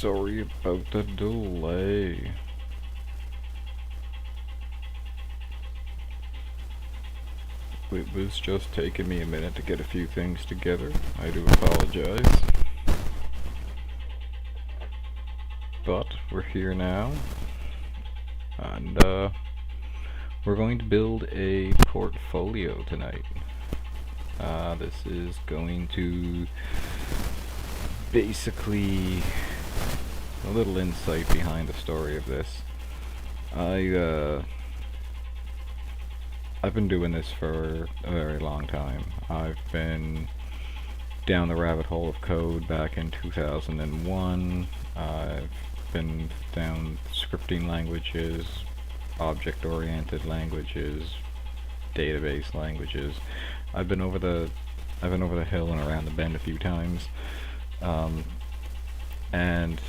Sorry about the delay. It was just taking me a minute to get a few things together. I do apologize. But we're here now. And we're going to build a portfolio tonight. This is going to basically a little insight behind the story of this. I've been doing this for a very long time. I've been down the rabbit hole of code back in 2001. I've been down scripting languages, object-oriented languages, database languages. I've been over the hill and around the bend a few times, and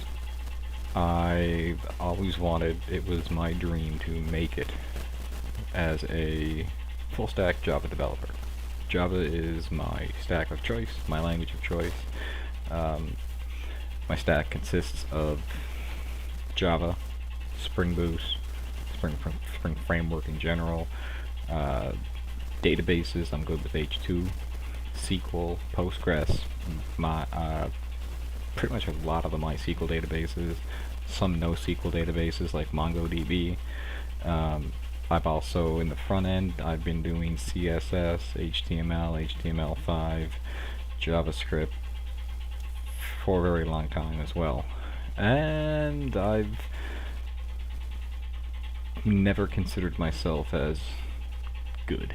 I always wanted, it was my dream to make it as a full-stack Java developer. Java is my stack of choice, my language of choice. My stack consists of Java, Spring Boot, Spring Framework in general, databases. I'm good with H2, SQL, Postgres, pretty much a lot of the MySQL databases, some NoSQL databases like MongoDB. I've also, in the front end, I've been doing CSS, HTML, HTML5, JavaScript for a very long time as well. And I've never considered myself as good.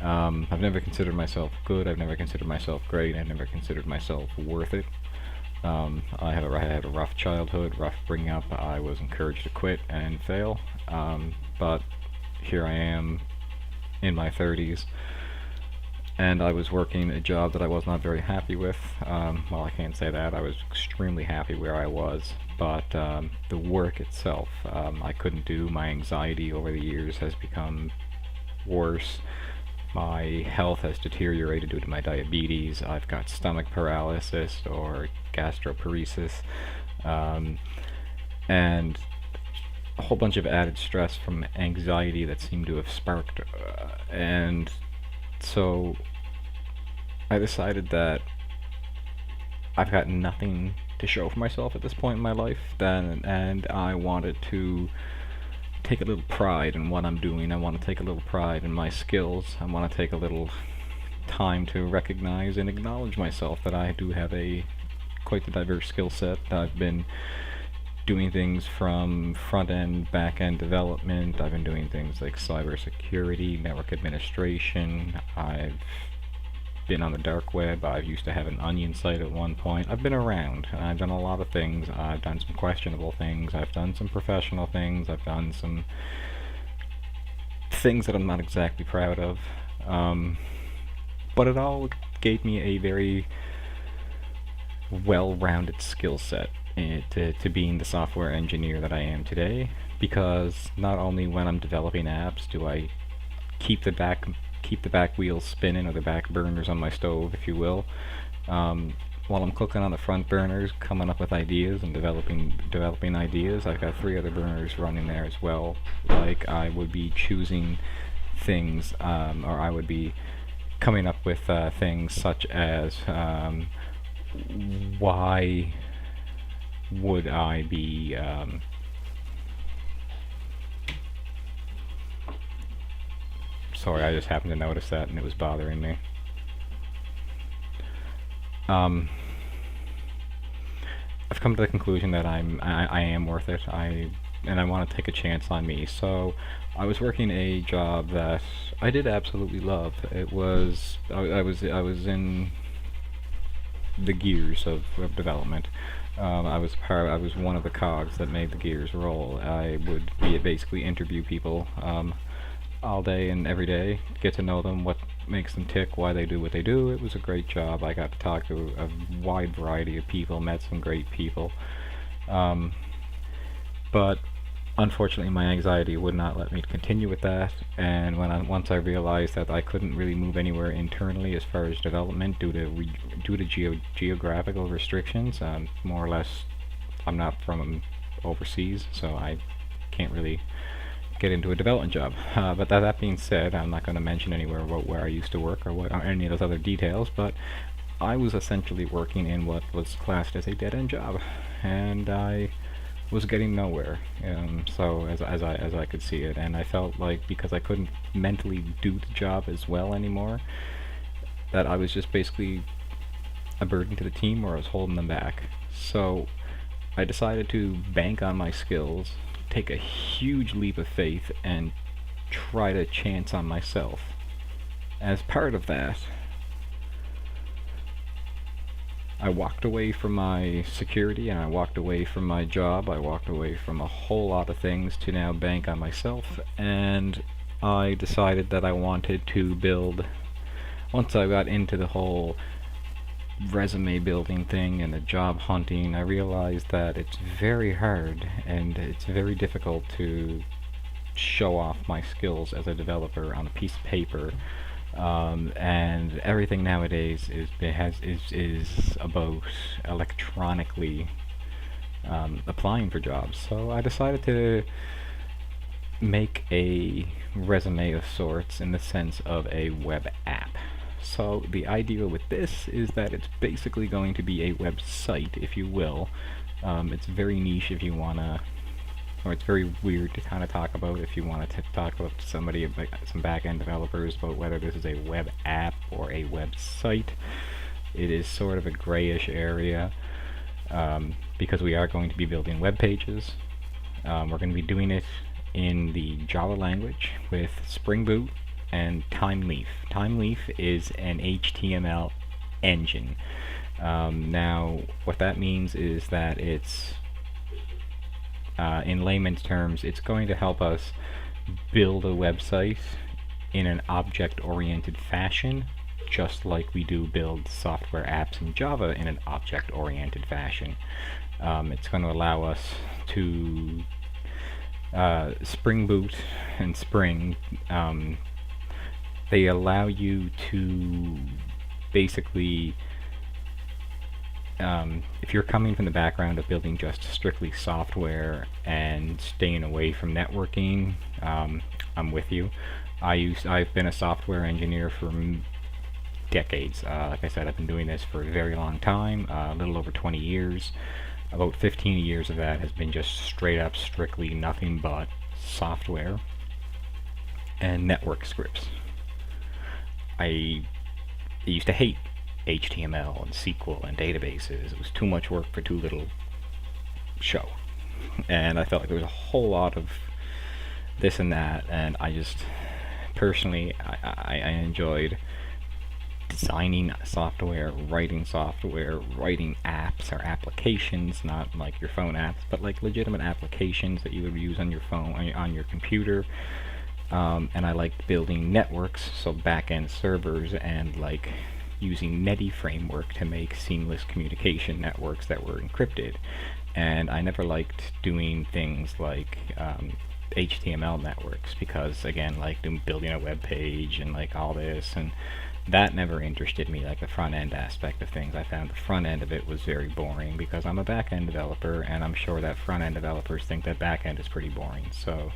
I've never considered myself good, I've never considered myself great, I've never considered myself worth it. I had a rough childhood, rough bringing up. I was encouraged to quit and fail, but here I am in my 30s, and I was working a job that I was not very happy with. Well, I can't say that. I was extremely happy where I was, but the work itself, I couldn't do. My anxiety over the years has become worse. My health has deteriorated due to my diabetes. I've got stomach paralysis or gastroparesis, and a whole bunch of added stress from anxiety that seemed to have sparked. And so I decided that I've got nothing to show for myself at this point in my life, and I wanted to take a little pride in what I'm doing. I want to take a little pride in my skills. I want to take a little time to recognize and acknowledge myself that I do have quite the diverse skill set. I've been doing things from front-end, back-end development. I've been doing things like cybersecurity, network administration. I've been on the dark web. I used to have an Onion site at one point. I've been around, and I've done a lot of things. I've done some questionable things. I've done some professional things. I've done some things that I'm not exactly proud of. But it all gave me a very well-rounded skill set to being the software engineer that I am today, because not only when I'm developing apps do I keep the back wheels spinning, or the back burners on my stove, if you will, while I'm cooking on the front burners, coming up with ideas and developing ideas. I've got 3 other burners running there as well. Like, I would be choosing things, or I would be coming up with things such as why would I be sorry, I just happened to notice that and it was bothering me. I've come to the conclusion that I am worth it. And I want to take a chance on me. So I was working a job that I did absolutely love. It was I was in the gears of development. I was one of the cogs that made the gears roll. I would basically interview people all day and every day, get to know them, what makes them tick, why they do what they do. It was a great job. I got to talk to a wide variety of people, met some great people. But unfortunately my anxiety would not let me continue with that, and once I realized that I couldn't really move anywhere internally as far as development due to geographical restrictions, more or less I'm not from overseas, so I can't really get into a development job. But that being said, I'm not going to mention anywhere about where I used to work or any of those other details, but I was essentially working in what was classed as a dead-end job, and I was getting nowhere. So as I could see it, and I felt like because I couldn't mentally do the job as well anymore, that I was just basically a burden to the team, or I was holding them back. So I decided to bank on my skills, take a huge leap of faith, and try to chance on myself. As part of that, I walked away from my security, and I walked away from my job, I walked away from a whole lot of things to now bank on myself, and I decided that I wanted to build, once I got into the whole resume building thing and the job hunting, I realized that it's very hard and it's very difficult to show off my skills as a developer on a piece of paper. And everything nowadays is about electronically applying for jobs. So I decided to make a resume of sorts in the sense of a web app. So the idea with this is that it's basically going to be a website, if you will. It's very niche if you wanna, or it's very weird to kind of talk about if you want to talk about somebody, some back-end developers, about whether this is a web app or a website. It is sort of a grayish area, because we are going to be building web pages. We're going to be doing it in the Java language with Spring Boot and Thymeleaf. Thymeleaf is an HTML engine. Now, what that means is that it's, in layman's terms, it's going to help us build a website in an object-oriented fashion, just like we do build software apps in Java in an object-oriented fashion. It's going to allow us to Spring Boot and Spring, they allow you to basically, if you're coming from the background of building just strictly software and staying away from networking, I'm with you. I've been a software engineer for decades. Like I said, I've been doing this for a very long time, a little over 20 years. About 15 years of that has been just straight up, strictly nothing but software and network scripts. I used to hate HTML and SQL and databases. It was too much work for too little show. And I felt like there was a whole lot of this and that, and I just, personally, I enjoyed designing software, writing apps or applications, not like your phone apps, but like legitimate applications that you would use on your phone, on your computer. And I liked building networks, so back-end servers, and like using Netty framework to make seamless communication networks that were encrypted. And I never liked doing things like HTML networks, because again, like building a web page and like all this, and that never interested me, like the front end aspect of things. I found the front end of it was very boring, because I'm a back end developer, and I'm sure that front end developers think that back end is pretty boring. So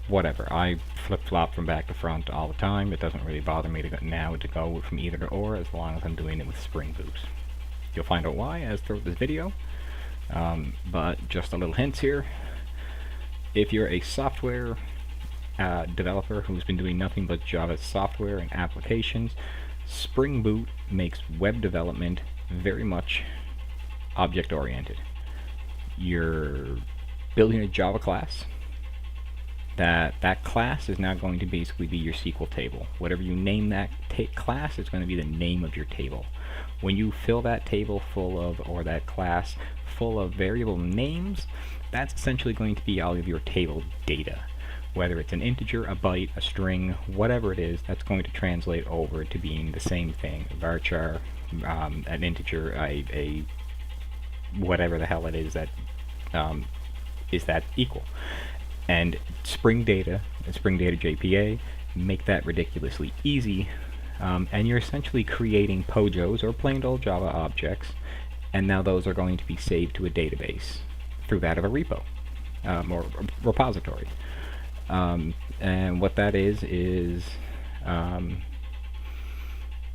whatever, I flip-flop from back to front all the time. It doesn't really bother me to go from either to or, as long as I'm doing it with Spring Boot. You'll find out why as throughout this video, but just a little hints here. If you're a software developer who's been doing nothing but Java software and applications, Spring Boot makes web development very much object-oriented. You're building a Java class. That class is now going to basically be your SQL table. Whatever you name that class, it's going to be the name of your table. When you fill that table full of, or that class full of variable names, that's essentially going to be all of your table data. Whether it's an integer, a byte, a string, whatever it is, that's going to translate over to being the same thing. Varchar, an integer, a whatever the hell it is that is that equal. And Spring Data and Spring Data JPA make that ridiculously easy, and you're essentially creating POJOs, or plain old Java objects, and now those are going to be saved to a database through that of a repo or repository. And what that is it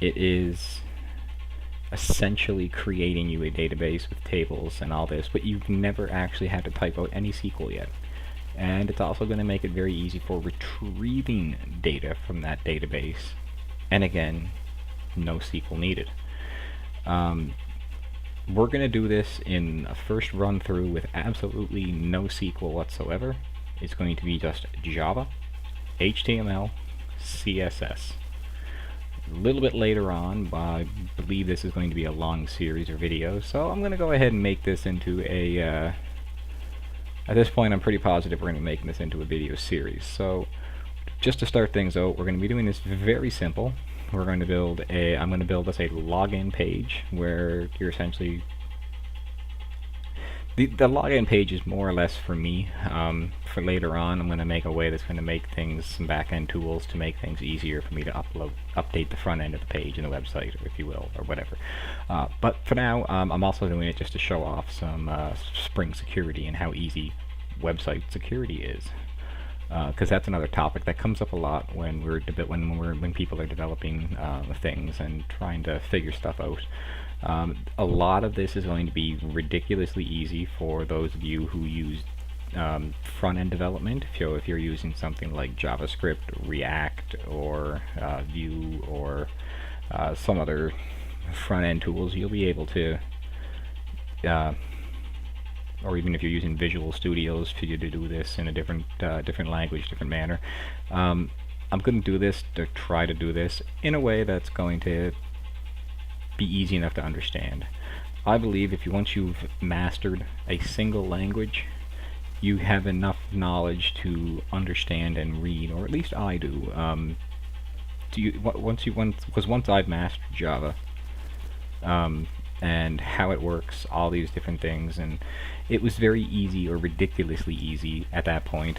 is essentially creating you a database with tables and all this, but you've never actually had to type out any SQL yet. And it's also going to make it very easy for retrieving data from that database. And again, no SQL needed. We're going to do this in a first run through with absolutely no SQL whatsoever. It's going to be just Java, HTML, CSS. A little bit later on, I believe this is going to be a long series of videos, so I'm going to go ahead and make this into a, at this point I'm pretty positive we're going to be making this into a video series. So just to start things out, we're going to be doing this very simple. We're going to build I'm going to build us a login page where you're essentially, the login page is more or less for me. For later on, I'm going to make a way that's going to make things, some back-end tools to make things easier for me to update the front end of the page in the website, or if you will, or whatever. But for now, I'm also doing it just to show off some Spring security and how easy website security is. Because that's another topic that comes up a lot when when people are developing things and trying to figure stuff out. A lot of this is going to be ridiculously easy for those of you who use front-end development. If you're using something like JavaScript, React, or Vue, or some other front-end tools, you'll be able to, or even if you're using Visual Studios for you to do this in a different language, different manner. I'm going to try to do this in a way that's going to be easy enough to understand. I believe once you've mastered a single language, you have enough knowledge to understand and read, or at least I do. Once I've mastered Java and how it works, all these different things, and it was very easy, or ridiculously easy at that point,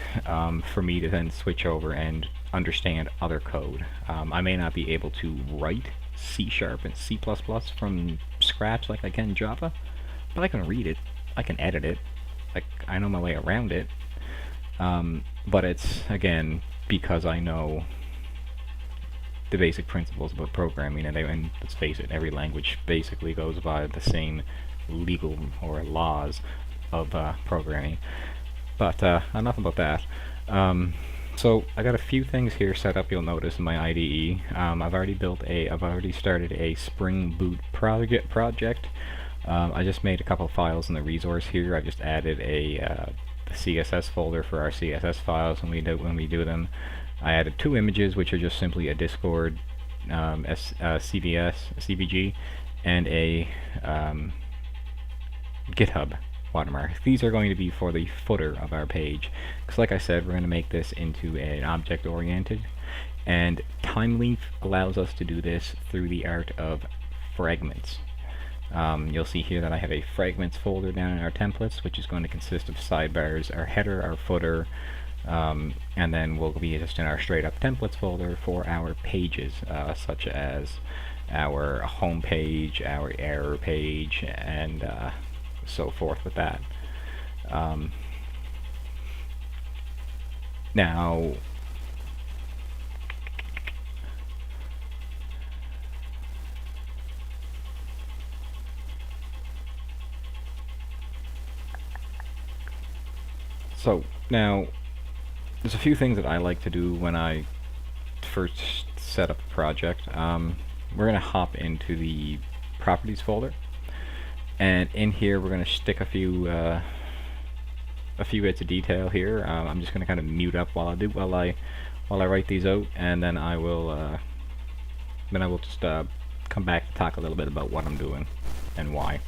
for me to then switch over and understand other code. I may not be able to write C# and C++ from scratch like I can Java, but I can read it, I can edit it, I know my way around it. But it's, again, because I know the basic principles about programming, and let's face it, every language basically goes by the same legal or laws of programming. But enough about that. So I got a few things here set up. You'll notice in my IDE. I've already started a Spring Boot project. I just made a couple files in the resource here. I just added the CSS folder for our CSS files when we do them. I added two images, which are just simply a Discord CVG and a GitHub watermark. These are going to be for the footer of our page, because like I said, we're going to make this into an object-oriented, and Thymeleaf allows us to do this through the art of fragments. You'll see here that I have a fragments folder down in our templates, which is going to consist of sidebars, our header, our footer, and then we'll be just in our straight-up templates folder for our pages, such as our home page, our error page, and so forth with that. Now, there's a few things that I like to do when I first set up a project. We're going to hop into the properties folder, and in here we're going to stick a few bits of detail here. I'm just going to kind of mute up while I write these out, and then I will just come back to talk a little bit about what I'm doing and why.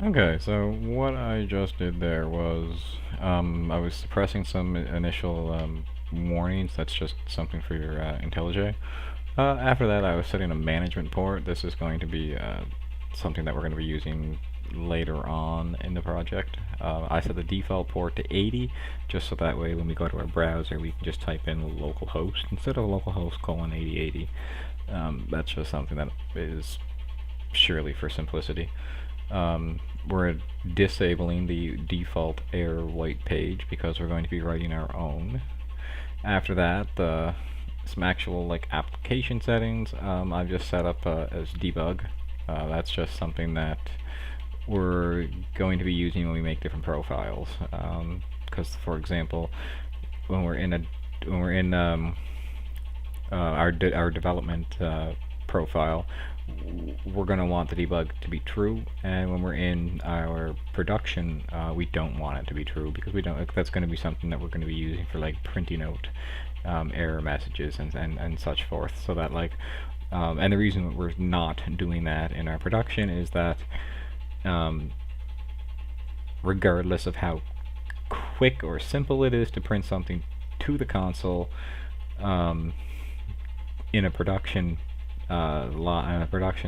Okay, so what I just did there was I was suppressing some initial warnings. That's just something for your IntelliJ. After that, I was setting a management port. This is going to be something that we're going to be using later on in the project. I set the default port to 80, just so that way when we go to our browser, we can just type in localhost instead of localhost colon 8080. That's just something that is surely for simplicity. We're disabling the default error white page because we're going to be writing our own. After that, some actual like application settings I've just set up as debug. That's just something that we're going to be using when we make different profiles. Because, for example, when we're in our development profile, we're going to want the debug to be true, and when we're in our production, we don't want it to be true because we don't. That's going to be something that we're going to be using for like printing out error messages and such forth. So that like, and the reason that we're not doing that in our production is that regardless of how quick or simple it is to print something to the console, in a production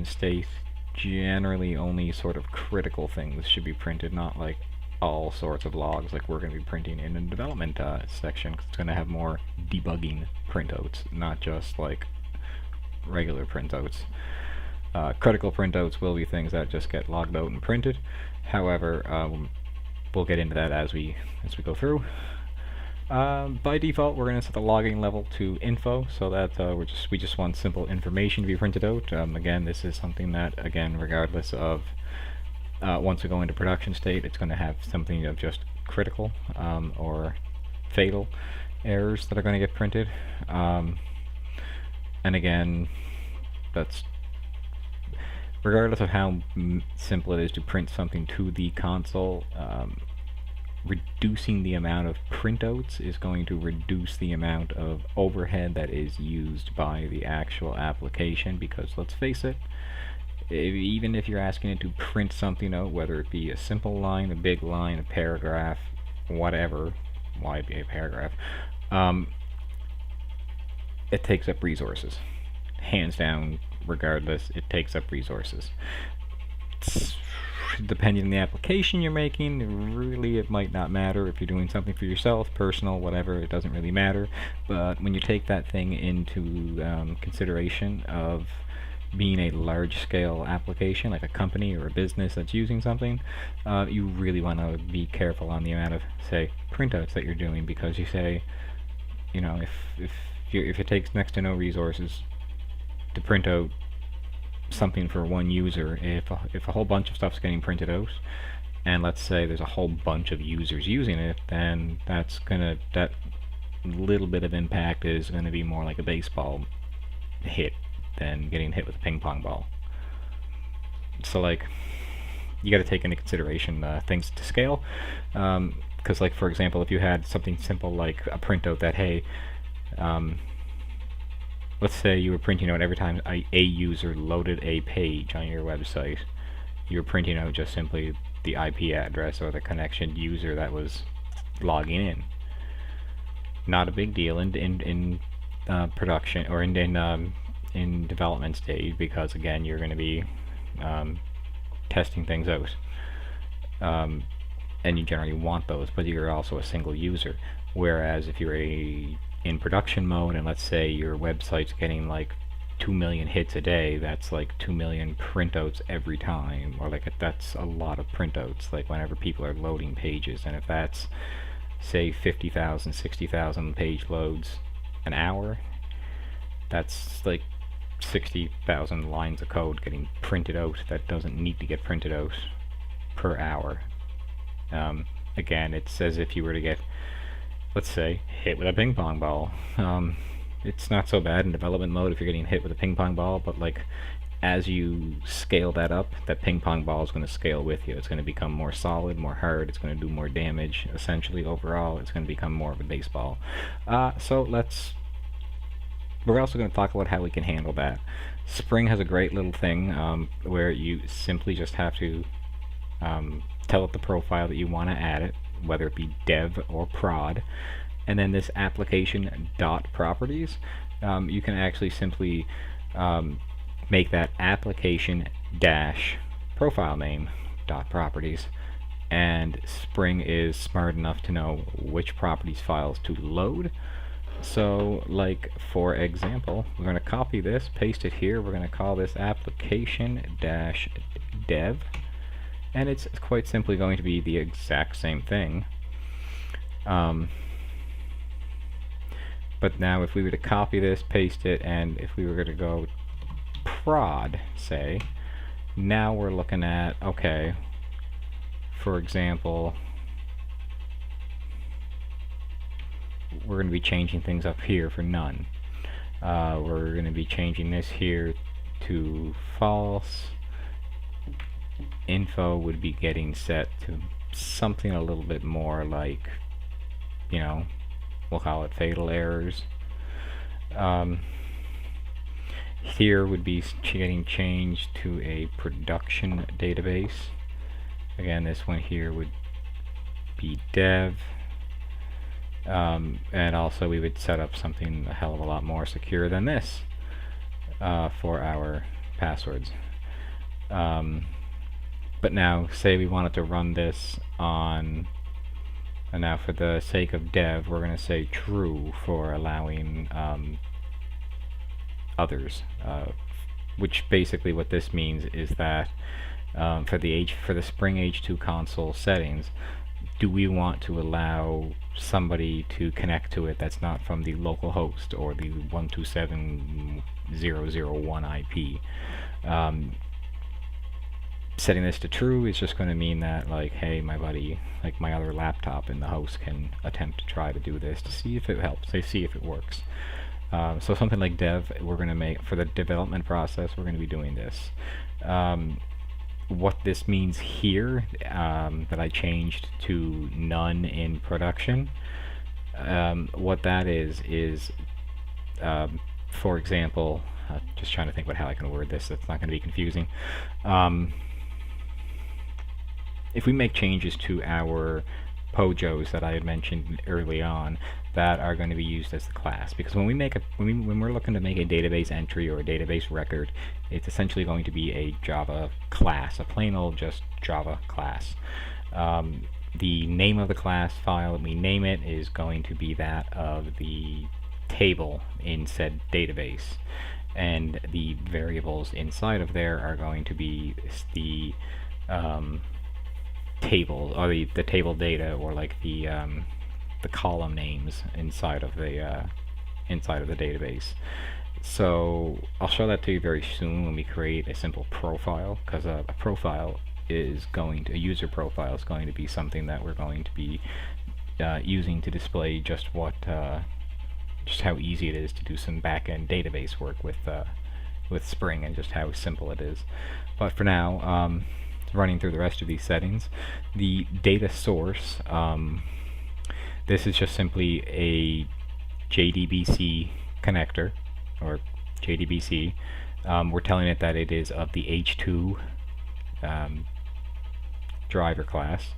state, generally only sort of critical things should be printed, not like all sorts of logs like we're going to be printing in the development section, because it's going to have more debugging printouts, not just like regular printouts. Critical printouts will be things that just get logged out and printed. However, we'll get into that as we go through. By default, we're going to set the logging level to info, so that we just want simple information to be printed out. Again, this is something that, again, regardless of once we go into production state, it's going to have something of just critical or fatal errors that are going to get printed. And again, that's regardless of how simple it is to print something to the console. Reducing the amount of printouts is going to reduce the amount of overhead that is used by the actual application, because let's face it, even if you're asking it to print something out, whether it be a simple line, a big line, a paragraph, whatever, why be a paragraph, it takes up resources. Hands down, regardless, it takes up resources. Depending on the application you're making, really it might not matter. If you're doing something for yourself, personal, whatever, it doesn't really matter. But when you take that thing into consideration of being a large-scale application, like a company or a business that's using something, you really want to be careful on the amount of, say, printouts that you're doing, because you say, you know, if it takes next to no resources to print out something for one user, if a whole bunch of stuff's getting printed out, and let's say there's a whole bunch of users using it, then that little bit of impact is going to be more like a baseball hit than getting hit with a ping pong ball. So like, you got to take into consideration things to scale, because like, for example, if you had something simple like a printout that, hey, let's say you were printing out every time a user loaded a page on your website, you were printing out just simply the IP address or the connection user that was logging in. Not a big deal in production or in development stage, because again, you're going to be testing things out, and you generally want those, but you're also a single user. Whereas if you're in production mode, and let's say your website's getting like 2 million hits a day, that's like 2 million printouts every time, or like that's a lot of printouts, like whenever people are loading pages. And if that's, say, 50,000, 60,000 page loads an hour, that's like 60,000 lines of code getting printed out that doesn't need to get printed out per hour. Again, it's as if you were to get, let's say, hit with a ping pong ball. It's not so bad in development mode if you're getting hit with a ping pong ball, but like, as you scale that up, that ping pong ball is going to scale with you. It's going to become more solid, more hard, it's going to do more damage. Essentially, overall, it's going to become more of a baseball. So we're also going to talk about how we can handle that. Spring has a great little thing where you simply just have to tell it the profile that you want to add it, whether it be dev or prod, and then this application dot properties, you can actually simply make that application dash profile name dot properties, and Spring is smart enough to know which properties files to load. So, like, for example, we're going to copy this, paste it here, we're going to call this application-dev, and it's quite simply going to be the exact same thing. But now if we were to copy this, paste it, and if we were going to go prod, say, now we're looking at, okay, for example, we're going to be changing things up here for none. We're going to be changing this here to false. Info would be getting set to something a little bit more like, you know, we'll call it fatal errors. Here would be getting changed to a production database. Again, this one here would be dev. And also we would set up something a hell of a lot more secure than this for our passwords. But now, say we wanted to run this on, and now for the sake of dev, we're going to say true for allowing others, which basically what this means is that for the Spring H2 console settings, do we want to allow somebody to connect to it that's not from the local host or the 127.0.0.1 IP? Setting this to true is just going to mean that, like, hey, my buddy, like my other laptop in the host can attempt to try to do this to see if it helps, to see if it works. So something like dev, we're going to make, for the development process, we're going to be doing this. What this means here, that I changed to none in production, what that is, for example, just trying to think about how I can word this, that's not going to be confusing. If we make changes to our POJOs that I had mentioned early on, that are going to be used as the class, because when we're looking to make a database entry or a database record, it's essentially going to be a Java class, a plain old just Java class. The name of the class file that we name it is going to be that of the table in said database, and the variables inside of there are going to be the table, or the table data, or like the column names inside of the database. So I'll show that to you very soon when we create a simple profile, because a profile is going to, a user profile is going to be something that we're going to be using to display just what just how easy it is to do some back-end database work with Spring, and just how simple it is. But for now, running through the rest of these settings, the data source, this is just simply a JDBC connector, or JDBC. We're telling it that it is of the H2 driver class,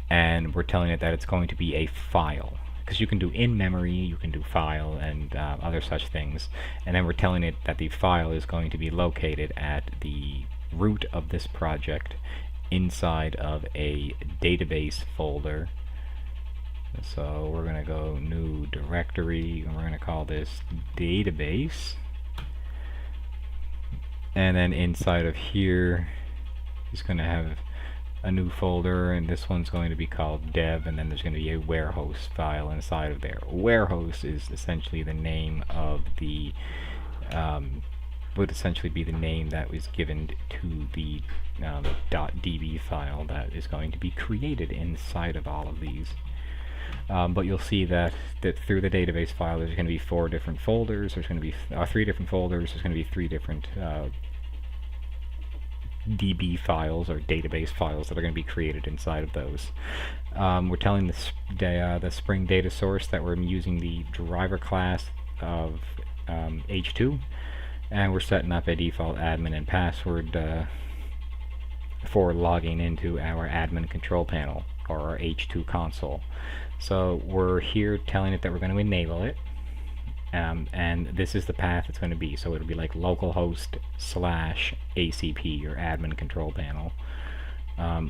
and we're telling it that it's going to be a file, because you can do in memory, you can do file, and other such things, and then we're telling it that the file is going to be located at the root of this project inside of a database folder. So we're going to go new directory, and we're going to call this database, and then inside of here it's going to have a new folder, and this one's going to be called dev, and then there's going to be a warehouse file inside of there. Warehouse is essentially the name of the would essentially be the name that was given to the .db file that is going to be created inside of all of these. But you'll see that through the database file there's going to be 4 different folders, there's going to be 3 different folders, there's going to be 3 different DB files, or database files, that are going to be created inside of those. We're telling the Spring data source that we're using the driver class of H2, and we're setting up a default admin and password for logging into our admin control panel or our H2 console. So we're here telling it that we're going to enable it, and this is the path it's going to be. So it'll be like localhost / ACP, your admin control panel,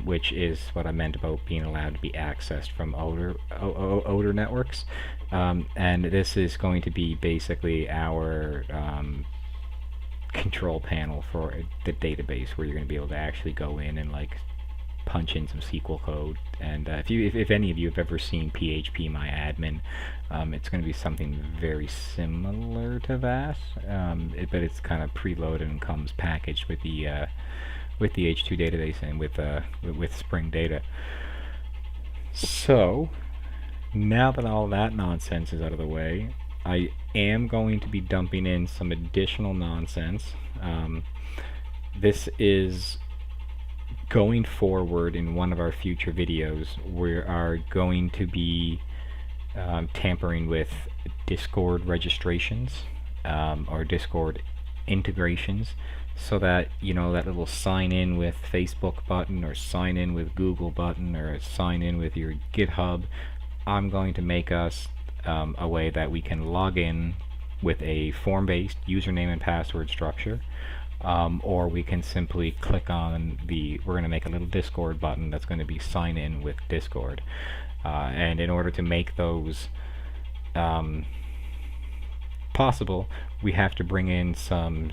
which is what I meant about being allowed to be accessed from older networks. And this is going to be basically our control panel for the database, where you're going to be able to actually go in and like punch in some SQL code. And if any of you have ever seen PHP My Admin, it's going to be something very similar to that, but it's kind of preloaded and comes packaged with the H2 database and with Spring Data. So now that all that nonsense is out of the way, I am going to be dumping in some additional nonsense. This is going forward in one of our future videos. We are going to be tampering with Discord registrations or Discord integrations, so that, you know, that little sign in with Facebook button or sign in with Google button or sign in with your GitHub, I'm going to make us a way that we can log in with a form-based username and password structure, or we can simply click on we're going to make a little Discord button that's going to be sign in with Discord. And in order to make those possible, we have to bring in some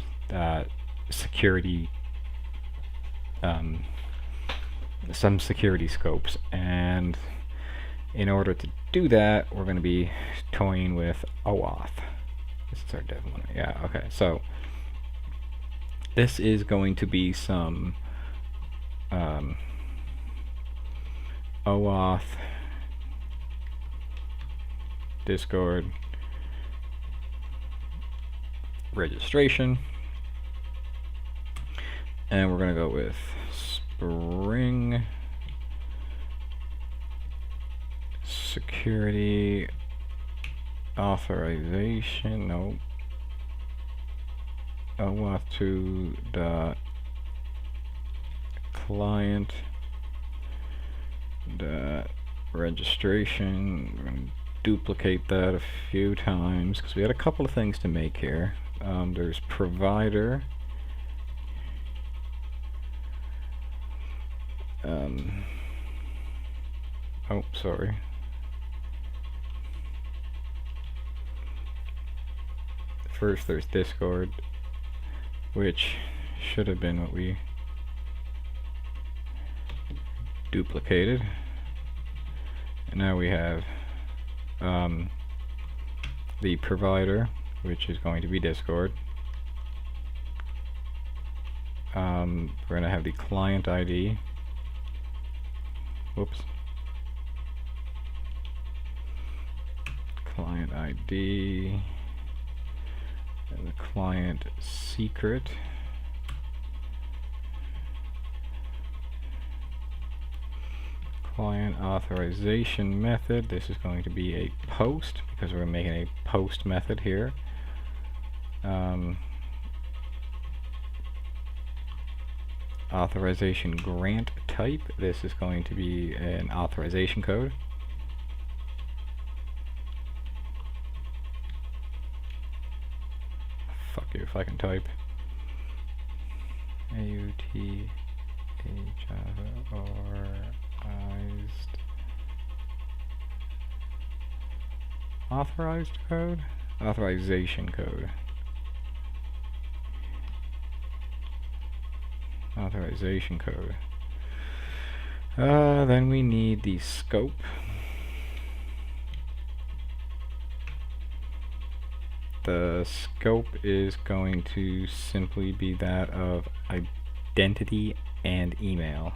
security scopes, and in order to do that, we're going to be toying with OAuth. This is our dev one. Yeah, okay. So this is going to be some OAuth Discord registration, and we're going to go with Spring Security Authorization. No. OAuth 2 dot client dot registration. We're going to duplicate that a few times because we had a couple of things to make here. There's provider. Oh, sorry. First there's Discord, which should have been what we duplicated. And now we have the provider, which is going to be Discord. We're going to have the client ID. Whoops. Client ID. And the client secret. Client authorization method. This is going to be a post because we're making a post method here. Authorization grant type. This is going to be an authorization code. Fuck you if I can type. AUTHORIZed authorized code? Authorization code. Authorization code. Then we need the scope. The scope is going to simply be that of identity and email.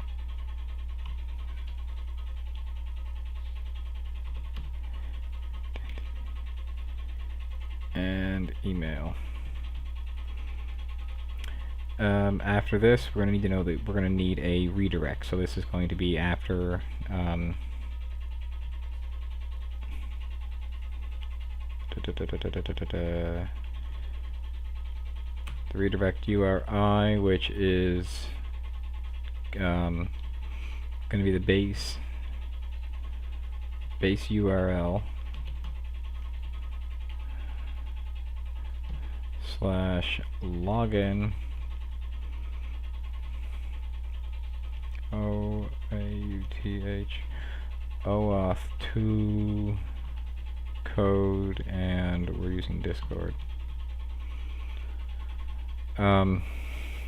And email. After this, we're going to need to know that we're going to need a redirect. So this is going to be after the redirect URI, which is going to be the base URL /login OAuth 2 code, and we're using Discord.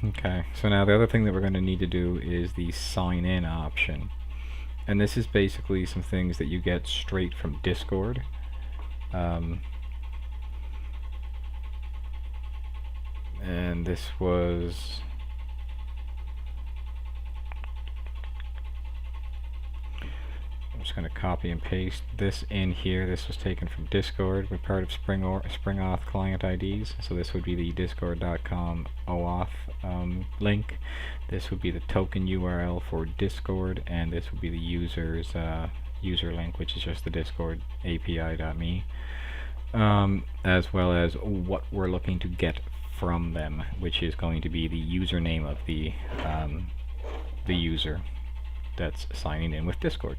Okay, so now the other thing that we're going to need to do is the sign in option. And this is basically some things that you get straight from Discord. And this was... I'm just going to copy and paste this in here. This was taken from Discord. We're part of Spring Auth client IDs. So this would be the discord.com OAuth link. This would be the token URL for Discord, and this would be the user's user link, which is just the Discord API.me, as well as what we're looking to get from them, which is going to be the username of the user that's signing in with Discord.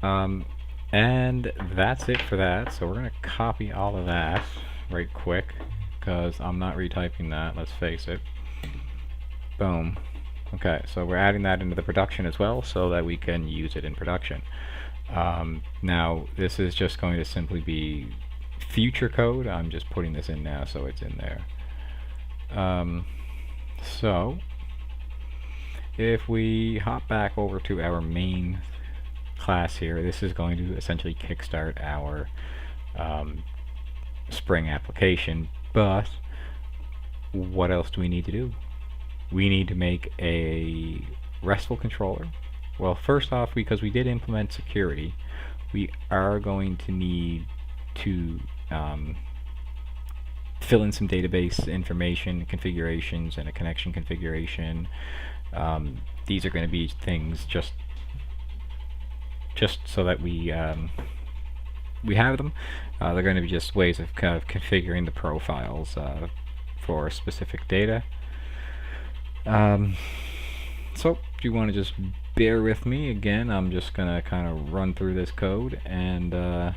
And that's it for that. So we're going to copy all of that right quick, because I'm not retyping that, let's face it. Boom. Okay, so we're adding that into the production as well, so that we can use it in production. Now, this is just going to simply be future code. I'm just putting this in now, so it's in there. So, if we hop back over to our main class here, this is going to essentially kickstart our Spring application. But what else do we need to do? We need to make a RESTful controller. Well, first off, because we did implement security, we are going to need to fill in some database information, configurations, and a connection configuration. These are going to be things just so that we have them. They're going to be just ways of kind of configuring the profiles for specific data. So if you want to just bear with me again, I'm just going to kind of run through this code, and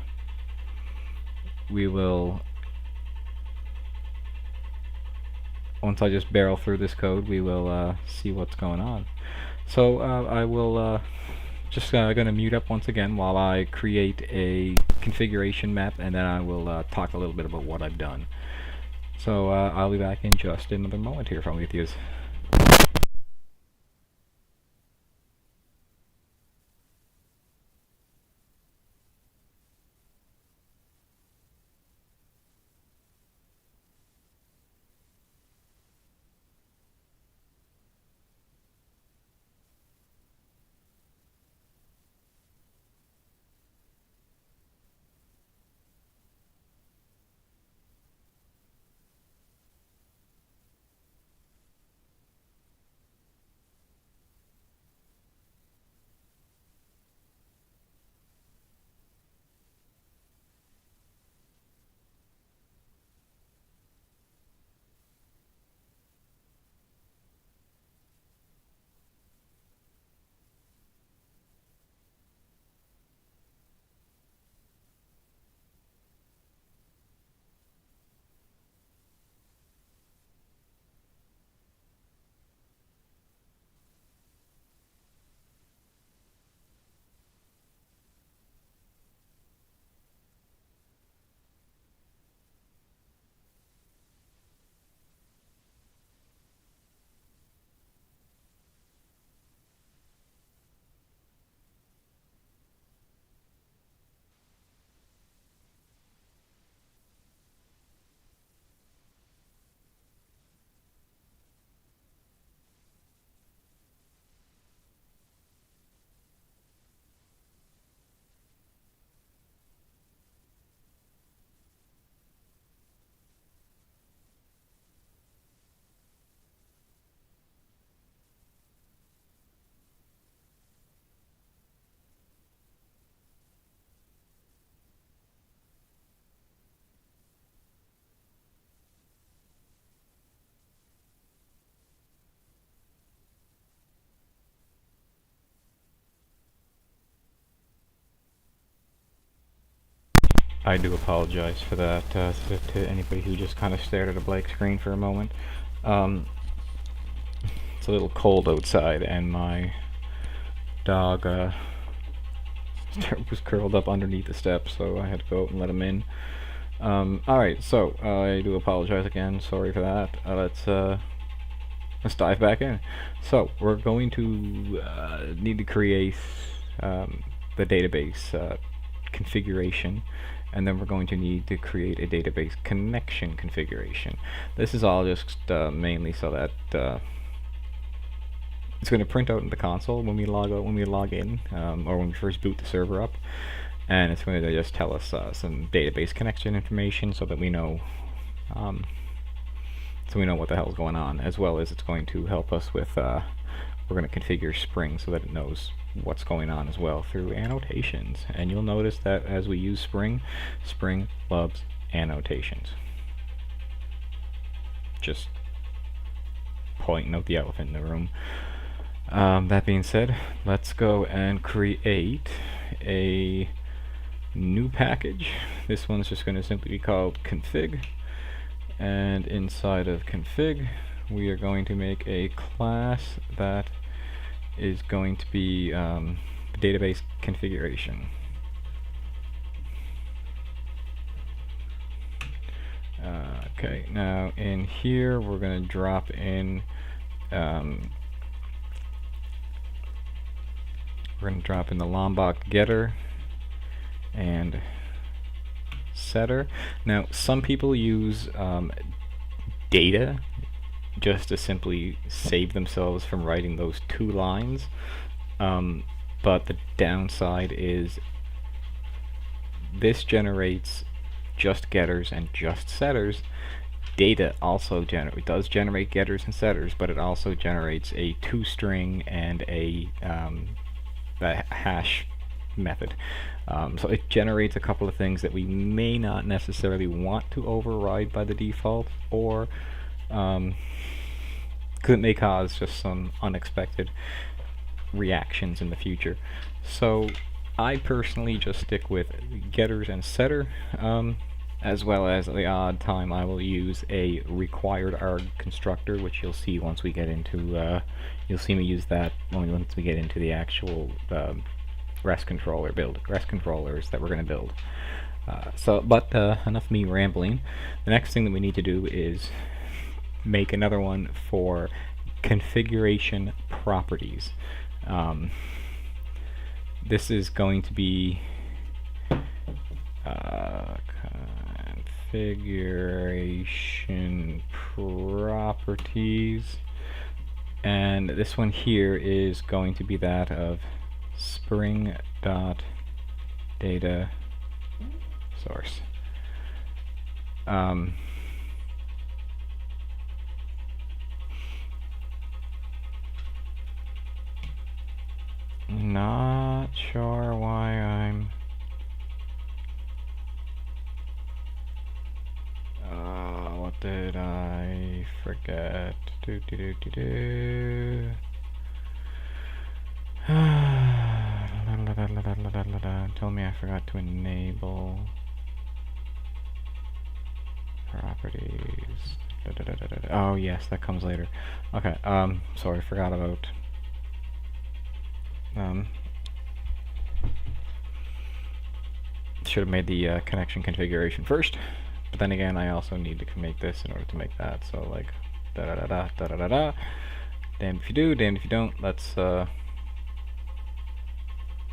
we will, once I just barrel through this code, we will see what's going on. So I will just going to mute up once again while I create a configuration map, and then I will talk a little bit about what I've done. So I'll be back in just another moment here from with you. I do apologize for that to anybody who just kind of stared at a blank screen for a moment. It's a little cold outside, and my dog was curled up underneath the steps, so I had to go out and let him in. Alright, so I do apologize again. Sorry for that. Let's dive back in. So we're going to need to create the database configuration, and then we're going to need to create a database connection configuration. This is all just mainly so that it's going to print out in the console when we log in, or when we first boot the server up, and it's going to just tell us some database connection information so that we know what the hell's going on, as well as it's going to help us with we're going to configure Spring so that it knows what's going on as well through annotations. And you'll notice that as we use Spring, Spring loves annotations. Just pointing out the elephant in the room. That being said, let's go and create a new package. This one's just going to simply be called config, and inside of config we are going to make a class that is going to be database configuration. Okay, now in here we're going to drop in the Lombok getter and setter. Now some people use data just to simply save themselves from writing those two lines, but the downside is this generates just getters and just setters. Data also does generate getters and setters, but it also generates a toString and a hash method. So it generates a couple of things that we may not necessarily want to override by the default, or may cause just some unexpected reactions in the future. So I personally just stick with getters and setter, as well as the odd time I will use a required arg constructor, which you'll see once we get into you'll see me use that once we get into the actual REST controllers that we're going to build. But enough me rambling. The next thing that we need to do is make another one for configuration properties. This is going to be configuration properties, and this one here is going to be that of spring.data source. Not sure why I'm what did I forget? Tell me I forgot to enable properties. Oh yes, that comes later. Okay, sorry, I forgot about should have made the connection configuration first, but then again I also need to make this in order to make that, so like da-da-da-da, damned if you do, damned if you don't. Let's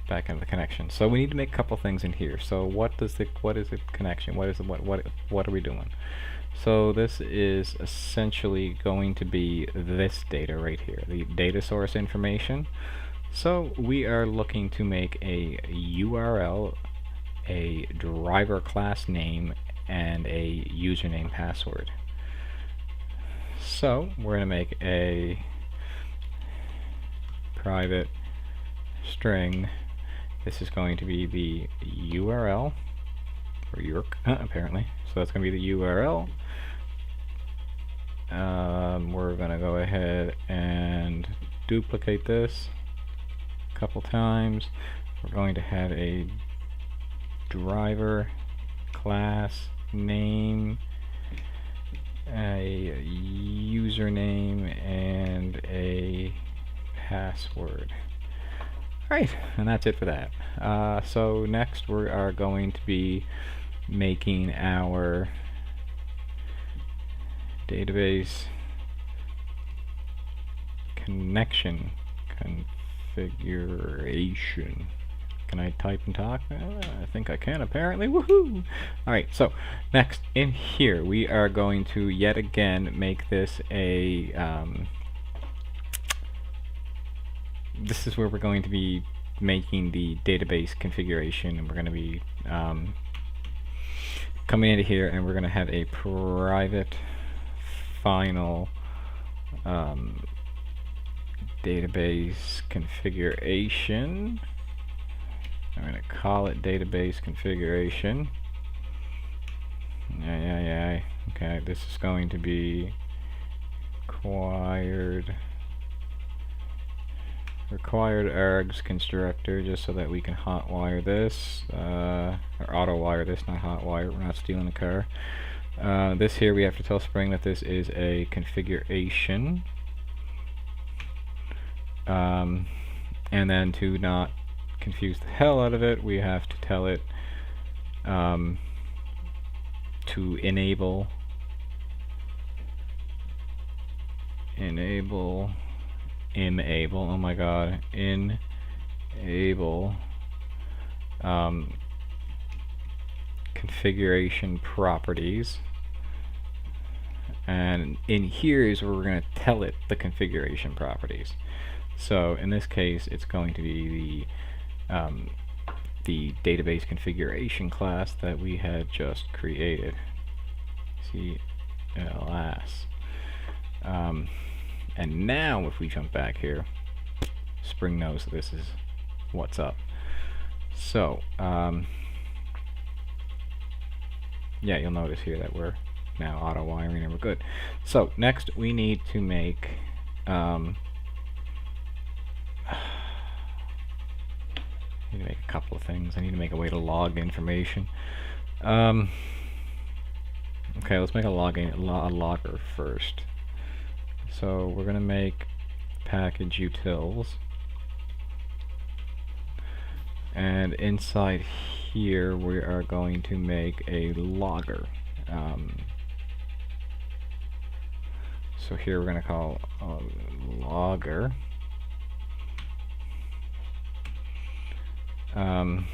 back into the connection. So we need to make a couple things in here. So what is the connection? What are we doing? So this is essentially going to be this data right here, the data source information. So we are looking to make a URL, a driver class name, and a username password. So we're going to make a private string. This is going to be the URL, or URL, apparently. So that's going to be the URL. We're going to go ahead and duplicate this a couple times. We're going to have a driver class name, a username, and a password. Alright, and that's it for that. So next we are going to be making our database connection configuration. Can I type and talk? I think I can, apparently. Woohoo! Alright, so next in here we are going to yet again make this a this is where we're going to be making the database configuration, and we're going to be coming into here, and we're going to have a private final database configuration. I'm going to call it database configuration. Okay, this is going to be required args constructor, just so that we can hotwire this, or auto-wire this, not hotwire. We're not stealing a car. This here we have to tell Spring that this is a configuration, and then to not confuse the hell out of it, we have to tell it to enable oh my god, enable configuration properties, and in here is where we're going to tell it the configuration properties. So in this case it's going to be the database configuration class that we had just created, CLS. And now if we jump back here, Spring knows that this is what's up. So yeah, you'll notice here that we're now auto wiring and we're good. So next we need to make a couple of things. I need to make a way to log information. Okay, let's make a logger first. So we're going to make package utils, and inside here we are going to make a logger. So here we're going to call logger. And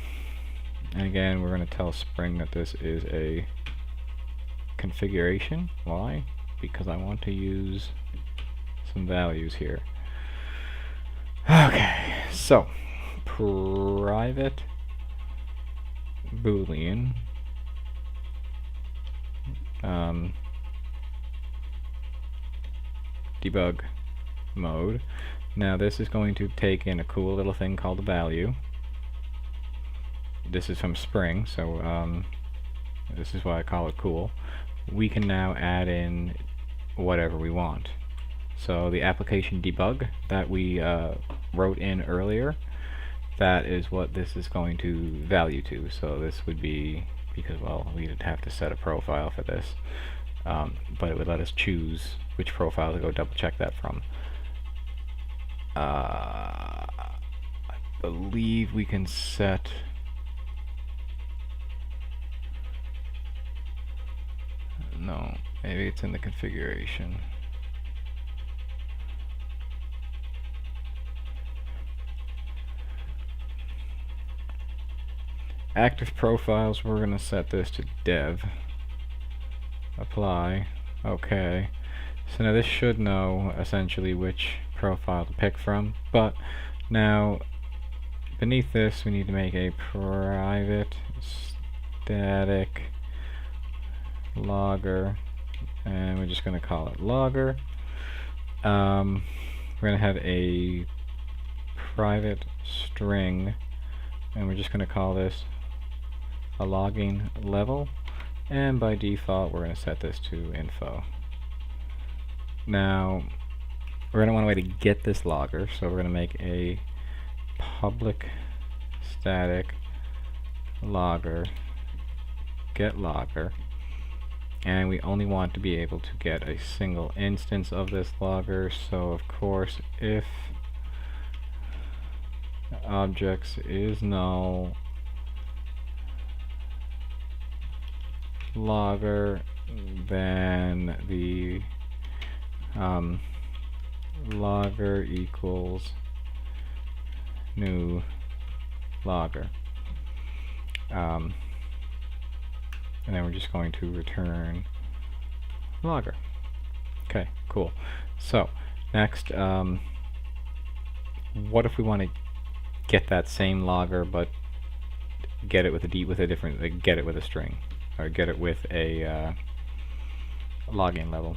again, we're going to tell Spring that this is a configuration. Why? Because I want to use some values here. Okay, so private boolean debug mode. Now this is going to take in a cool little thing called a value. This is from Spring, so this is why I call it cool. We can now add in whatever we want. So the application debug that we wrote in earlier, that is what this is going to value to. So this would be, because well, we'd have to set a profile for this, but it would let us choose which profile to go double check that from. I believe we can set no, maybe it's in the configuration. Active profiles, we're going to set this to dev. Apply. Okay. So now this should know essentially which profile to pick from, but now beneath this we need to make a private static logger, and we're just going to call it logger. We're going to have a private string, and we're just going to call this a logging level, and by default we're going to set this to info. Now we're going to want a way to get this logger, so we're going to make a public static logger get logger, and we only want to be able to get a single instance of this logger. So of course, if objects is null logger, then the logger equals new logger. And then we're just going to return logger. Okay, cool. So next, what if we want to get that same logger but get it with a different, like, get it with a string, or get it with a logging level?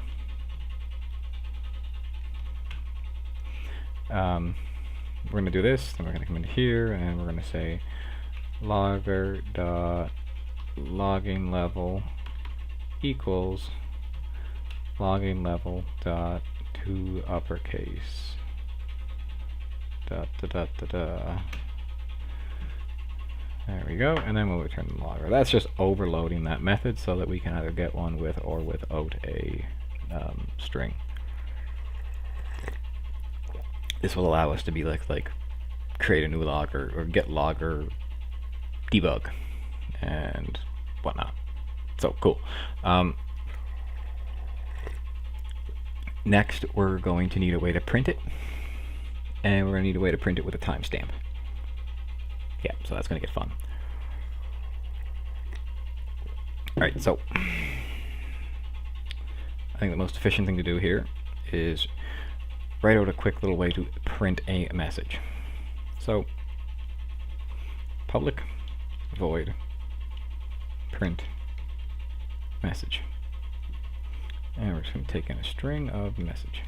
We're going to do this, then we're going to come in here, and we're going to say logger dot logging level equals logging level dot to uppercase dot da da da da. There we go, and then we'll return the logger. That's just overloading that method so that we can either get one with or without a string. This will allow us to be like create a new logger or get logger debug and whatnot. So cool. Next, we're going to need a way to print it, and we're going to need a way to print it with a timestamp. Yeah, so that's going to get fun. Alright, so I think the most efficient thing to do here is write out a quick little way to print a message. So public void print message, and we're just going to take in a string of message.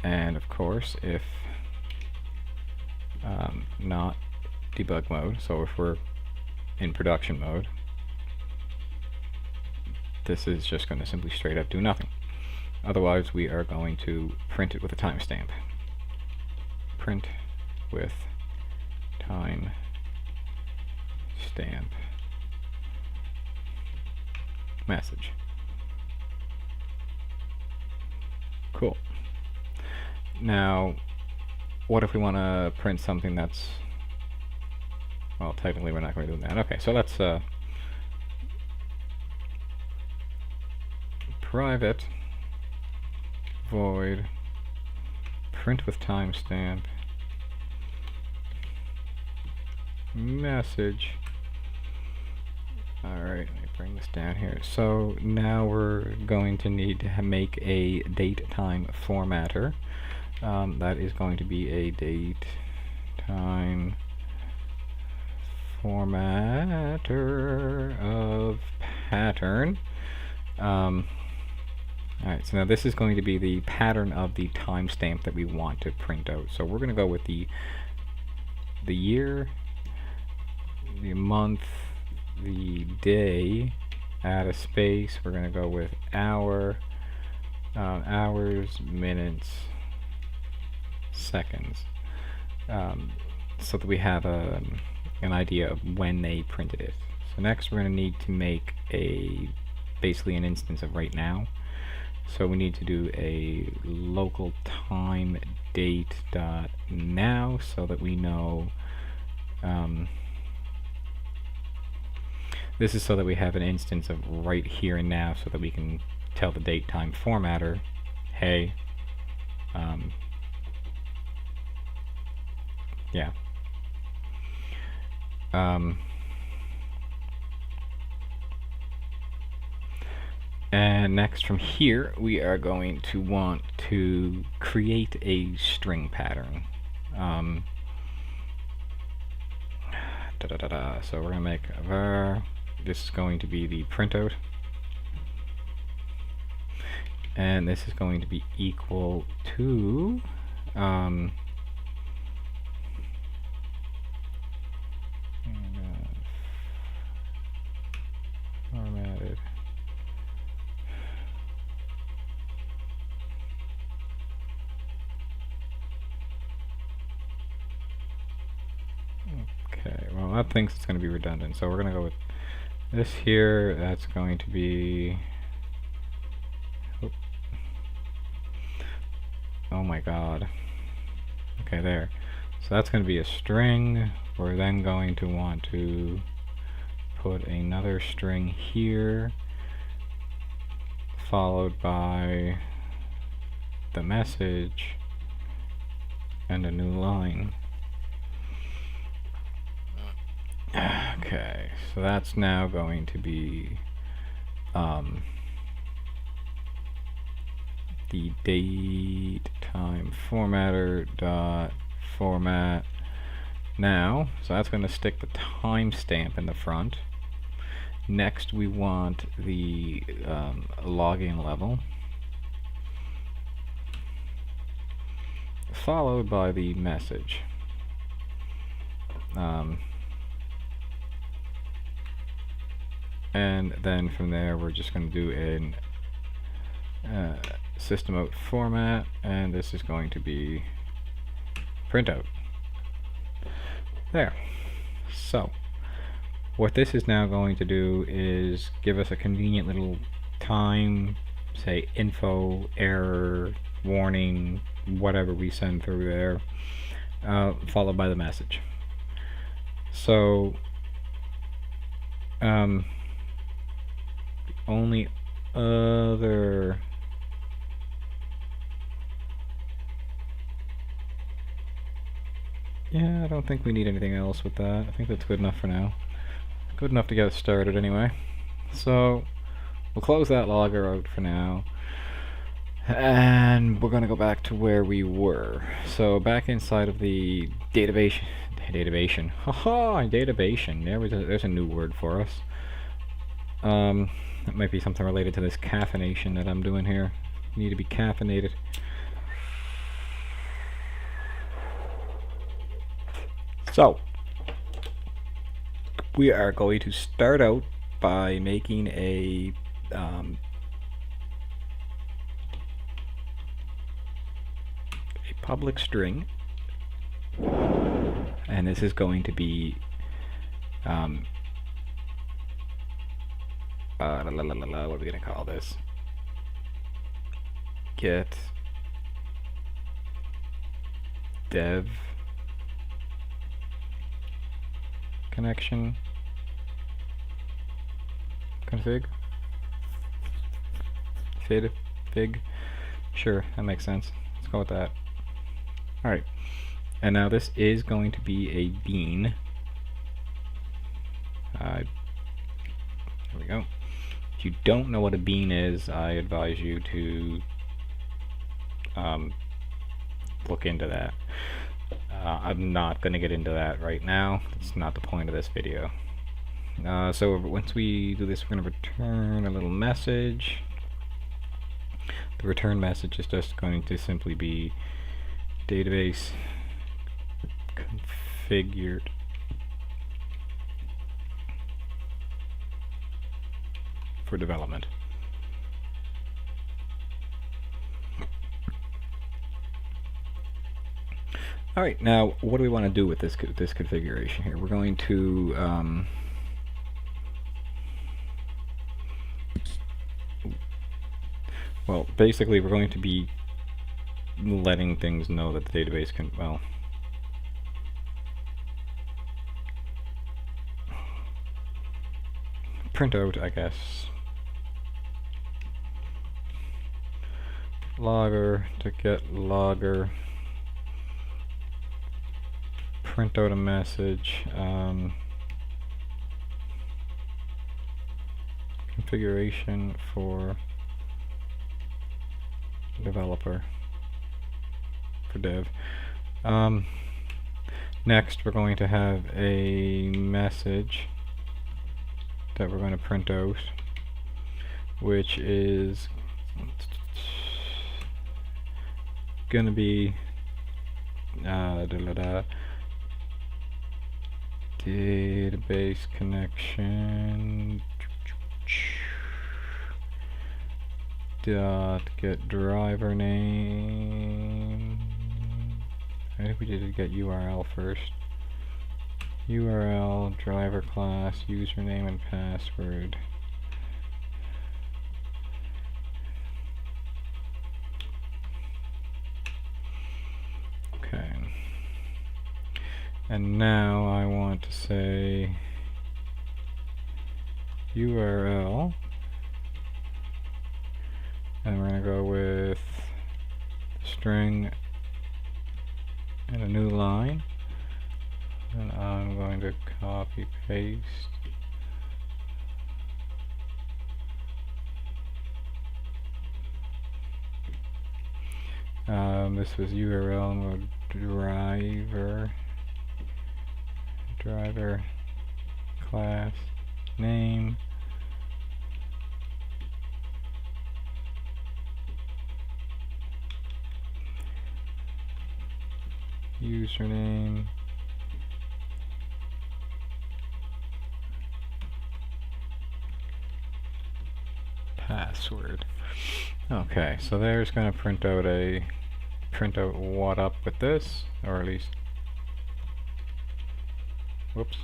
And of course, if not debug mode, so if we're in production mode, this is just going to simply straight up do nothing. Otherwise, we are going to print it with a timestamp. Print with timestamp message. Cool. Now, what if we want to print something that's, well, technically we're not going to do that. Okay, so let's private void print with timestamp message. Alright, let me bring this down here. So now we're going to need to make a date time formatter. That is going to be a date time formatter of pattern. Alright, so now this is going to be the pattern of the timestamp that we want to print out. So we're going to go with the year, the month, the day, add a space. We're going to go with hour, hours, minutes, seconds, so that we have an idea of when they printed it. So next we're going to need to make basically an instance of right now. So we need to do a local time date dot now so that we know this is so that we have an instance of right here and now, so that we can tell the date time formatter, hey, yeah. And next from here we are going to want to create a string pattern. So we're going to make a var. This is going to be the printout, and this is going to be equal to formatted Okay, well auth thinks it's going to be redundant, so we're going to go with this here. That's going to be... Oh my god. Okay, there. So that's going to be a string. We're then going to want to put another string here, followed by the message and a new line. Okay, so that's now going to be the date time formatter dot format now. So that's going to stick the timestamp in the front. Next, we want the login level, followed by the message. And then from there, we're just going to do an system out format, and this is going to be printout. There. So, what this is now going to do is give us a convenient little time, say info, error, warning, whatever we send through there, followed by the message. So, the only other I don't think we need anything else with that. I think that's good enough for now. Good enough to get us started anyway. So we'll close that logger out for now, and we're going to go back to where we were. So back inside of the database. Haha, databation. There's a new word for us. That might be something related to this caffeination that I'm doing here. You need to be caffeinated. So, we are going to start out by making a public string, and this is going to be what are we going to call this? Get dev connection config fig. Sure, that makes sense. Let's go with that. Alright, and now this is going to be a bean. There we go. If you don't know what a bean is, I advise you to look into that. I'm not going to get into that right now. It's not the point of this video. So once we do this, we're going to return a little message. The return message is just going to simply be database configured for development. Alright, now what do we want to do with this configuration here? We're going to well, basically we're going to be letting things know that the database can, well, print out, I guess, logger to get logger, print out a message, configuration for developer, for dev. Next we're going to have a message that we're going to print out, which is going to be database connection dot get driver name. I think we did get URL first. URL, driver class, username and password. Okay. And now I want to say URL, and we're going to go with string and a new line, and I'm going to copy paste this was URL, and we'll driver class name, username, password. Okay, so there's going to print out what up with this, or at least, whoops.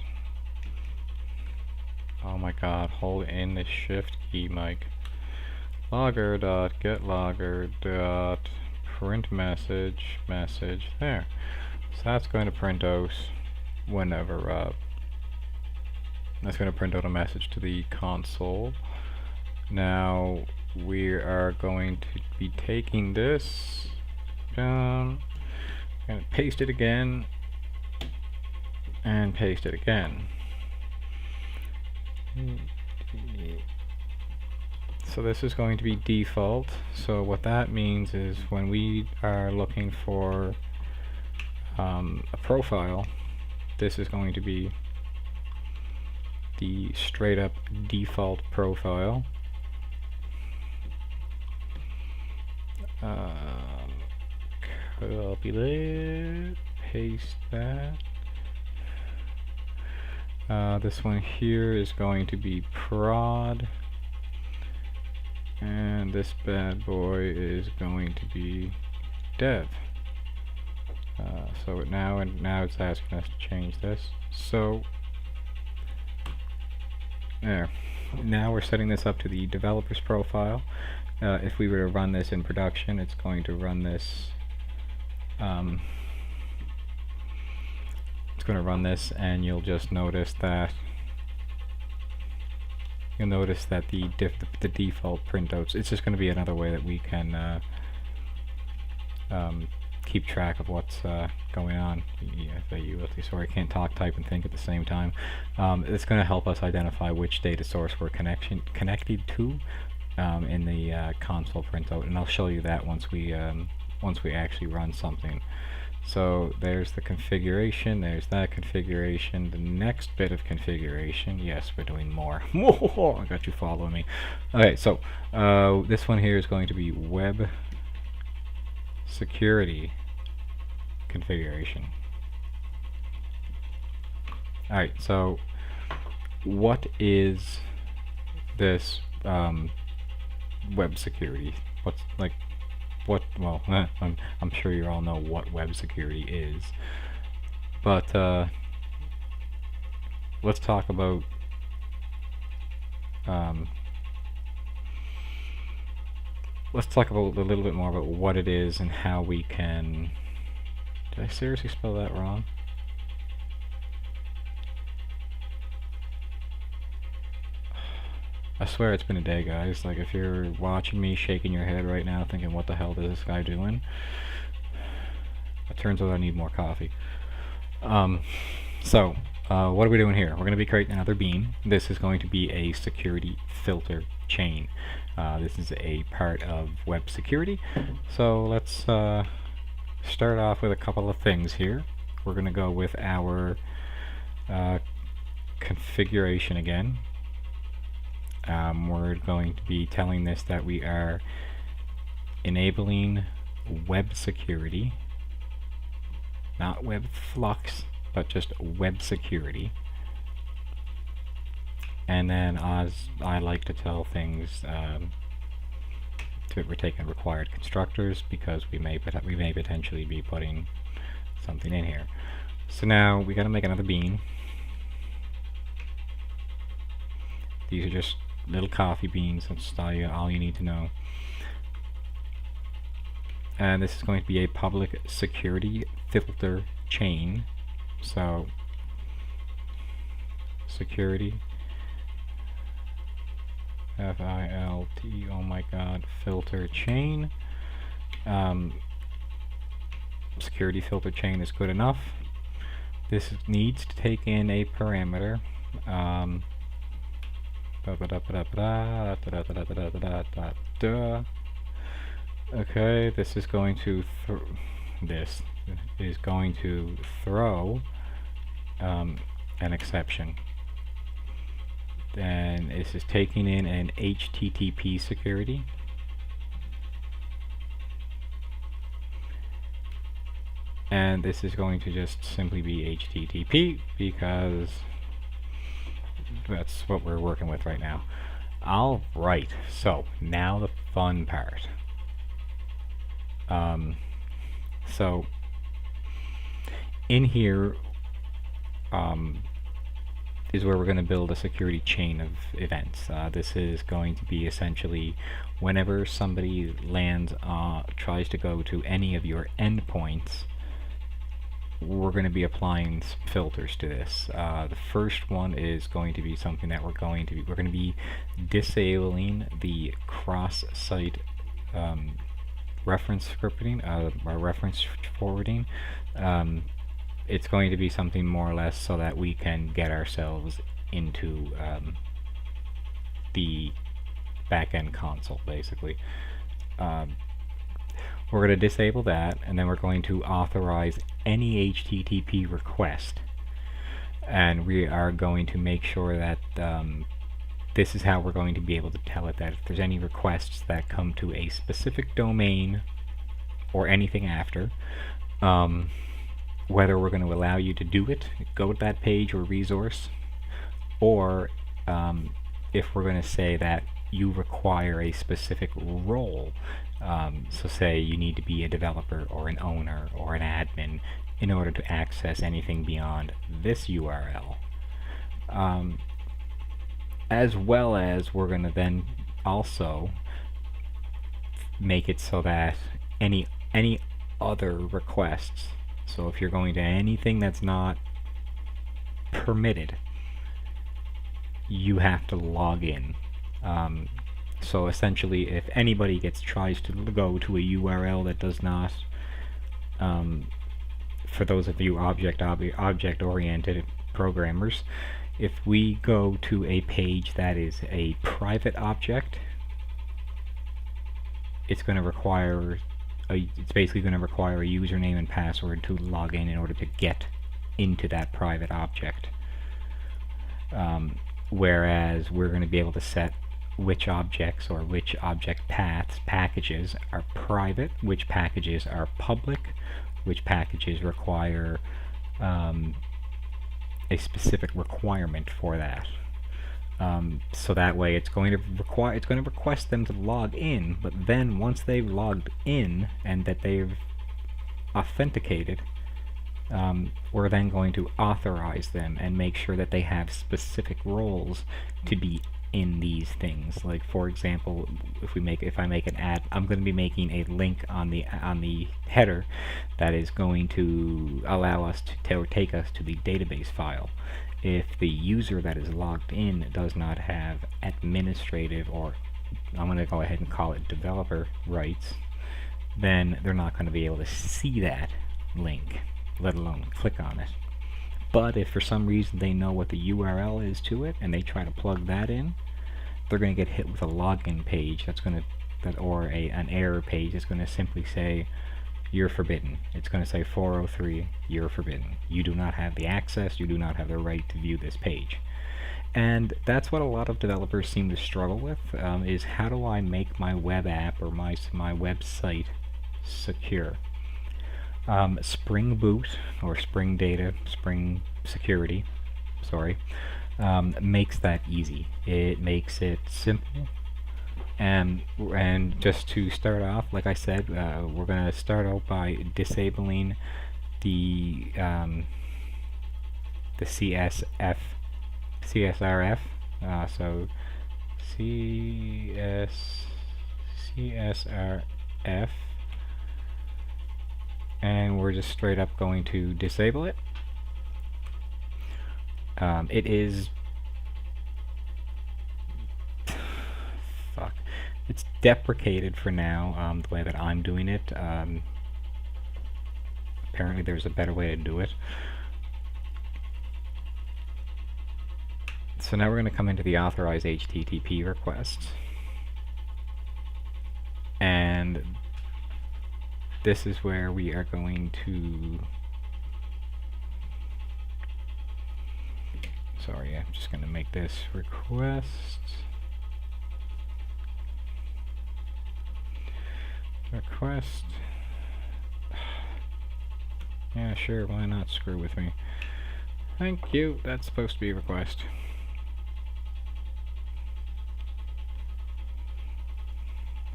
Oh my god, hold in the shift key, Mike. Logger.getLogger.print message, there. So that's going to print out whenever, that's going to print out a message to the console. Now we are going to be taking this down and paste it again and paste it again. So this is going to be default. So what that means is when we are looking for a profile, this is going to be the straight up default profile. Copy that, paste that. This one here is going to be prod, and this bad boy is going to be dev. So now it's asking us to change this. So there. Now we're setting this up to the developer's profile. If we were to run this in production, it's going to run this. It's going to run this, and you'll just notice that the default printouts. It's just going to be another way that we can keep track of what's going on. Sorry, I can't talk, type, and think at the same time. It's going to help us identify which data source we're connected to in the console printout, and I'll show you that once we actually run something. So there's the configuration, there's that configuration, the next bit of configuration. Yes, we're doing more. I got you following me. Okay, so this one here is going to be web security configuration. Alright, so what is this web security? Well, I'm sure you all know what web security is, but let's talk about a little bit more about what it is and how we can. Did I seriously spell that wrong? I swear it's been a day, guys. Like, if you're watching me shaking your head right now thinking, what the hell is this guy doing? It turns out I need more coffee. So, what are we doing here? We're going to be creating another bean. This is going to be a security filter chain. This is a part of web security. So, let's start off with a couple of things here. We're going to go with our configuration again. We're going to be telling this that we are enabling web security, not web flux, but just web security. And then, as I like to tell things, we're taking required constructors because we may potentially be putting something in here. So now we got to make another bean. These are just little coffee beans. That's all you need to know. And this is going to be a public security filter chain. So security F-I-L-T, oh my god, filter chain. Security filter chain is good enough. This needs to take in a parameter. Okay, this is going to throw an exception. Then this is taking in an HTTP security. And this is going to just simply be HTTP because that's what we're working with right now. Alright, so now the fun part. So in here is where we're going to build a security chain of events. This is going to be essentially whenever somebody tries to go to any of your endpoints, we're going to be applying filters to this. The first one is going to be something that we're going to be disabling the cross-site reference scripting, or reference forwarding. It's going to be something more or less so that we can get ourselves into the back-end console, basically. We're going to disable that, and then we're going to authorize any HTTP request. And we are going to make sure that this is how we're going to be able to tell it that if there's any requests that come to a specific domain or anything after, whether we're going to allow you to do it, go to that page or resource, or if we're going to say that you require a specific role. So say you need to be a developer or an owner or an admin in order to access anything beyond this URL. As well as we're going to then also make it so that any other requests, so if you're going to anything that's not permitted, you have to log in. So essentially, if anybody tries to go to a URL that does not, for those of you object-oriented programmers, if we go to a page that is a private object, it's going to require it's basically going to require a username and password to log in order to get into that private object. Whereas we're going to be able to set which objects or which object packages are private, which packages are public, which packages require a specific requirement for that. So that way it's going to request them to log in, but then once they've logged in and that they've authenticated, we're then going to authorize them and make sure that they have specific roles to be in these things. Like, for example, if I make an ad, I'm going to be making a link on the header that is going to allow us to take us to the database file. If the user that is logged in does not have administrative, or I'm going to go ahead and call it developer rights, then they're not going to be able to see that link, let alone click on it. But if for some reason they know what the URL is to it and they try to plug that in, they're going to get hit with a login page or an error page that's going to simply say, "You're forbidden." It's going to say 403, "You're forbidden. You do not have the access, you do not have the right to view this page." And that's what a lot of developers seem to struggle with, is how do I make my web app or my website secure? Spring Boot, or Spring Data, Spring Security, makes that easy. It makes it simple. And just to start off, like I said, we're going to start out by disabling the CSRF So CSRF, and we're just straight up going to disable it. It is fuck. It's deprecated for now, the way that I'm doing it. Apparently there's a better way to do it. So now we're going to come into the authorize HTTP request. And this is where we are going to... Sorry, I'm just going to make this request. Request. Yeah, sure, why not screw with me? Thank you, that's supposed to be a request.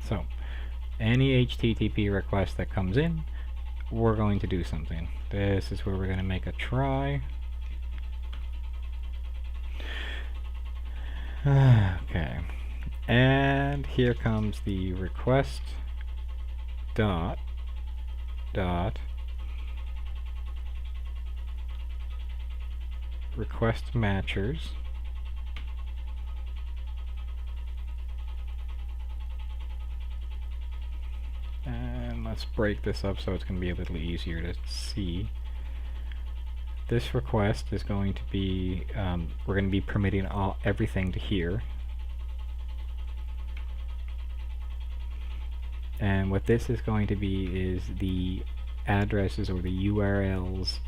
So, any HTTP request that comes in, we're going to do something. This is where we're going to make a try. Okay, and here comes the request dot request matchers and let's break this up so it's going to be a little easier to see. This request is going to be, we're going to be permitting everything to here. And what this is going to be is the addresses or the URLs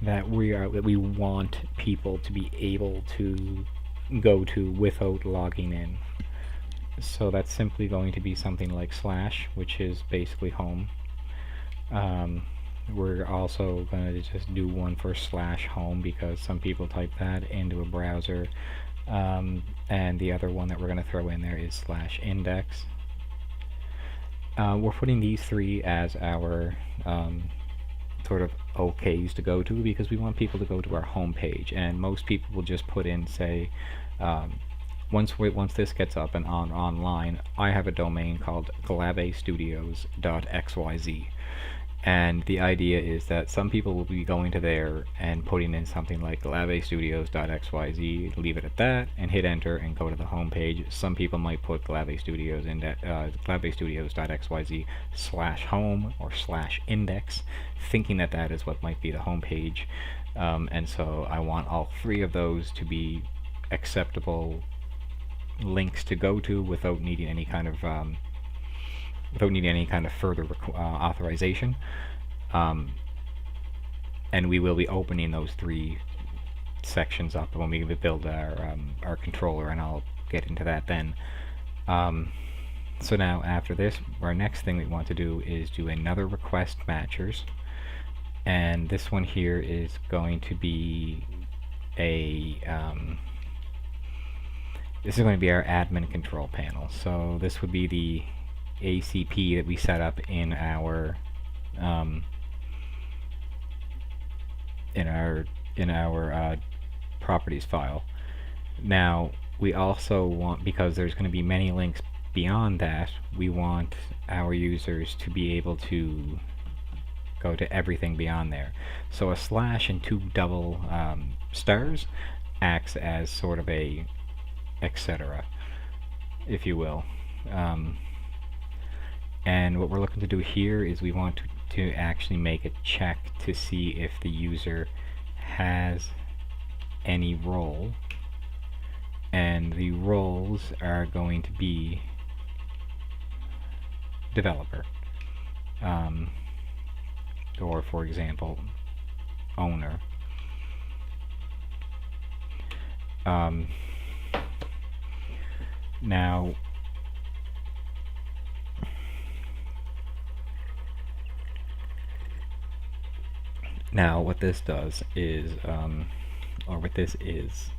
that we want people to be able to go to without logging in. So that's simply going to be something like slash, which is basically home. We're also going to just do one for slash home because some people type that into a browser, and the other one that we're going to throw in there is slash index. We're putting these three as our sort of OKs to go to because we want people to go to our home page, and most people will just put in, say, once this gets up and online, I have a domain called glavestudios.xyz. And the idea is that some people will be going to there and putting in something like glavestudios.xyz, leave it at that, and hit enter and go to the home page. Some people might put glavestudios in glavestudios.xyz/home or /index, thinking that that is what might be the home page. And so I want all three of those to be acceptable links to go to without needing any kind of further authorization. And we will be opening those three sections up when we build our controller, and I'll get into that then. So now after this, our next thing we want to do is do another request matchers, and this one here is going to be a this is going to be our admin control panel. So this would be the ACP that we set up in our properties file. Now we also want, because there's going to be many links beyond that, we want our users to be able to go to everything beyond there. So a slash and two double stars acts as sort of a etc., if you will. And what we're looking to do here is we want to actually make a check to see if the user has any role, and the roles are going to be developer, or for example owner. Now what this does is, or what this is,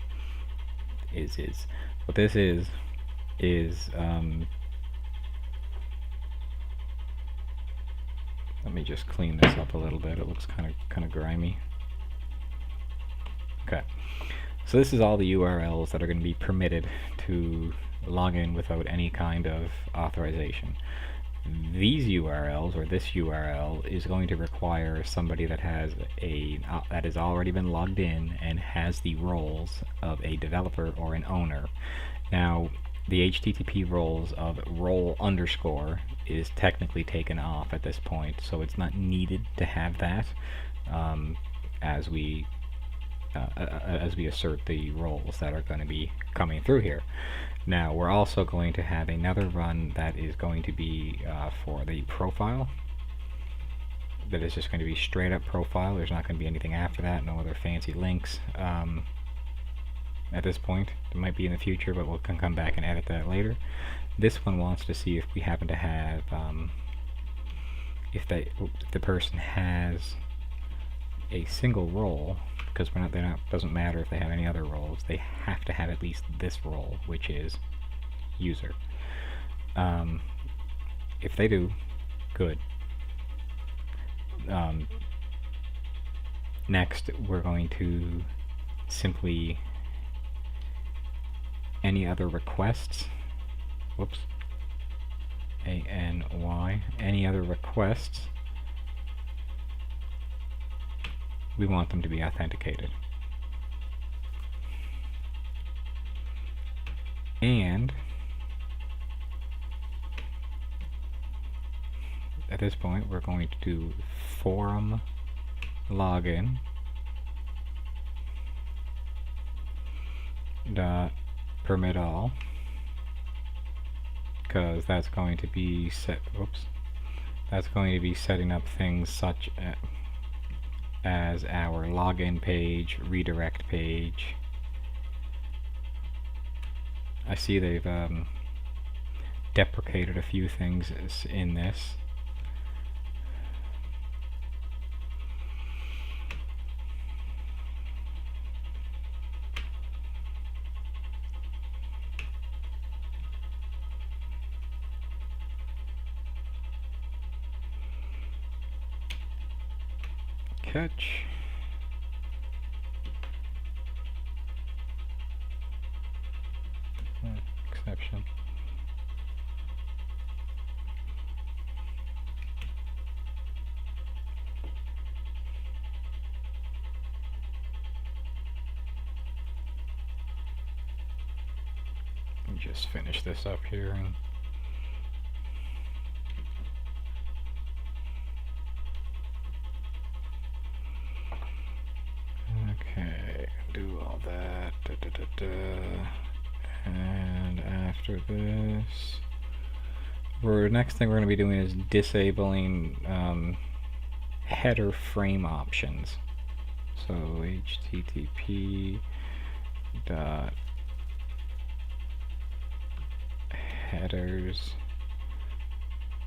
let me just clean this up a little bit. It looks kind of grimy. Okay. So this is all the URLs that are going to be permitted to log in without any kind of authorization. These URLs, or this URL, is going to require somebody that has that has already been logged in and has the roles of a developer or an owner. Now, the HTTP roles of role underscore is technically taken off at this point, so it's not needed to have that as we assert the roles that are going to be coming through here. Now, we're also going to have another run that is going to be for the profile. That is just going to be straight up profile. There's not going to be anything after that, no other fancy links at this point. It might be in the future, but we can come back and edit that later. This one wants to see if we happen to have, if the person has a single role, because doesn't matter if they have any other roles, they have to have at least this role, which is user. If they do, good. Next, we're going to simply any other requests, whoops, ANY, any other requests, we want them to be authenticated. And at this point, we're going to do forum login dot permit all, because that's going to be that's going to be setting up things such as our login page, redirect page. I see they've deprecated a few things in this. Catch. Exception. Let me just finish this up here and okay, do all that, and after this, next thing we're going to be doing is disabling header frame options. So HTTP dot headers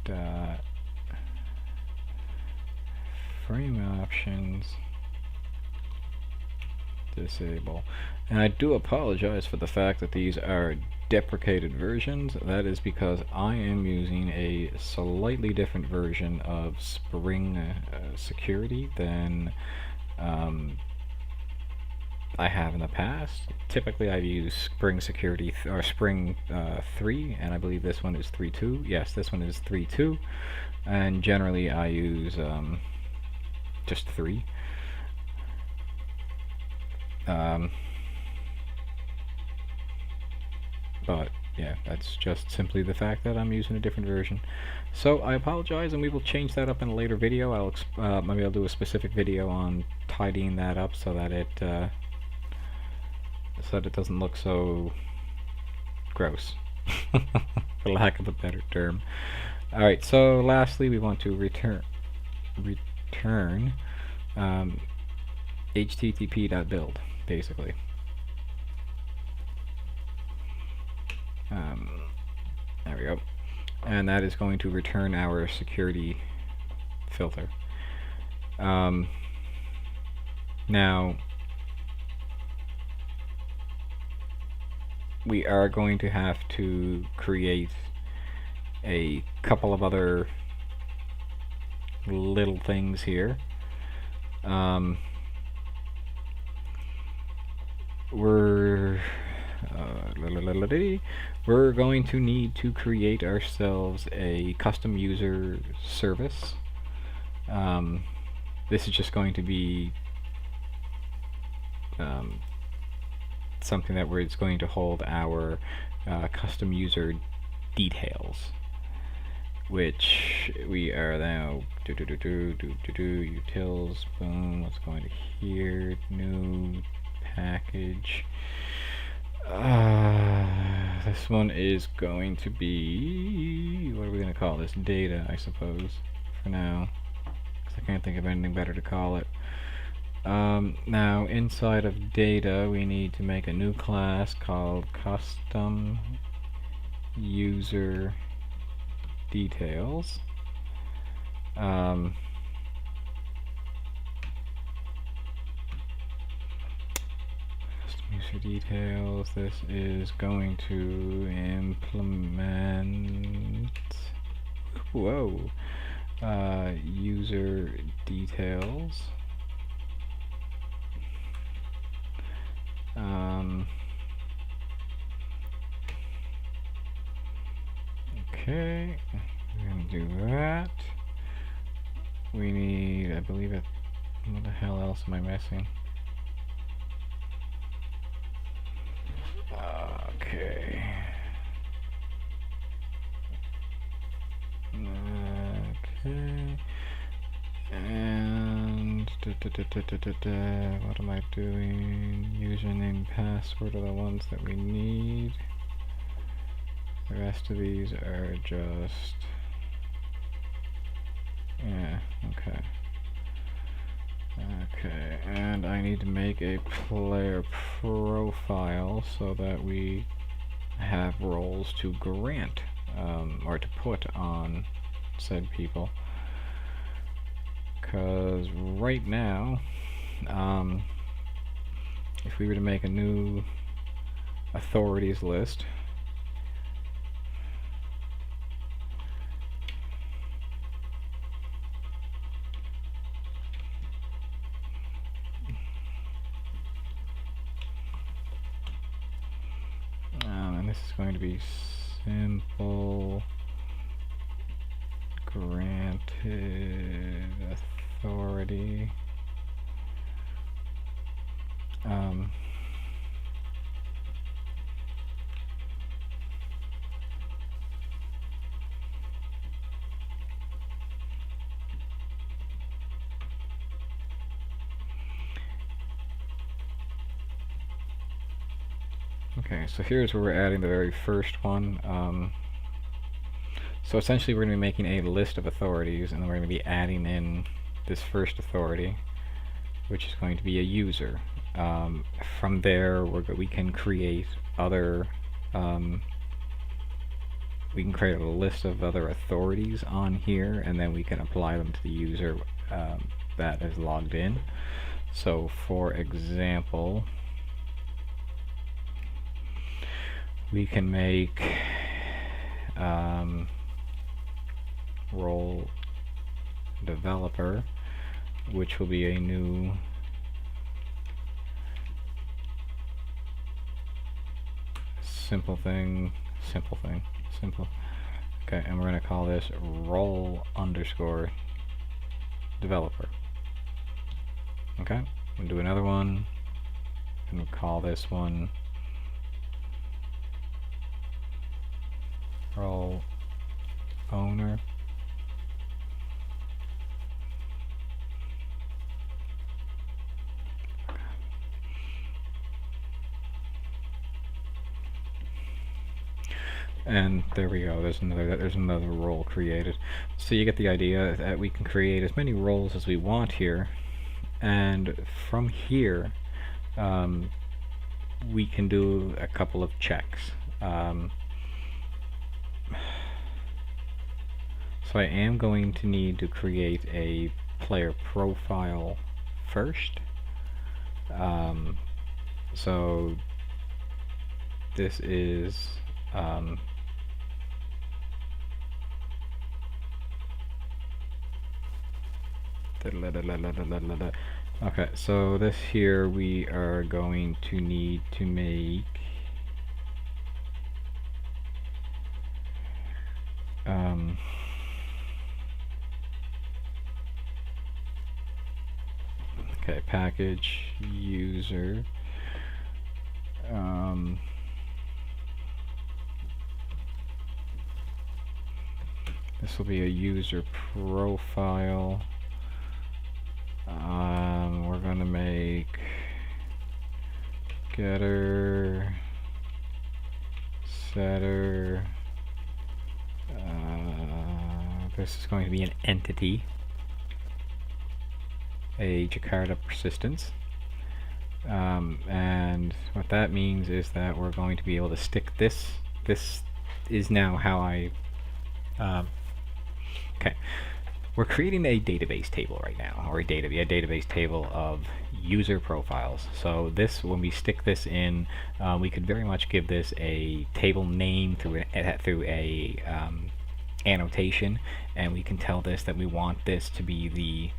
dot frame options disable. And I do apologize for the fact that these are deprecated versions. That is because I am using a slightly different version of Spring security than I have in the past. Typically I've used Spring security or Spring 3, and I believe this one is 3.2. Yes, this one is 3.2, and generally I use just 3. But yeah, that's just simply the fact that I'm using a different version. So I apologize, and we will change that up in a later video. Maybe I'll do a specific video on tidying that up so that it doesn't look so gross, for lack of a better term. All right. So lastly, we want to return http.build, basically. There we go. And that is going to return our security filter. Now, we are going to have to create a couple of other little things here. we're we're going to need to create ourselves a custom user service. This is just going to be something that it's going to hold our custom user details, which we are now utils, boom, let's go into here, new package. This one is going to be, what are we going to call this? Data, I suppose, for now, because I can't think of anything better to call it. Now, inside of data, we need to make a new class called custom user details. Custom user details, this is going to implement, whoa, user details. Okay, we're going to do that. We need, I believe it, what the hell else am I missing? Okay. Okay. And what am I doing? Username, password are the ones that we need. The rest of these are just, yeah, okay. Okay, and I need to make a player profile so that we have roles to grant, or to put on said people. Because right now, if we were to make a new authorities list, and this is going to be simple granted authority. Okay, so here's where we're adding the very first one. So essentially we're going to be making a list of authorities, and then we're going to be adding in this first authority, which is going to be a user. From there, we can create other, we can create a list of other authorities on here, and then we can apply them to the user that is logged in. So for example, we can make role developer, which will be a new simple. Okay, and we're going to call this role_developer. Okay, we'll do another one, and we'll call this one role owner. And there we go, there's another role created. So you get the idea that we can create as many roles as we want here, and from here we can do a couple of checks. So I am going to need to create a player profile first. So this is Okay, so this here we are going to need to make okay, package user this will be a user profile. We're gonna make getter, setter. This is going to be an entity, a Jakarta persistence. And what that means is that we're going to be able to stick this. This is now how I. Okay. We're creating a database table right now, or a database table of user profiles. So this, when we stick this in, we could very much give this a table name through a annotation, and we can tell this that we want this to be the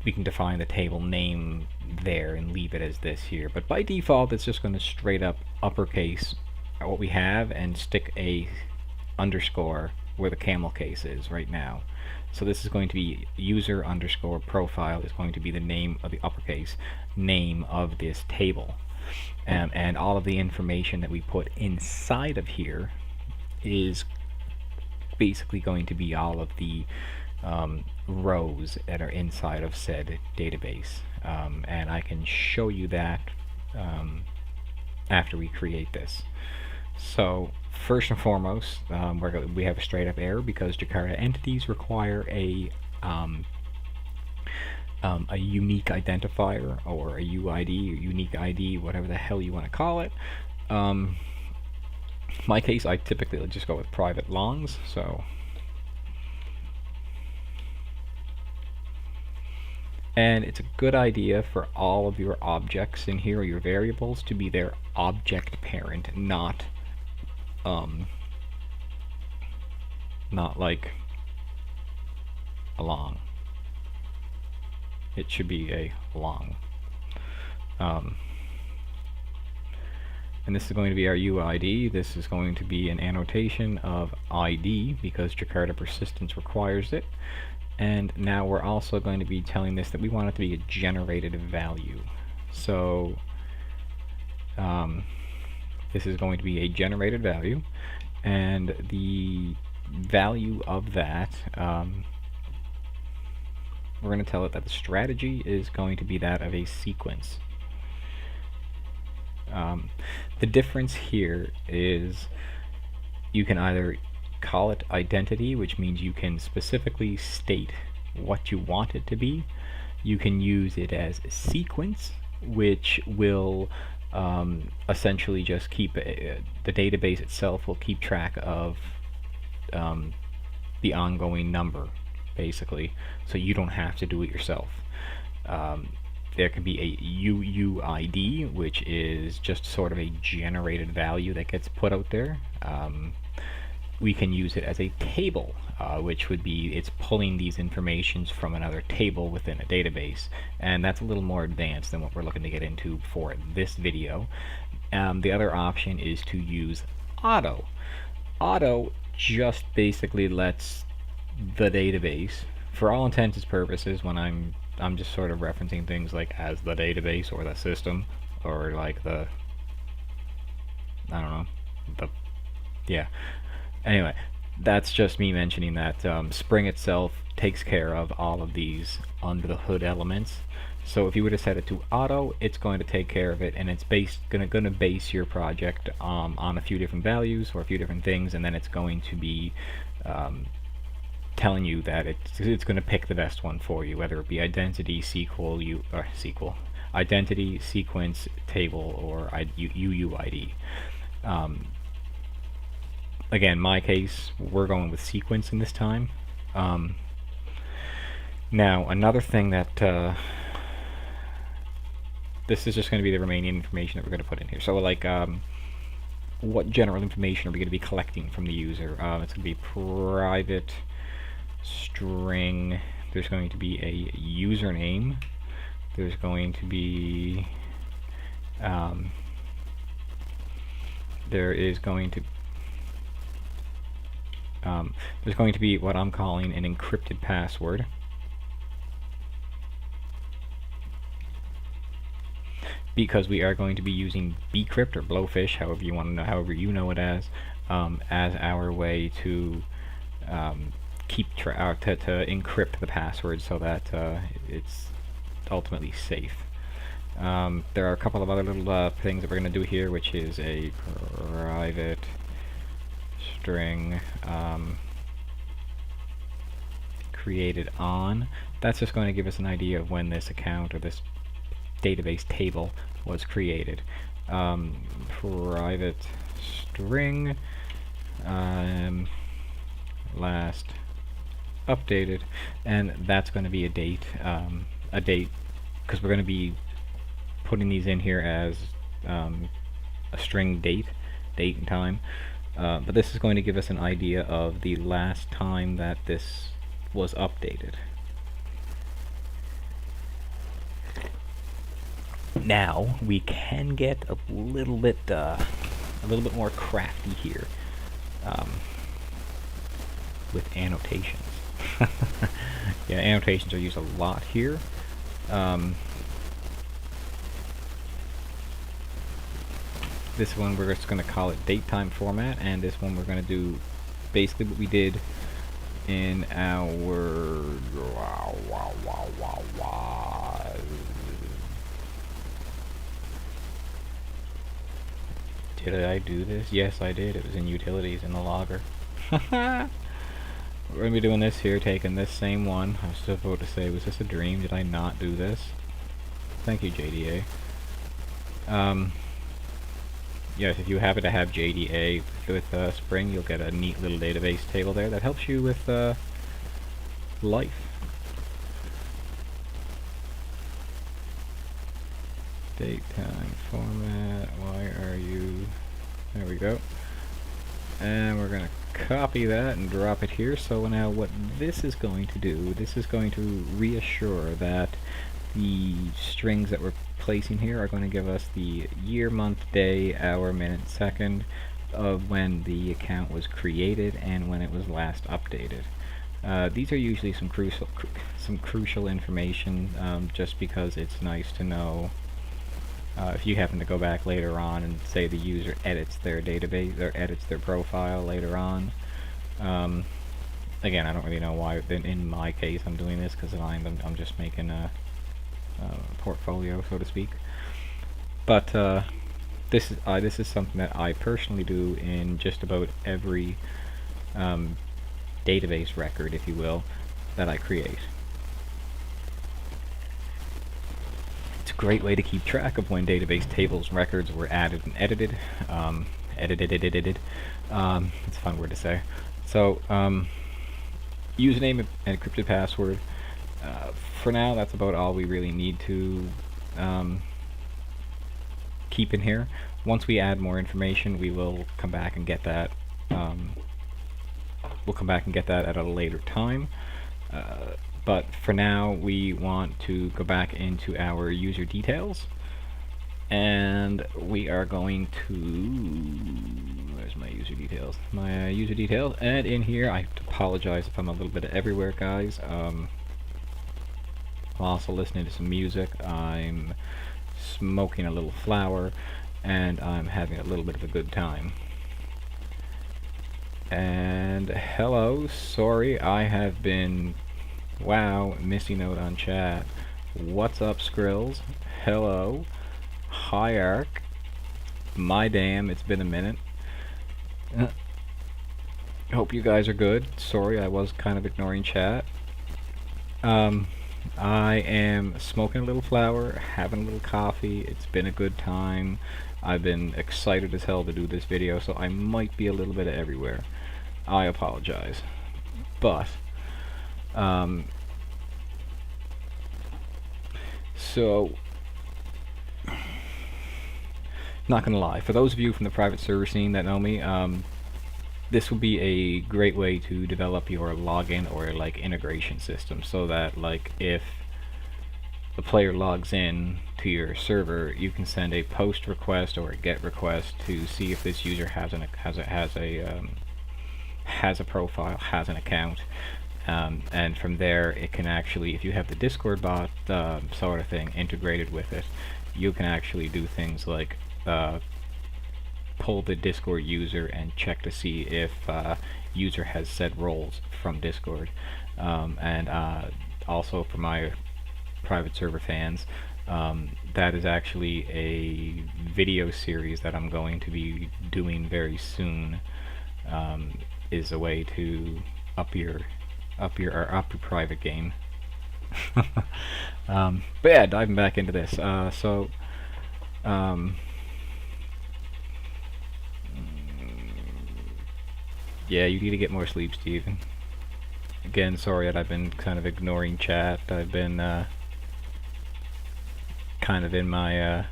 we can define the table name there and leave it as this here. But by default, it's just going to straight up uppercase what we have and stick a underscore where the camel case is right now. So this is going to be user underscore profile is going to be the name of the uppercase name of this table. And all of the information that we put inside of here is basically going to be all of the rows that are inside of said database. And I can show you that after we create this. So first and foremost, we have a straight up error because Jakarta entities require a unique identifier, or a UID, or unique ID, whatever the hell you want to call it. In my case, I typically just go with private longs. So and it's a good idea for all of your objects in here, or your variables, to be their object parent, not like a long. It should be a long. And this is going to be our UID. This is going to be an annotation of ID because Jakarta persistence requires it. And now we're also going to be telling this that we want it to be a generated value. So this is going to be a generated value, and the value of that, we're going to tell it that the strategy is going to be that of a sequence. The difference here is you can either call it identity, which means you can specifically state what you want it to be. You can use it as a sequence, which will essentially just keep the database itself will keep track of the ongoing number, basically, so you don't have to do it yourself. There can be a UUID, which is just sort of a generated value that gets put out there. We can use it as a table, which would be it's pulling these informations from another table within a database, and that's a little more advanced than what we're looking to get into for this video. The other option is to use auto. Auto just basically lets the database, for all intents and purposes, when I'm just sort of referencing things like as the database or the system, or like the, I don't know, the, yeah. Anyway, that's just me mentioning that Spring itself takes care of all of these under the hood elements. So if you were to set it to auto, it's going to take care of it, and it's gonna base your project on a few different values or a few different things, and then it's going to be telling you that it's going to pick the best one for you, whether it be identity, identity, sequence, table, or UUID. Again, my case, we're going with sequence in this time. Now, another thing that this is just going to be the remaining information that we're going to put in here. So, like, what general information are we going to be collecting from the user? It's going to be private string there's going to be a username, there's going to be there's going to be what I'm calling an encrypted password. Because we are going to be using bcrypt or blowfish, however you want to know, however you know it as our way to keep to encrypt the password so that it's ultimately safe. There are a couple of other little things that we're going to do here, which is a private string created on. That's just going to give us an idea of when this account or this database table was created. Private string last updated, and that's going to be a date because we're going to be putting these in here as a string date and time, but this is going to give us an idea of the last time that this was updated. Now we can get a little bit more crafty here with annotations. Yeah, annotations are used a lot here. This one we're just going to call it date-time format, and this one we're going to do basically what we did in our Did I do this? Yes, I did. It was in utilities in the logger. We're going to be doing this here, taking this same one. I was just about to say, was this a dream? Did I not do this? Thank you, JDA. Yes, if you happen to have JDA with Spring, you'll get a neat little database table there that helps you with life. Date, time, format, why are you... There we go. And we're going to copy that and drop it here. So now what this is going to do, this is going to reassure that the strings that we're placing here are going to give us the year, month, day, hour, minute, second of when the account was created and when it was last updated. These are usually some crucial information, just because it's nice to know if you happen to go back later on and say the user edits their database or edits their profile later on. Again, I don't really know why in my case I'm doing this, because I'm just making a portfolio, so to speak. But this is something that I personally do in just about every database record, if you will, that I create. It's a great way to keep track of when database tables records were added and edited. It's a fun word to say. So, username and encrypted password. For now, that's about all we really need to keep in here. Once we add more information, we will come back and get that. We'll come back and get that at a later time. But for now, we want to go back into our user details, and we are going to... Where's my user details? My user details, and in here, I apologize if I'm a little bit everywhere, guys. I'm also listening to some music, I'm smoking a little flower, and I'm having a little bit of a good time. And hello, sorry, I have been, wow, missy note on chat. What's up, Skrills? Hello. Hi, Ark. My damn, it's been a minute. Hope you guys are good. Sorry, I was kind of ignoring chat. I am smoking a little flower, having a little coffee. It's been a good time. I've been excited as hell to do this video, so I might be a little bit everywhere. I apologize. But, so, not gonna lie, for those of you from the private server scene that know me, this will be a great way to develop your login or like integration system, so that like if the player logs in to your server, you can send a post request or a get request to see if this user has a profile, has an account, and from there it can actually, if you have the Discord bot sort of thing integrated with it, you can actually do things like pull the Discord user and check to see if user has set roles from Discord, and also for my private server fans, that is actually a video series that I'm going to be doing very soon. Is a way to up your private game. But yeah, diving back into this. Yeah, you need to get more sleep, Steven. Again, sorry that I've been kind of ignoring chat. I've been kind of in my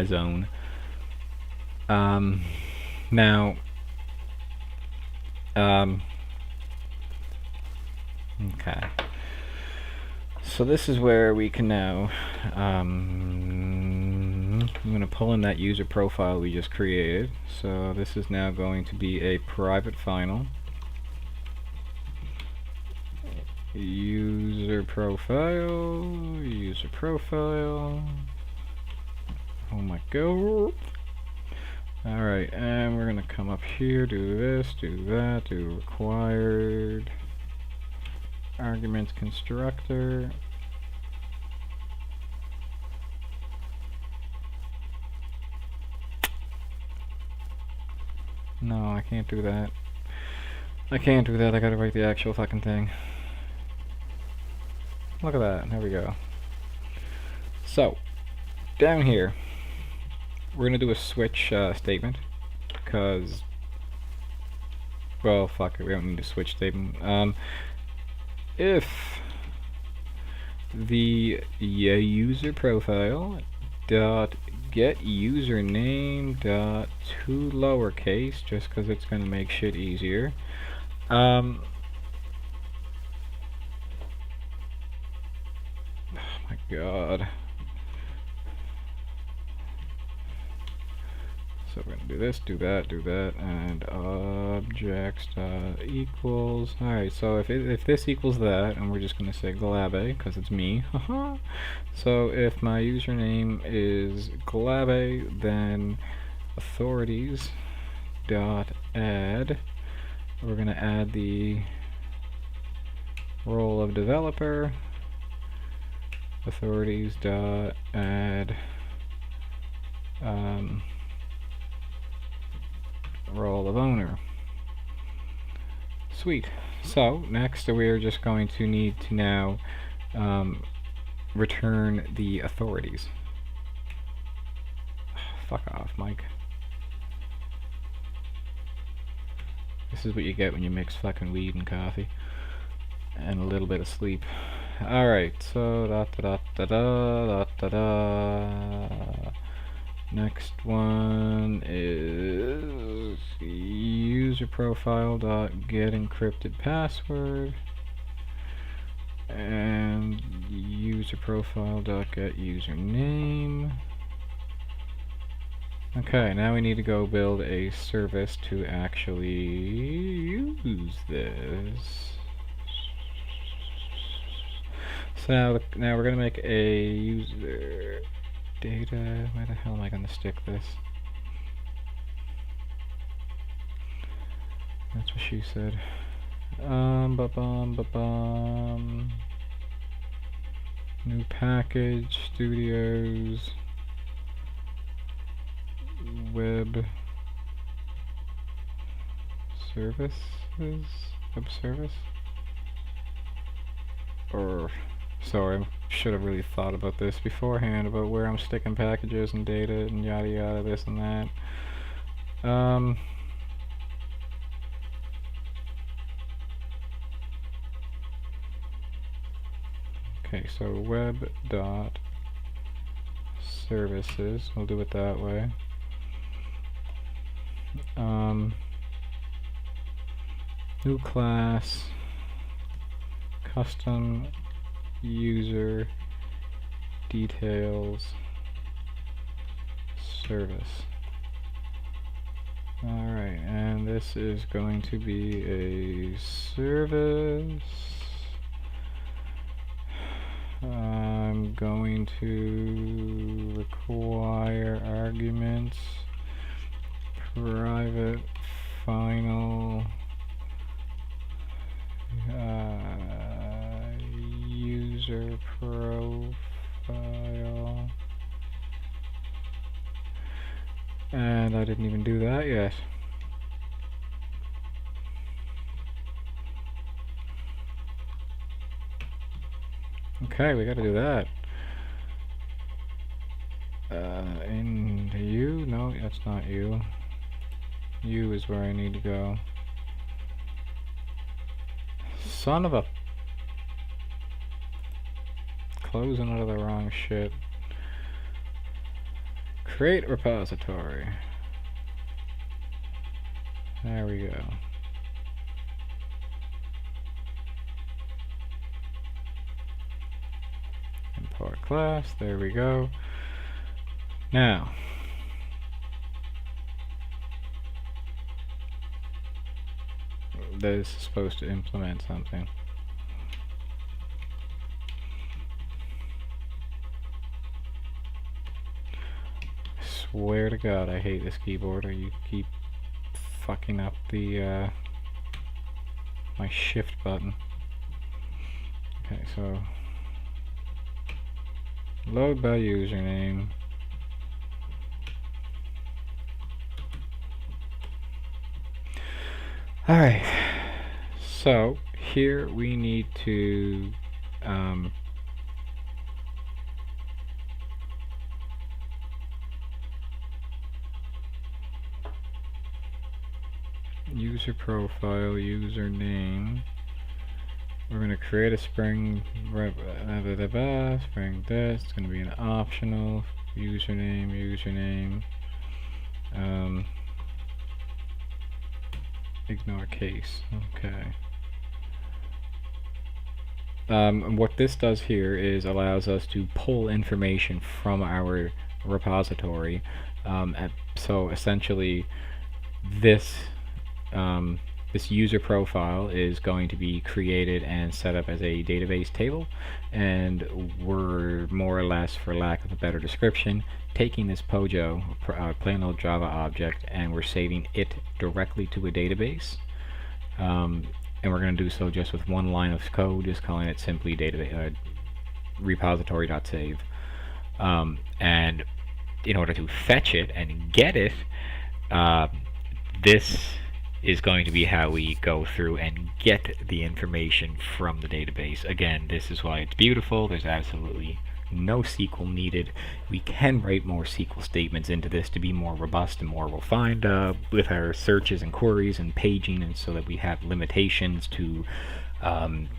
zone. Now, okay. So this is where we can now, I'm going to pull in that user profile we just created. So this is now going to be a private final. User profile. Oh my god. Alright, and we're going to come up here, do this, do that, do required arguments constructor. No, I can't do that. I gotta write the actual fucking thing. Look at that, there we go. So, down here, we're gonna do a switch statement, because, well, fuck it, we don't need a switch statement. If the user profile dot get username dot to lowercase, just because it's gonna make shit easier. Oh my god. So we're gonna do this, do that, and objects equals. Alright, so if this equals that, and we're just gonna say Glabe, because it's me. So if my username is Glabe, then authorities dot add. We're gonna add the role of developer. Authorities dot add role of owner. Sweet. So next we're just going to need to now return the authorities. Fuck off, Mike. This is what you get when you mix fucking weed and coffee and a little bit of sleep. Alright, so next one is user profile dot get encrypted password and user profile dot get username. Okay, now we need to go build a service to actually use this. So now we're gonna make a user data. Where the hell am I gonna stick this? That's what she said. New package, studios, web services, web service. Or sorry, I should have really thought about this beforehand about where I'm sticking packages and data and yada yada, this and that. Okay, so web dot services, we'll do it that way. New class, custom user details service. Alright, and this is going to be a service. I'm going to require arguments, private, final, user profile, and I didn't even do that yet. Okay, we gotta do that. Into you? No, that's not you. You is where I need to go. Son of a... Closing out of the wrong shit. Create repository. There we go. Import class, there we go. Now, this is supposed to implement something. Swear to God, I hate this keyboard, or you keep fucking up the my shift button. Okay, so load by username. Alright, so here we need to user profile, username. We're going to create a spring spring this. It's going to be an optional username. Ignore case. Okay. What this does here is allows us to pull information from our repository. So essentially, this this user profile is going to be created and set up as a database table, and we're more or less, for lack of a better description, taking this POJO, plain old Java object, and we're saving it directly to a database. And we're going to do so just with one line of code, just calling it simply database repository.save. And in order to fetch it and get it, this is going to be how we go through and get the information from the database. Again, this is why it's beautiful. There's absolutely no SQL needed. We can write more SQL statements into this to be more robust and more refined with our searches and queries and paging, and so that we have limitations to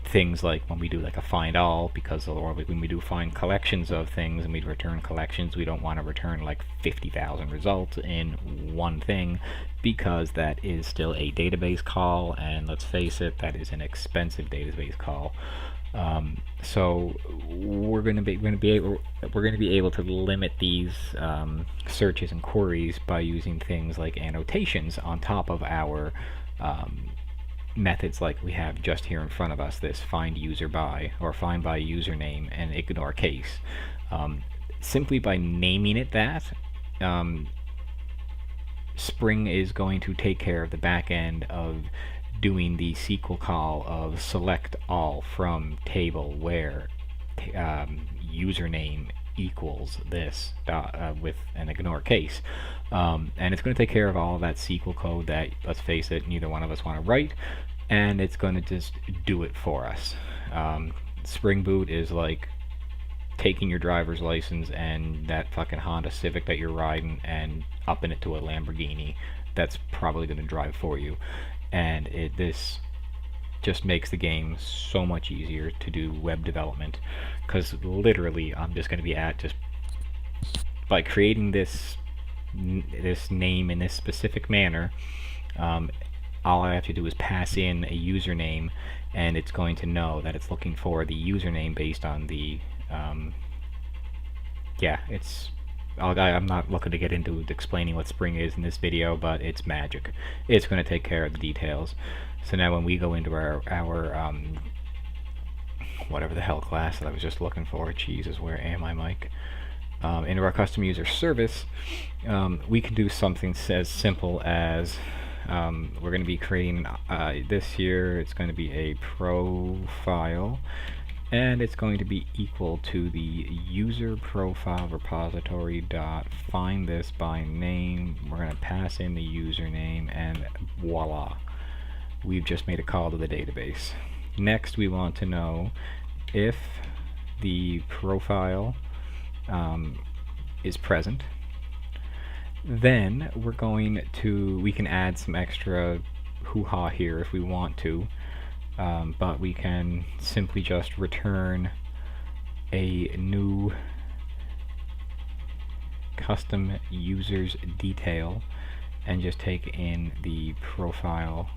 things like when we do like a find all, because or when we do find collections of things and we return collections, we don't want to return like 50,000 results in one thing, because that is still a database call, and let's face it, that is an expensive database call. So we're going to be able to limit these searches and queries by using things like annotations on top of our methods like we have just here in front of us, this find user by, or find by username and ignore case. Simply by naming it that, Spring is going to take care of the back end of doing the SQL call of select all from table where username equals this with an ignore case. And it's going to take care of all of that SQL code that, let's face it, neither one of us want to write, and it's going to just do it for us. Spring Boot is like taking your driver's license and that fucking Honda Civic that you're riding and upping it to a Lamborghini that's probably going to drive for you. And this just makes the game so much easier to do web development, because literally I'm just going to be just by creating this this name in this specific manner, all I have to do is pass in a username, and it's going to know that it's looking for the username based on the yeah, I'm not looking to get into explaining what Spring is in this video, but it's magic. It's going to take care of the details. So now when we go into our whatever the hell class that I was just looking for, Jesus, where am I, Mike? Into our custom user service, we can do something as simple as we're going to be creating this here. It's going to be a profile, and it's going to be equal to the user profile repository dot find this by name. We're going to pass in the username, and voila, we've just made a call to the database. Next, we want to know if the profile is present. Then we're going to, we can add some extra hoo-ha here if we want to, but we can simply just return a new custom users detail and just take in the profile.get.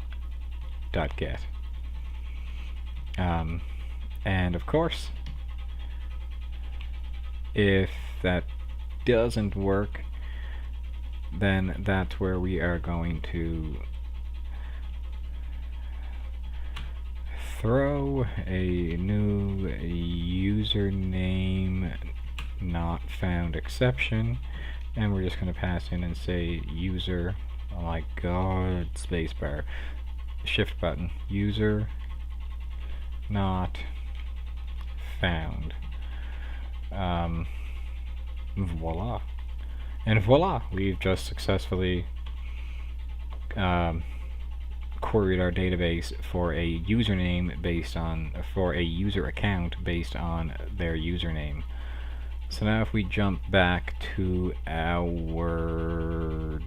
And of course, if that doesn't work, then that's where we are going to throw a new username not found exception, and we're just going to pass in and say user, oh my god, spacebar, shift button, user not found. Voila. And voila, we've just successfully queried our database for a username based on, for a user account based on their username. So now if we jump back to our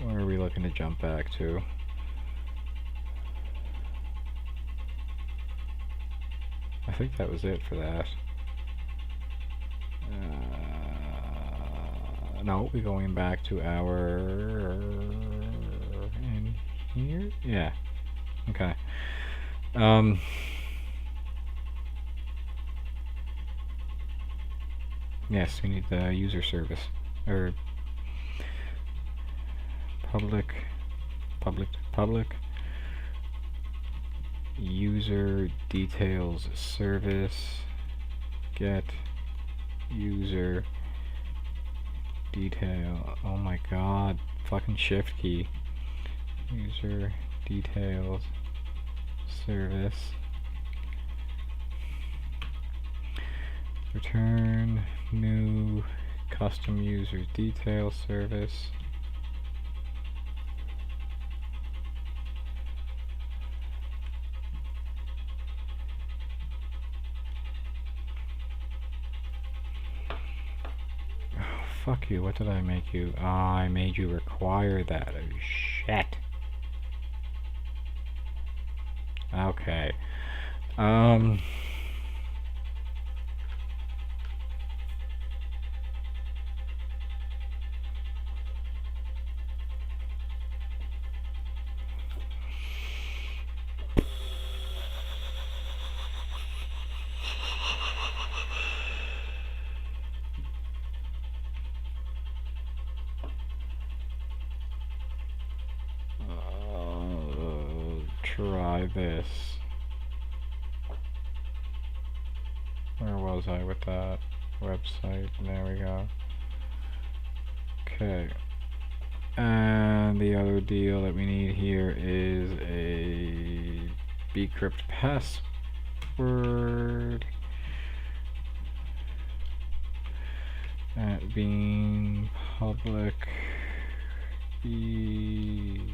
where are we looking to jump back to? I think that was it for that. No, we're going back to our in here? Yeah. Okay. Yes, we need the user service, or public user details service get user detail. Oh my god, fucking shift key. User details service return new custom user detail service. Fuck you, what did I make you? Ah, I made you require that. Oh, shit. Okay. Try this. Where was I with that website? There we go. Okay. And the other deal that we need here is a bcrypt password at being public bcrypt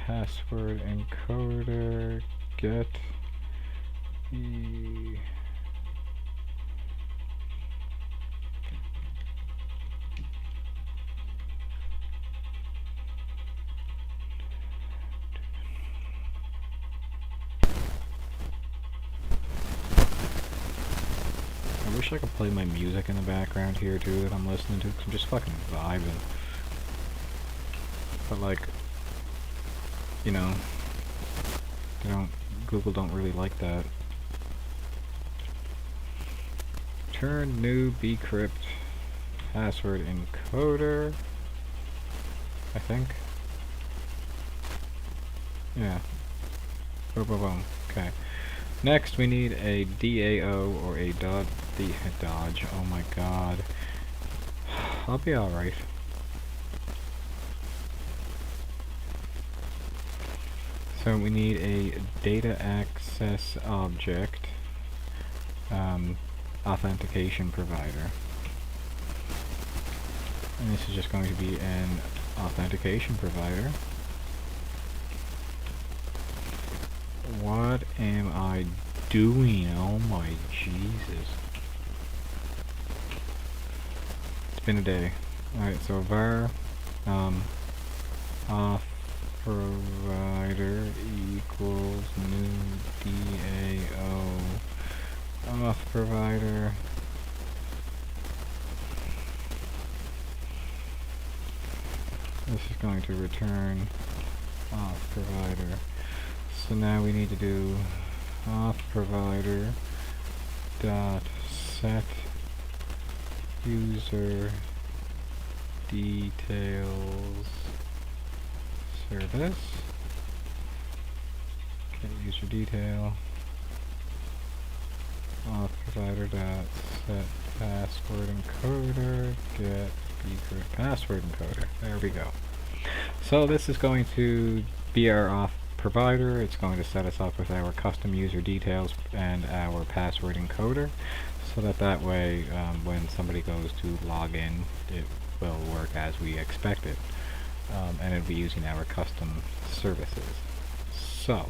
password encoder get the wish I could play my music in the background here too that I'm listening to, because I'm just fucking vibing. But like, you know, Google don't really like that. Turn new bcrypt password encoder, I think. Yeah. Boom, boom, boom. Okay. Next, we need a DAO or a dodge. Oh my god. I'll be alright. So we need a data access object, authentication provider. And this is just going to be an authentication provider. What am I doing? Oh my Jesus. It's been a day. Alright, so var auth provider equals new DAO auth provider. This is going to return auth provider. So now we need to do auth provider dot set user details service. Get user detail. Auth provider dot set password encoder. Get bcrypt password encoder. There we go. So this is going to be our auth provider. It's going to set us up with our custom user details and our password encoder, so that way when somebody goes to log in, it will work as we expect it, and it'll be using our custom services. So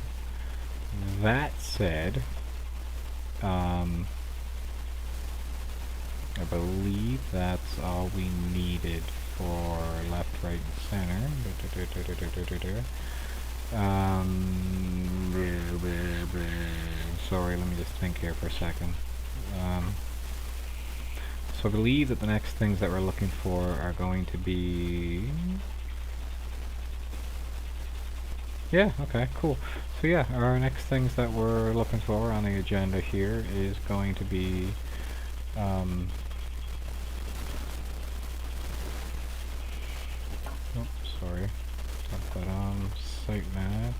that said, I believe that's all we needed for left, right, and center. Sorry, let me just think here for a second. So I believe that the next things that we're looking for are going to be... Yeah, okay, cool. So yeah, our next things that we're looking for on the agenda here is going to be... oops, sorry. Put that on sitemap.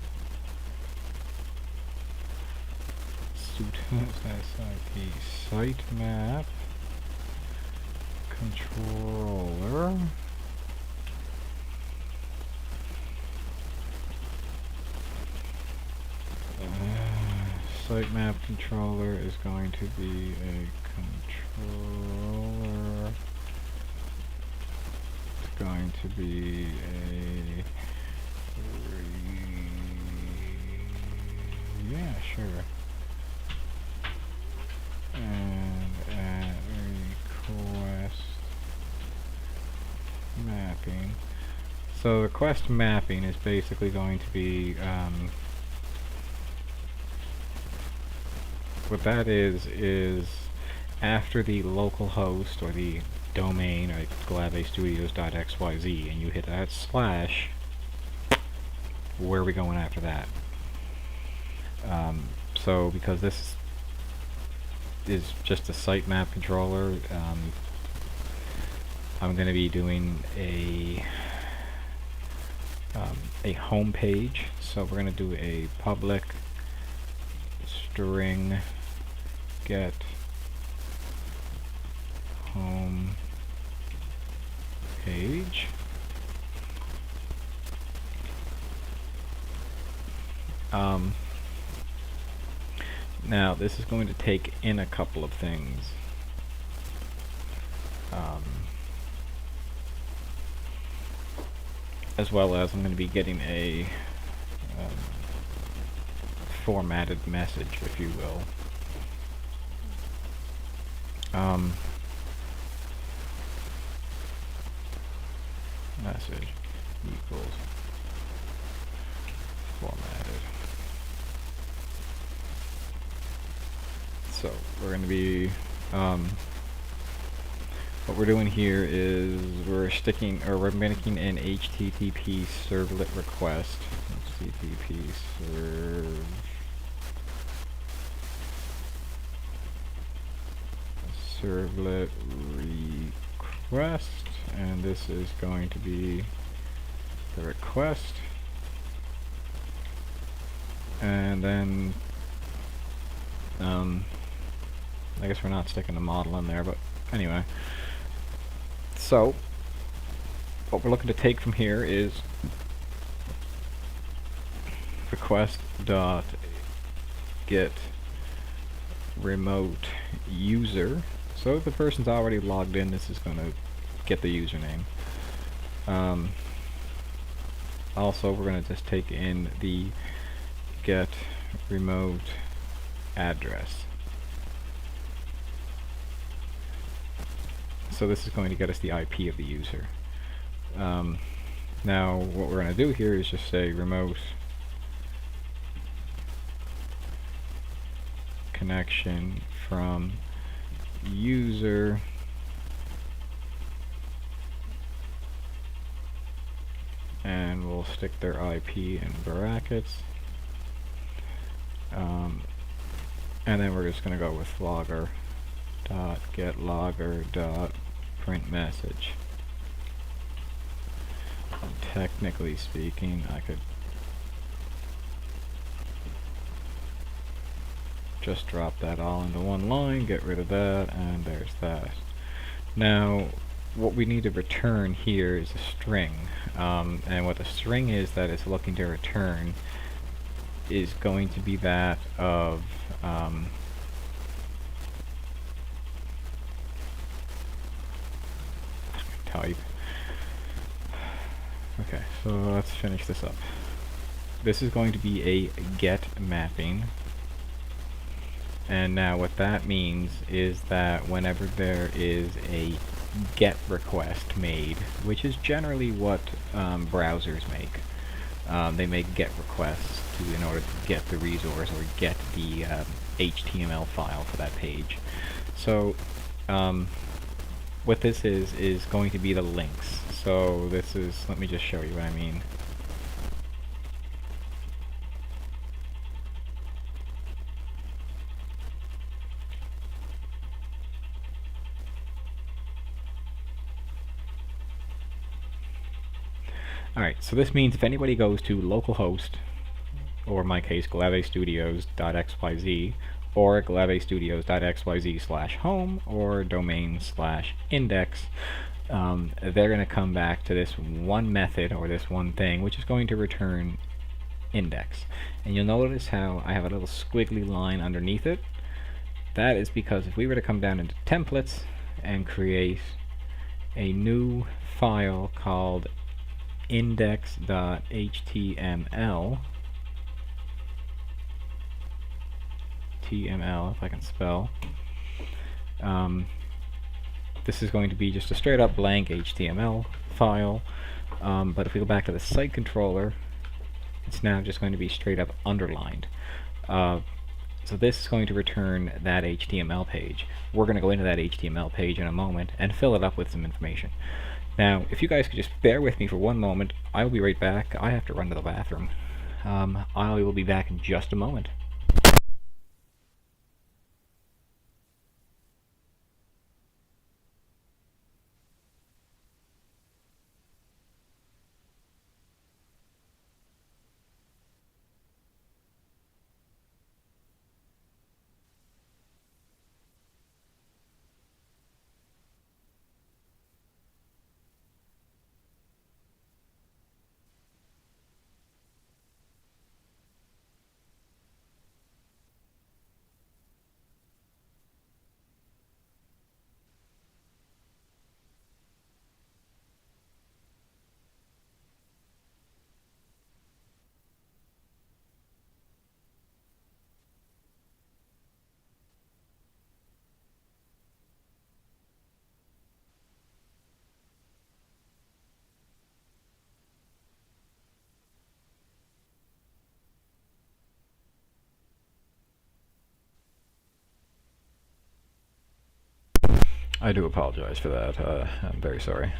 SIT sitemap controller. Sitemap controller is going to be a controller. It's going to be a... yeah, sure. And at request mapping. So request mapping is basically going to be what that is after the local host or the domain, like glavestudios.xyz, and you hit that slash, where are we going after that? So because this is just a sitemap controller, I'm going to be doing a home page. So we're going to do a public string get home page. Now this is going to take in a couple of things. As well as I'm going to be getting a formatted message, if you will. Message equals formatted. So we're going to be what we're doing here is we're making an HTTP servlet request. HTTP servlet request, and this is going to be the request, and then I guess we're not sticking the model in there, but anyway. So what we're looking to take from here is request.get remote user. So if the person's already logged in, this is going to get the username. Also, we're going to just take in the get remote address. So this is going to get us the IP of the user. Now what we're going to do here is just say remote connection from user and we'll stick their IP in brackets, and then we're just going to go with logger.getLogger.print message. Technically speaking, I could just drop that all into one line, get rid of that, and there's that. Now what we need to return here is a string, and what the string is that it's looking to return is going to be that of type. Okay, so let's finish this up. This is going to be a get mapping, and now what that means is that whenever there is a get request made, which is generally what browsers make, they make get requests in order to get the resource or get the HTML file for that page. So what this is going to be the links. So this is, let me just show you what I mean. Alright, so this means if anybody goes to localhost, or in my case glavestudios.xyz, or glavestudios.xyz/home, or domain/index, they're going to come back to this one method, or this one thing, which is going to return index. And you'll notice how I have a little squiggly line underneath it. That is because if we were to come down into templates and create a new file called index.html, TML if I can spell, this is going to be just a straight up blank HTML file, but if we go back to the site controller, it's now just going to be straight up underlined. So this is going to return that HTML page. We're going to go into that HTML page in a moment and fill it up with some information. Now, if you guys could just bear with me for one moment, I will be right back. I have to run to the bathroom. I will be back in just a moment. I do apologize for that. I'm very sorry.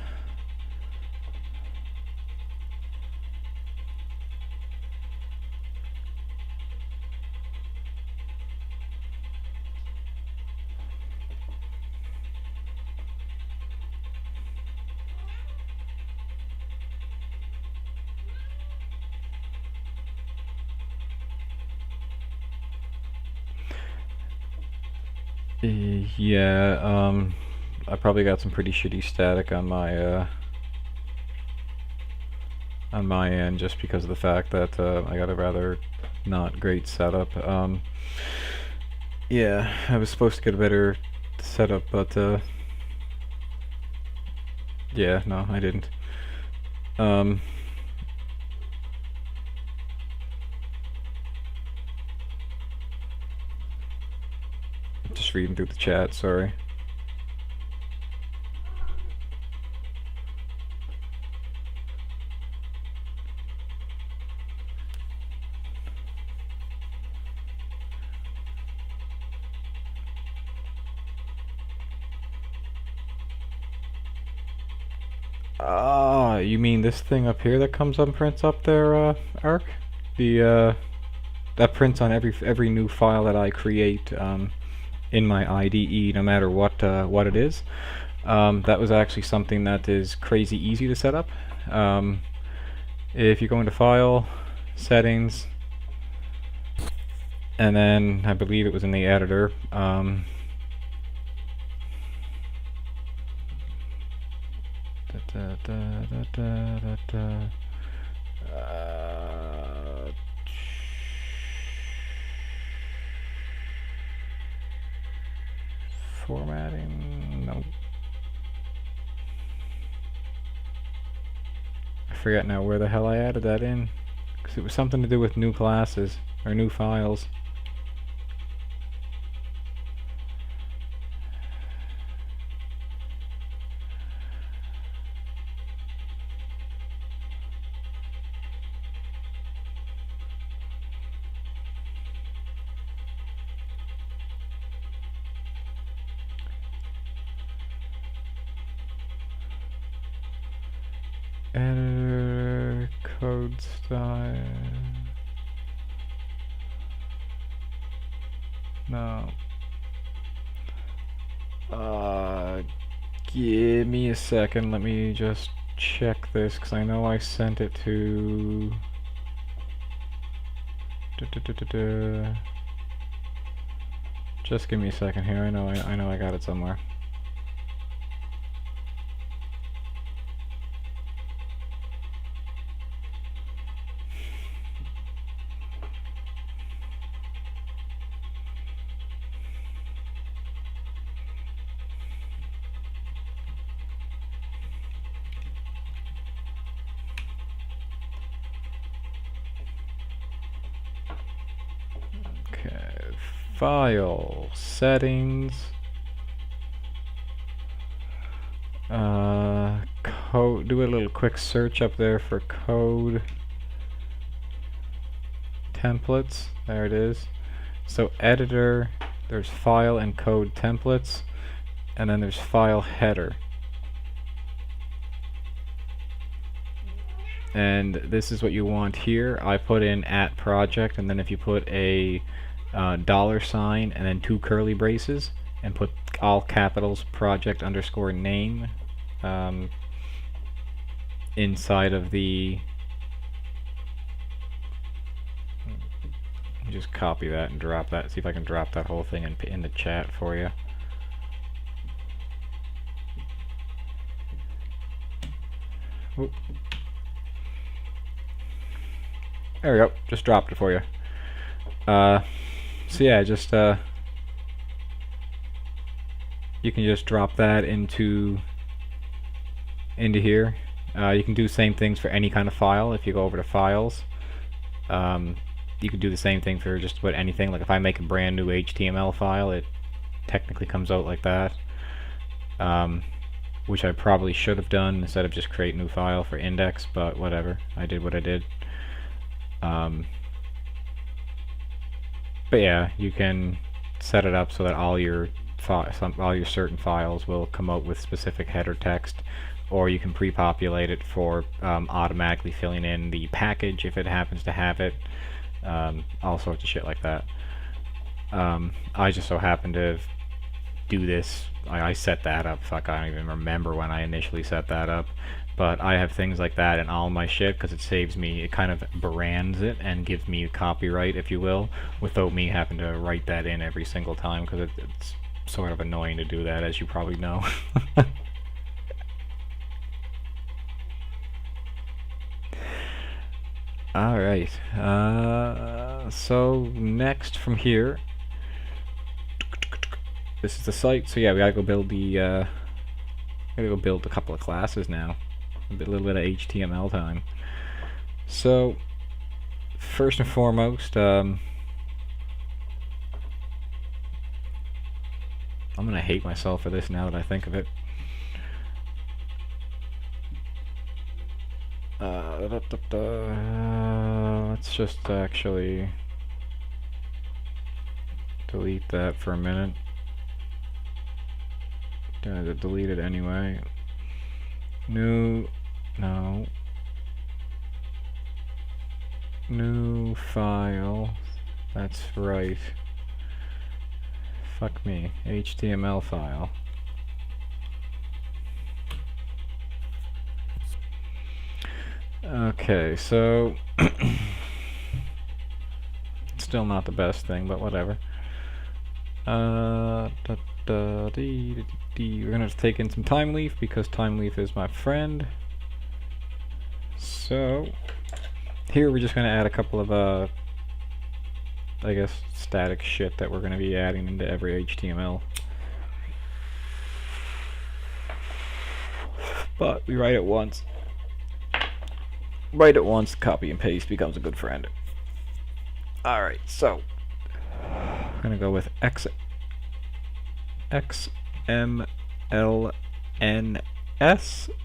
Yeah, I probably got some pretty shitty static on my end just because of the fact that I got a rather not great setup. Yeah, I was supposed to get a better setup, but yeah, no, I didn't. Just reading through the chat, sorry. Ah, you mean this thing up here that comes up and prints up there, Ark? The, that prints on every new file that I create, in my IDE, no matter what it is. That was actually something that is crazy easy to set up. If you go into File, Settings, and then I believe it was in the editor, formatting, no. I forget now where the hell I added that in, because it was something to do with new classes, or new files. Editor, code style. No. Give me a second. Let me just check this because I know I sent it to. Just give me a second here. I know I got it somewhere. Okay, File, Settings, code. Do a little quick search up there for code templates. There it is. So editor, there's file and code templates, and then there's file header. And this is what you want here. I put in @project, and then if you put a $sign and then 2 curly braces and put all capitals project underscore name inside of the, just copy that and drop that. See if I can drop that whole thing in the chat for you. Oop. There we go. Just dropped it for you. So yeah, just you can just drop that into here. You can do the same things for any kind of file. If you go over to Files, you can do the same thing for just about anything. Like if I make a brand new HTML file, it technically comes out like that, which I probably should have done instead of just create new file for index, but whatever. I did what I did. But yeah, you can set it up so that all your all your certain files will come out with specific header text, or you can pre-populate it for automatically filling in the package if it happens to have it. All sorts of shit like that. I just so happen to do this. I set that up. Fuck, I don't even remember when I initially set that up. But I have things like that in all my shit because it saves me, it kind of brands it and gives me copyright, if you will, without me having to write that in every single time, because it's sort of annoying to do that, as you probably know. Alright, so next from here, this is the site, so yeah, we gotta go build the, a couple of classes now. A little bit of HTML time. So, first and foremost, I'm gonna hate myself for this now that I think of it. Let's just actually delete that for a minute. Gonna delete it anyway. New file. That's right. Fuck me. HTML file. Okay, so still not the best thing, but whatever. We're gonna take in some Thymeleaf because Thymeleaf is my friend. So here we're just gonna add a couple of I guess static shit that we're gonna be adding into every HTML. But we write it once. Write it once, copy and paste becomes a good friend. Alright, so I'm gonna go with XMLNS.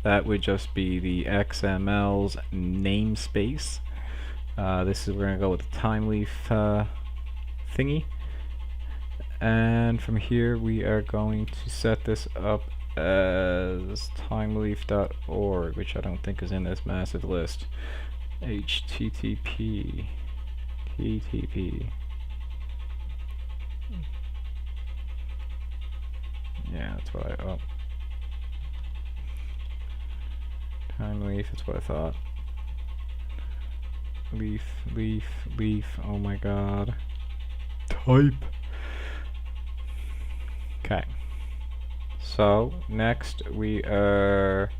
That would just be the XML's namespace. This is, we're gonna go with the Thymeleaf thingy. And from here we are going to set this up as thymeleaf.org, which I don't think is in this massive list. HTTP TTP. Yeah, that's what I Thymeleaf, that's what I thought. Leaf, oh my god. Type. Okay. So, next we are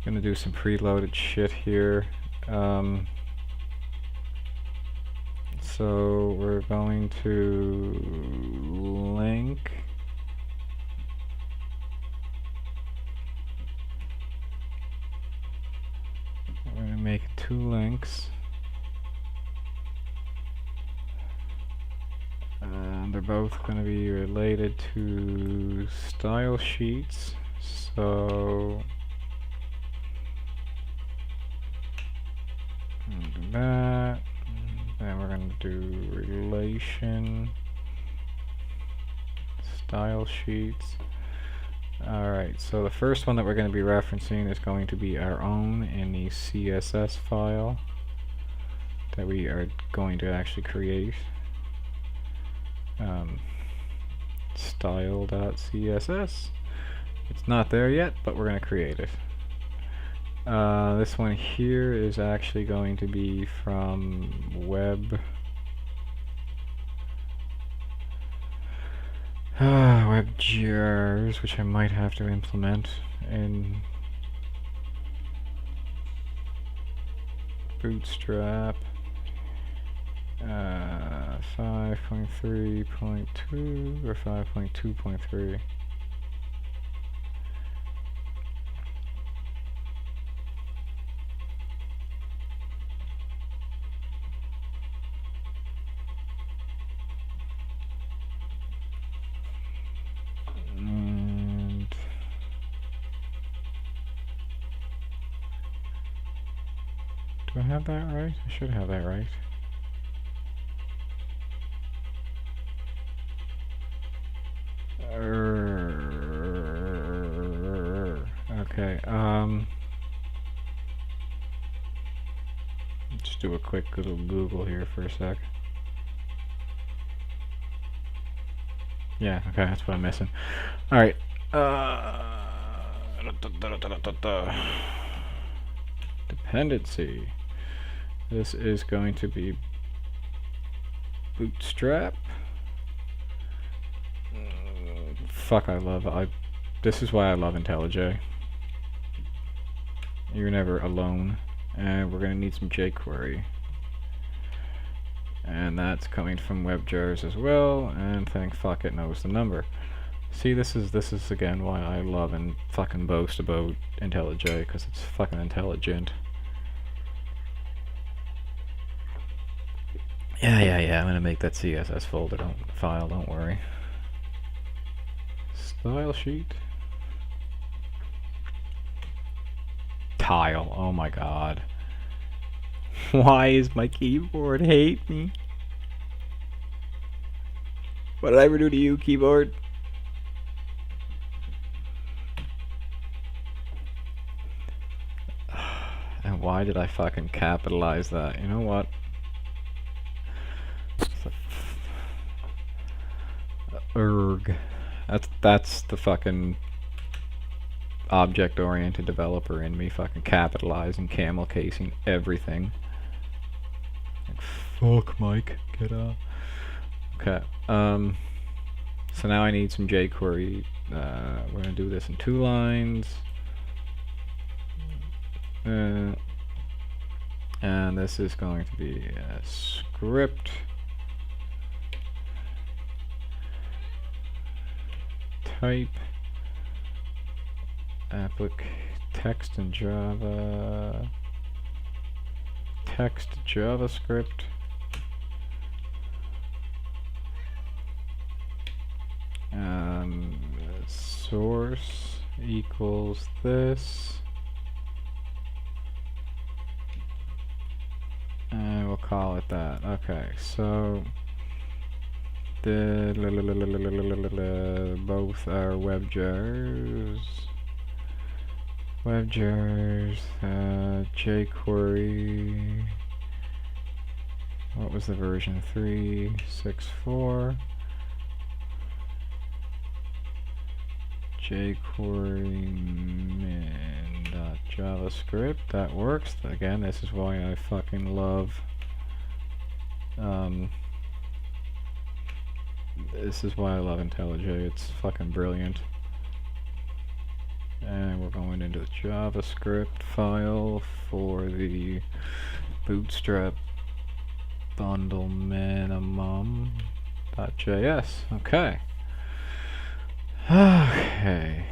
gonna do some preloaded shit here. So we're going to link we're going to make 2 links. They're both going to be related to style sheets. So do that. Then we're going to do relation style sheets. Alright, so the first one that we're going to be referencing is going to be our own in the CSS file that we are going to actually create. Style.css. It's not there yet, but we're going to create it. This one here is actually going to be from WebJars, which I might have to implement in Bootstrap 5.3.2 or 5.2.3. Do I have that right? I should have that right. just do a quick little Google here for a sec. Yeah, okay, that's what I'm missing. Alright. Dependency. This is going to be Bootstrap. Fuck, this is why I love IntelliJ. You're never alone. And we're gonna need some jQuery. And that's coming from WebJars as well, and thank fuck it knows the number. See, this is again why I love and fucking boast about IntelliJ, because it's fucking intelligent. Yeah, I'm gonna make that CSS folder, don't worry. Style sheet. Tile, oh my god. Why is my keyboard hate me? What did I ever do to you, keyboard? And why did I fucking capitalize that? You know what? Erg. That's the fucking object-oriented developer in me, fucking capitalizing, camel casing everything. Like, fuck, Mike, get up. Okay. So now I need some jQuery. We're gonna do this in 2 lines. And this is going to be a script. Type. Text in Java. Text JavaScript. Source equals this. And we'll call it that. Okay, so both are WebJars. jQuery. What was the version? 3.6.4. jQuery min.javascript. That works. Again, this is why I fucking love. This is why I love IntelliJ. It's fucking brilliant. And we're going into the JavaScript file for the Bootstrap bundle minimum.js. Okay. Okay.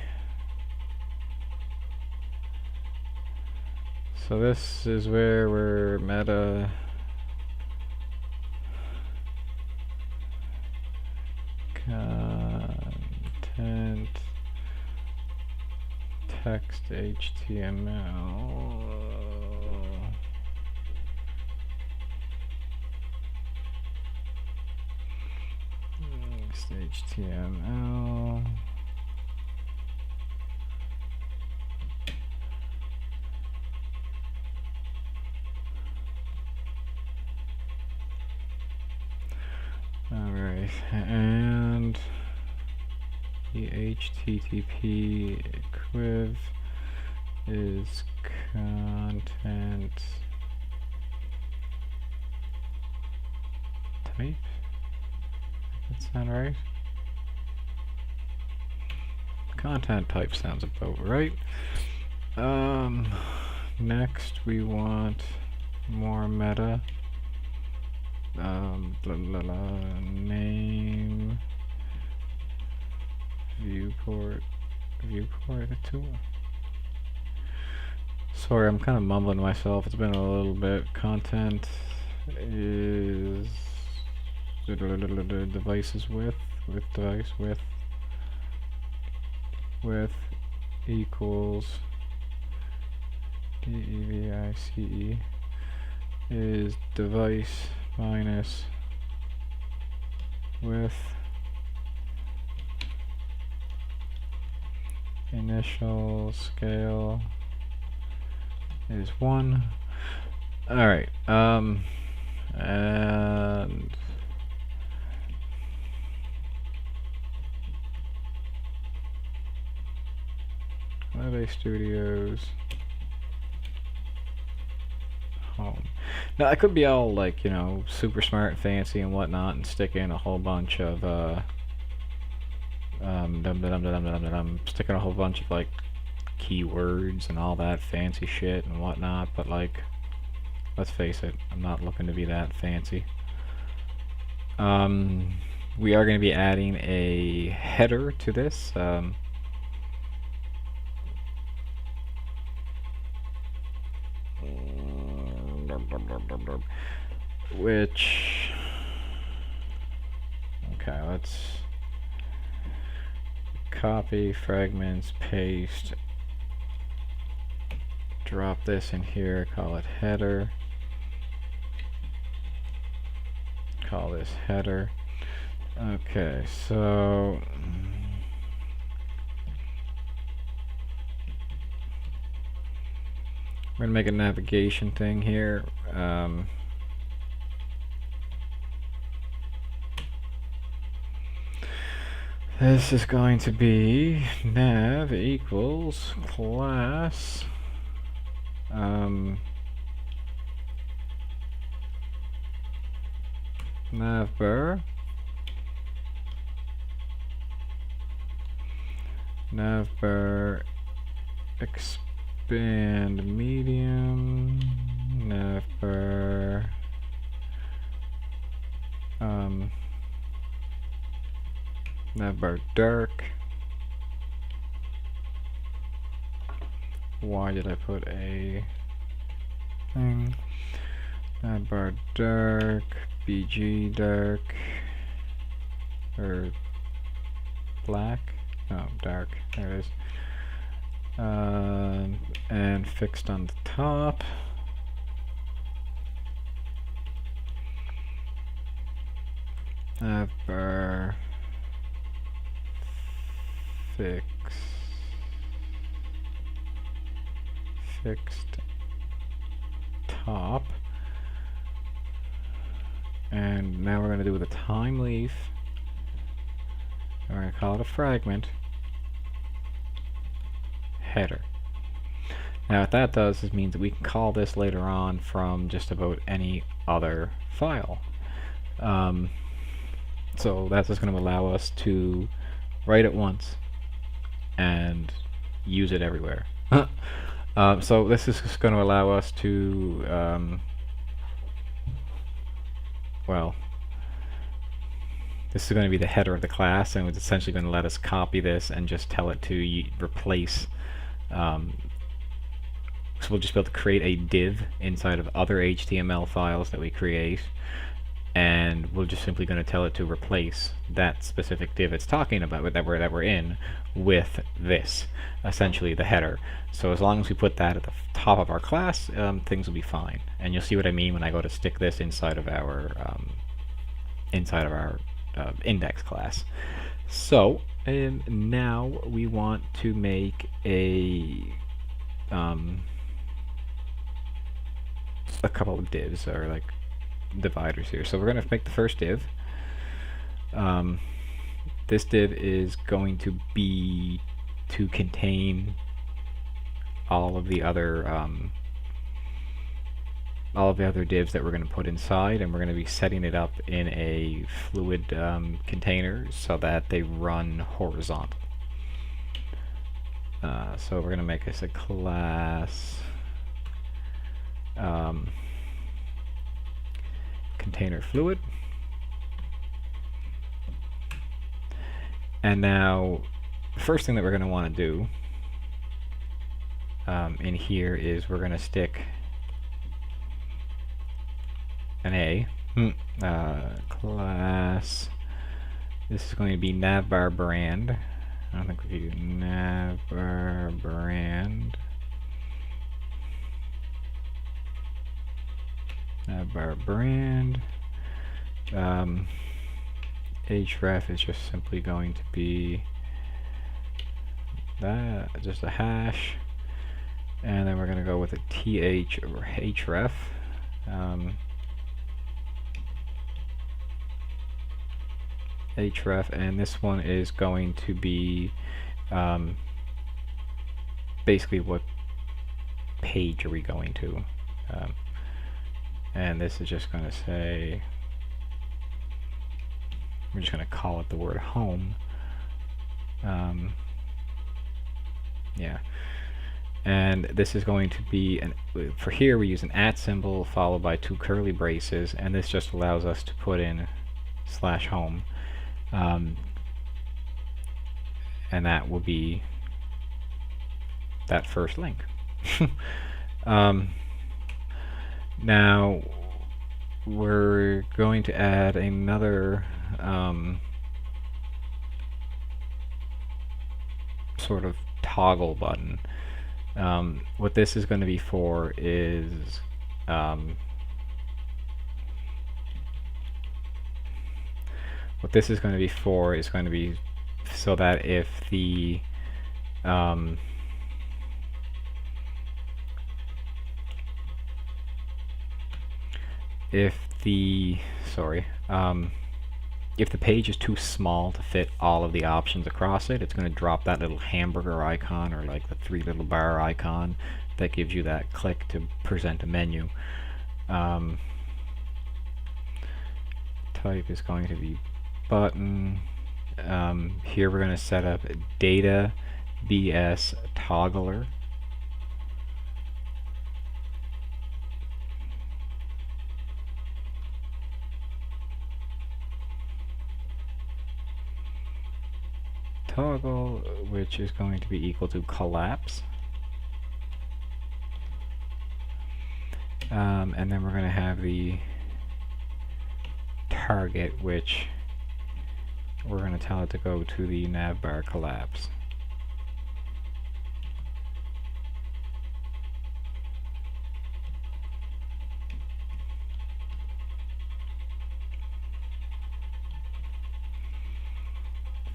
So this is where we're meta content text HTML text HTML alright, and the HTTP equiv is content type. Does that sound right? Content type sounds about right. Next we want more meta. Name viewport tool. Sorry, I'm kind of mumbling myself. It's been a little bit. Content is devices width device width equals DEVICE is device minus width initial scale is 1. Alright, and Holiday Studios home. Now I could be all like, you know, super smart and fancy and whatnot and stick in a whole bunch of sticking a whole bunch of like keywords and all that fancy shit and whatnot, but like, let's face it, I'm not looking to be that fancy. We are going to be adding a header to this. Which, okay, let's copy, fragments, paste, drop this in here, call it header, call this header. Okay, so we're gonna make a navigation thing here. This is going to be nav equals class navbar expand medium navbar navbar dark. Why did I put a thing? Navbar dark, BG dark, or black? No, dark. There it is. And fixed on the top. Navbar fixed top. And now we're going to do with a Thymeleaf. We're going to call it a fragment header. Now what that does is means that we can call this later on from just about any other file. So that's just going to allow us to write it once and use it everywhere. So this is just going to allow us to well, this is going to be the header of the class, and it's essentially going to let us copy this and just tell it to replace. So we'll just be able to create a div inside of other HTML files that we create, and we're just simply going to tell it to replace that specific div it's talking about that we're in with this, essentially the header. So as long as we put that at the top of our class, things will be fine. And you'll see what I mean when I go to stick this inside of our index class. So now we want to make a couple of divs, or like dividers here. So we're going to make the first div. This div is going to be to contain all of the other divs that we're going to put inside, and we're going to be setting it up in a fluid container so that they run horizontal. So we're going to make this a class container fluid. And now the first thing that we're going to want to do in here is we're going to stick an A class. This is going to be navbar brand. I don't think we do navbar brand. Navbar brand. href is just simply going to be that, just a hash, and then we're going to go with a th or href. href, and this one is going to be basically what page are we going to, and this is just going to say, we're just going to call it the word home. Yeah, and this is going to be for here we use an @ symbol followed by 2 curly braces, and this just allows us to put in /home, and that will be that first link. Now we're going to add another sort of toggle button. What this is going to be for is so that if the if the page is too small to fit all of the options across it, it's going to drop that little hamburger icon, or like the 3 little bar icon that gives you that click to present a menu. Type is going to be button. Here we're going to set up data BS toggler. Toggle, which is going to be equal to collapse. And then we're going to have the target, which we're going to tell it to go to the navbar collapse.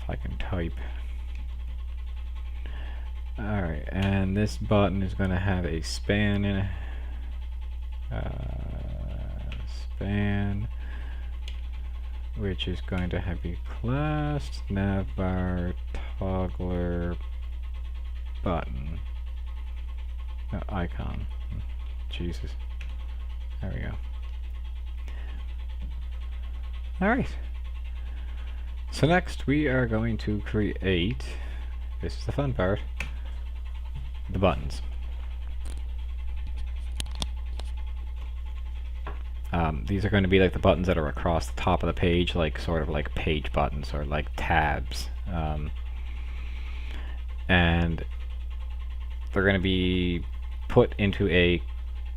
If I can type. Alright, and this button is going to have a span in it. Span, which is going to have a class navbar toggler button. Icon. Jesus. There we go. Alright. So next we are going to create, this is the fun part, the buttons. These are going to be like the buttons that are across the top of the page, like sort of like page buttons or like tabs. And they're going to be put into a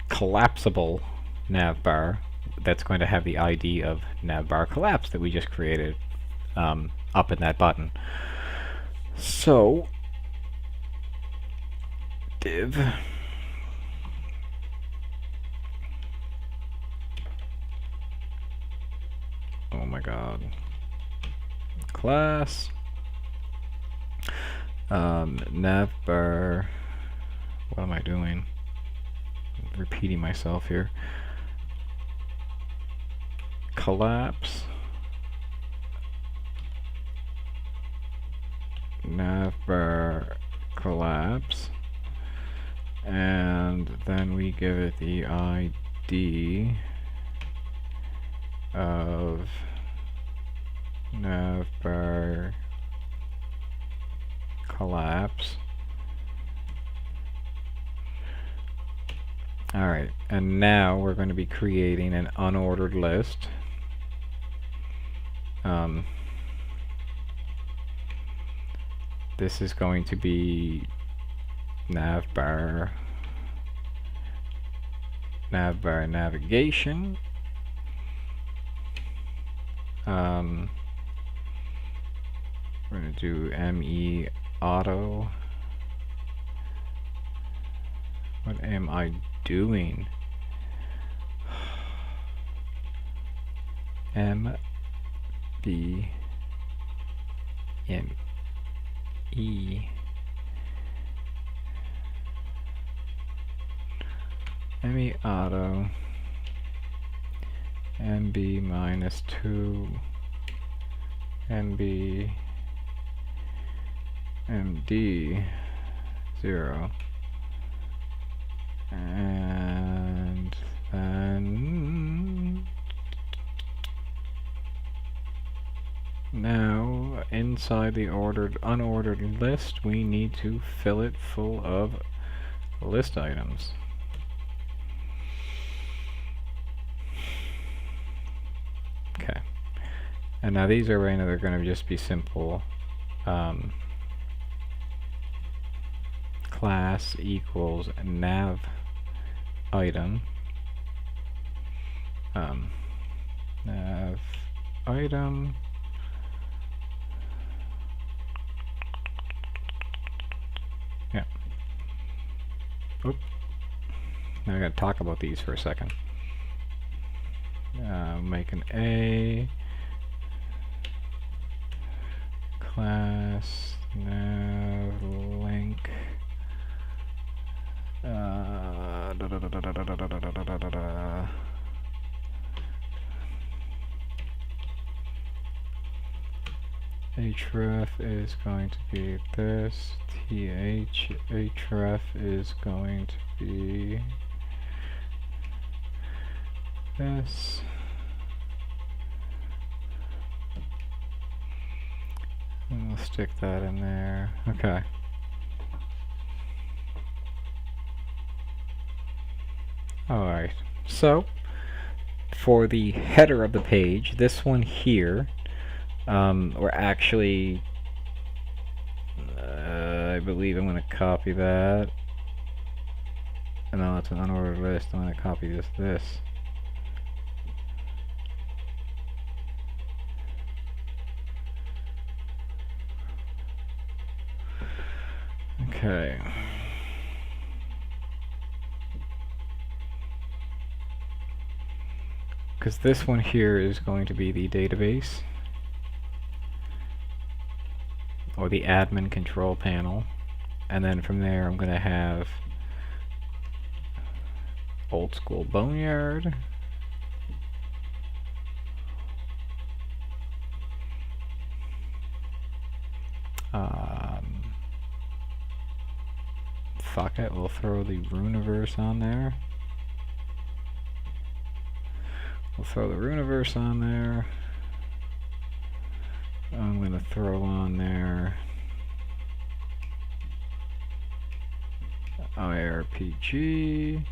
collapsible navbar that's going to have the ID of navbar collapse that we just created up in that button. So div oh my god, class navbar, what am I doing? I'm repeating myself here. Collapse navbar collapse, and then we give it the ID of navbar collapse. Alright, and now we're going to be creating an unordered list. This is going to be navbar navigation. We're going to do me auto. What am I doing? M B M E me auto MB minus 2 MB MD 0, and then now inside the unordered list we need to fill it full of list items. Okay, and now these are right now, they're going to just be simple class equals nav item nav item Oop. Now I gotta talk about these for a second. Make an A class nav link href is going to be this, href is going to be this, and we'll stick that in there. Okay. Alright, so for the header of the page, this one here, or actually, I believe I'm going to copy that. And now it's an unordered list. I'm going to copy this. Okay. Because this one here is going to be the database, or the admin control panel, and then from there I'm going to have old school boneyard, fuck it, we'll throw the Runiverse on there. We'll throw the Runiverse on there. I'm going to throw on there IRPG.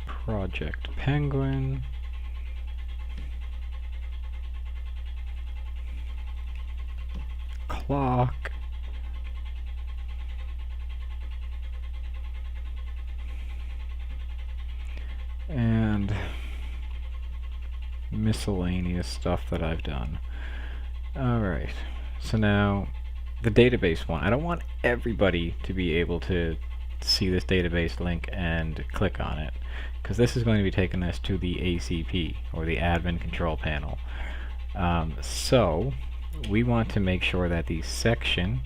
Project Penguin. Clock. And miscellaneous stuff that I've done. Alright, so now the database one. I don't want everybody to be able to see this database link and click on it, because this is going to be taking us to the ACP, or the admin control panel. So we want to make sure that the section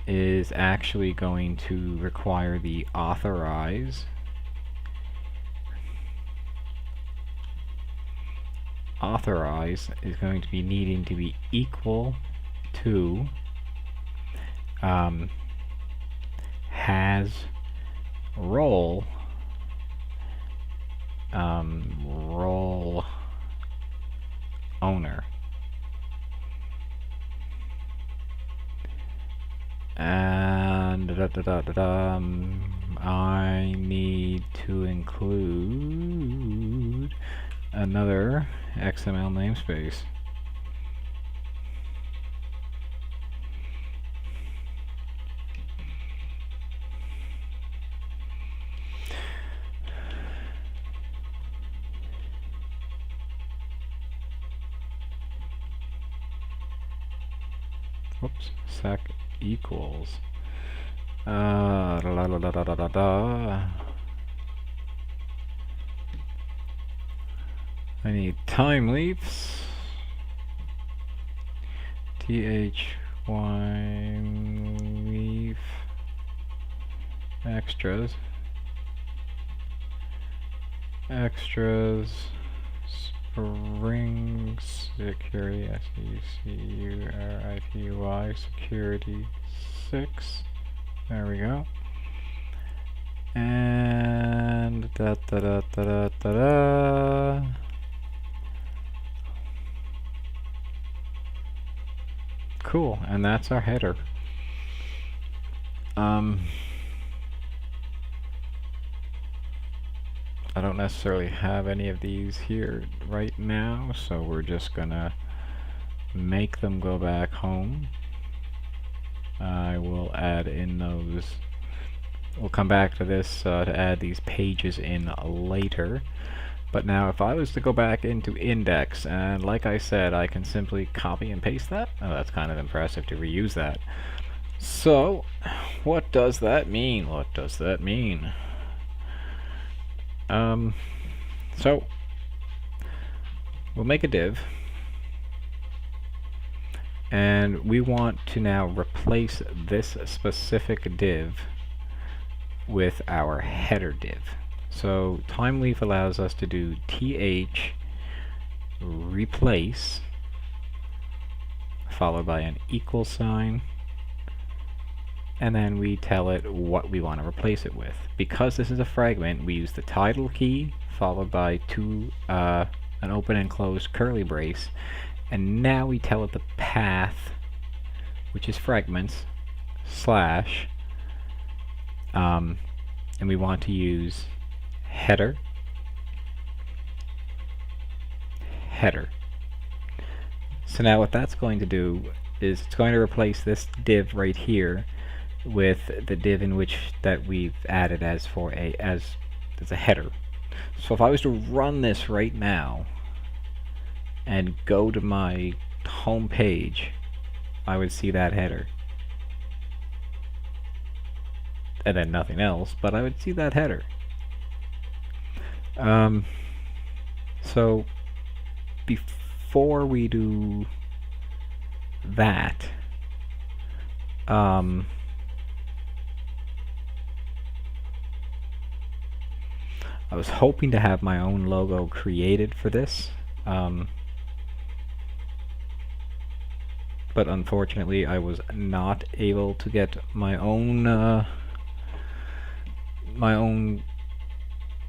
is actually going to require the authorize. Authorize is going to be needing to be equal to has role role owner, and I need to include another XML namespace. Whoops, sec equals I need Thymeleafs, Thymeleafs extras, spring security, security, security 6. There we go. And da da da da da da da. Cool, and that's our header. I don't necessarily have any of these here right now, so we're just gonna make them go back home. I will add in those. We'll come back to this to add these pages in later. But now if I was to go back into index, and like I said, I can simply copy and paste that. Oh, that's kind of impressive to reuse that. So, what does that mean? What does that mean? So we'll make a div, and we want to now replace this specific div with our header div. So Thymeleaf allows us to do th replace followed by an equal sign, and then we tell it what we want to replace it with. Because this is a fragment, we use the title key followed by an open and closed curly brace, and now we tell it the path, which is fragments, slash, and we want to use header, header. So now what that's going to do is it's going to replace this div right here with the div in which that we've added as a header. So if I was to run this right now and go to my home page, I would see that header. And then nothing else, but I would see that header. So before we do that, I was hoping to have my own logo created for this, but unfortunately I was not able to get my own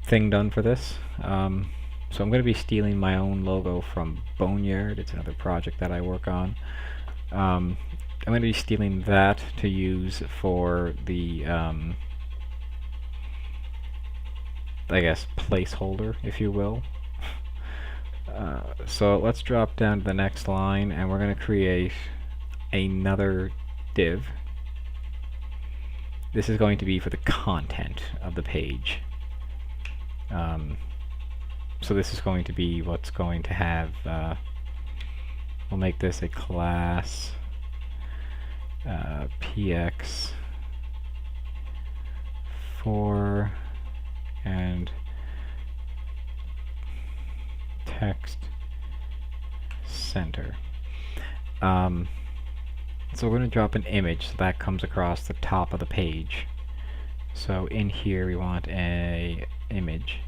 thing done for this. So I'm going to be stealing my own logo from Boneyard. It's another project that I work on. I'm going to be stealing that to use for the I guess placeholder, if you will. So let's drop down to the next line, and we're going to create another div. This is going to be for the content of the page. So this is going to be what's going to have, we'll make this a class px4 and text center. So we're going to drop an image, so that comes across the top of the page. So in here we want a image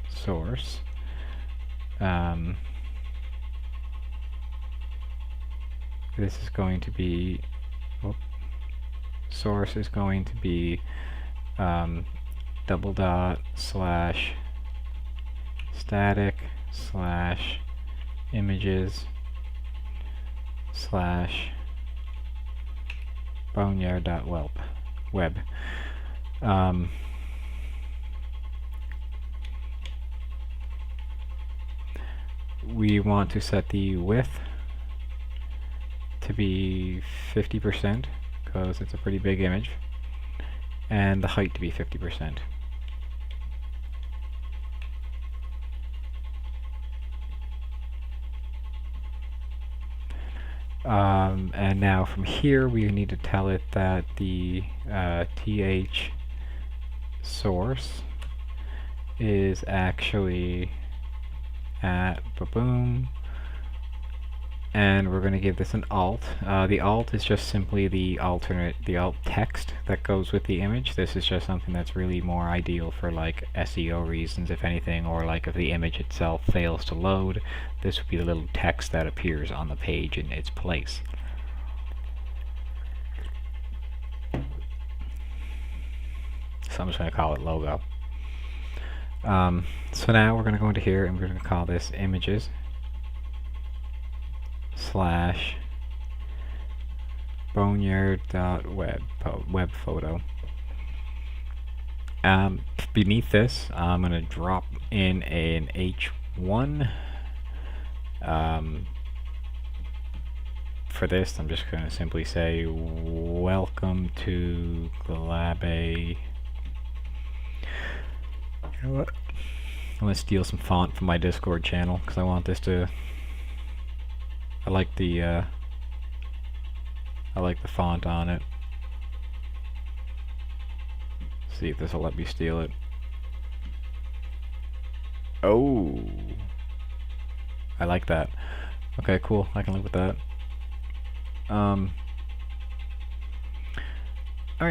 source. This is going to be, source is going to be double dot slash static slash images slash boneyard.web. We want to set the width to be 50% because it's a pretty big image, and the height to be 50%. And now from here we need to tell it that the th source is actually at boom and we're going to give this an alt. The alt is just simply the alt text that goes with the image. This is just something that's really more ideal for like SEO reasons, if anything, or like if the image itself fails to load, this would be the little text that appears on the page in its place. So I'm just going to call it logo. So now we're going to go into here and we're going to call this images / boneyard.web photo. Beneath this, I'm going to drop in an H1. For this, I'm just going to simply say, welcome to Glabe. You know what? I'm going to steal some font from my Discord channel because I want this to... I like the font on it. See if this will let me steal it. Oh, I like that. Okay, cool. I can live with that. Alright,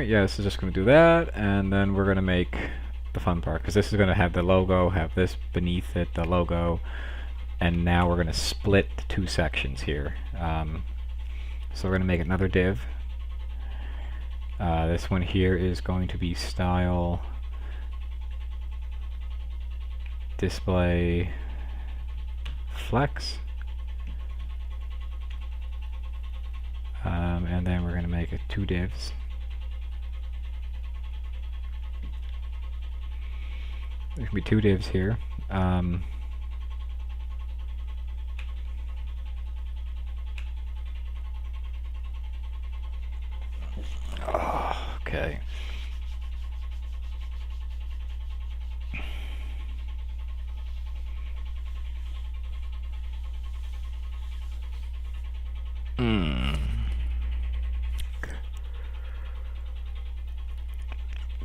yeah, this is just going to do that, and then we're going to make the fun part, because this is going to have the logo, have this beneath it, the logo, and now we're going to split the two sections here. So we're going to make another div. This one here is going to be style display flex. And then we're going to make it two divs. There can be two divs here. Okay.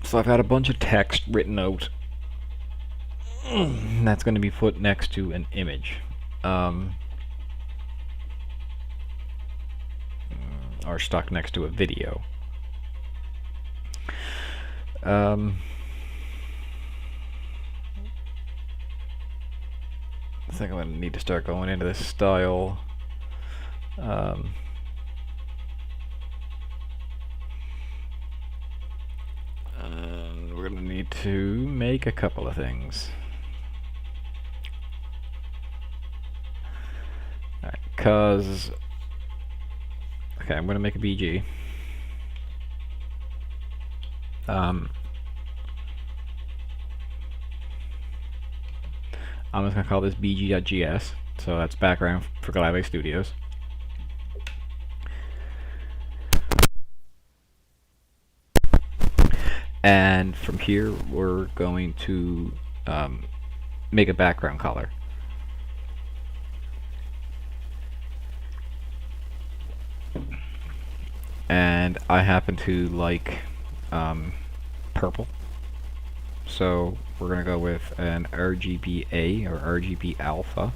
So I've got a bunch of text written out. That's going to be put next to an image. Or stuck next to a video. I think I'm going to need to start going into this style. And we're going to need to make a couple of things. Alright, cause... Okay, I'm going to make a BG. I'm just going to call this bg.gs, so that's background for Glabe Studios. And from here, we're going to make a background color. And I happen to like purple. So we're going to go with an RGBA or RGB alpha.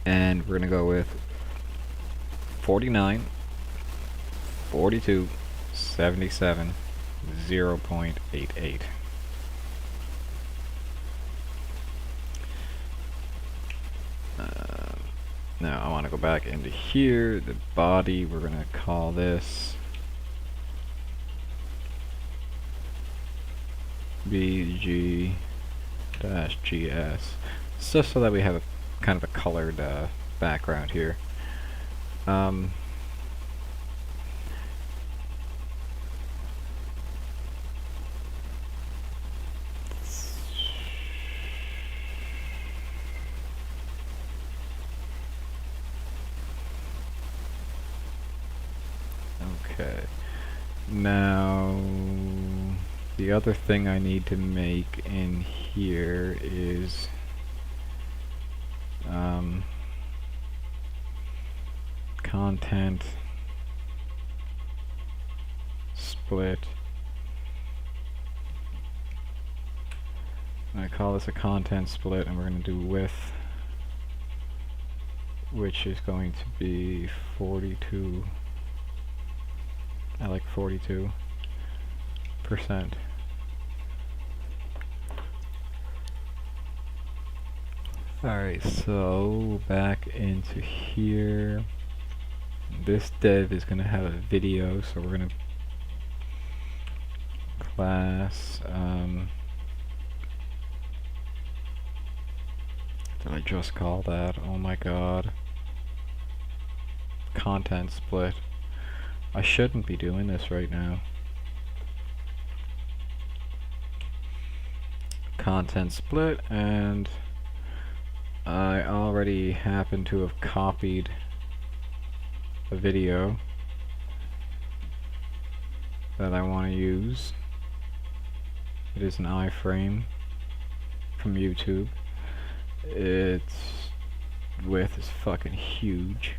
And we're going to go with 49, 42, 77, 0.88. Now I want to go back into here, the body, we're going to call this BG-GS, just so that we have a kind of a colored background here. Okay, now the other thing I need to make in here is content split. I call this a content split, and we're going to do width which is going to be 42. I like 42%. Alright, so back into here. This dev is going to have a video, so we're going to class, did I just call that? Oh my god. Content split. I shouldn't be doing this right now. Content split, and I already happen to have copied a video that I want to use. It is an iframe from YouTube. Its width is fucking huge.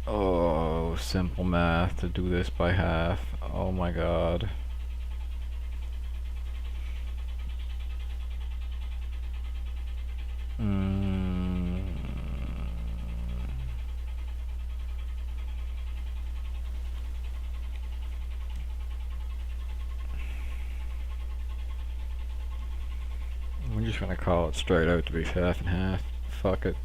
Oh, simple math to do this by half. Oh my god. I'm just gonna call it straight out to be half and half. Fuck it.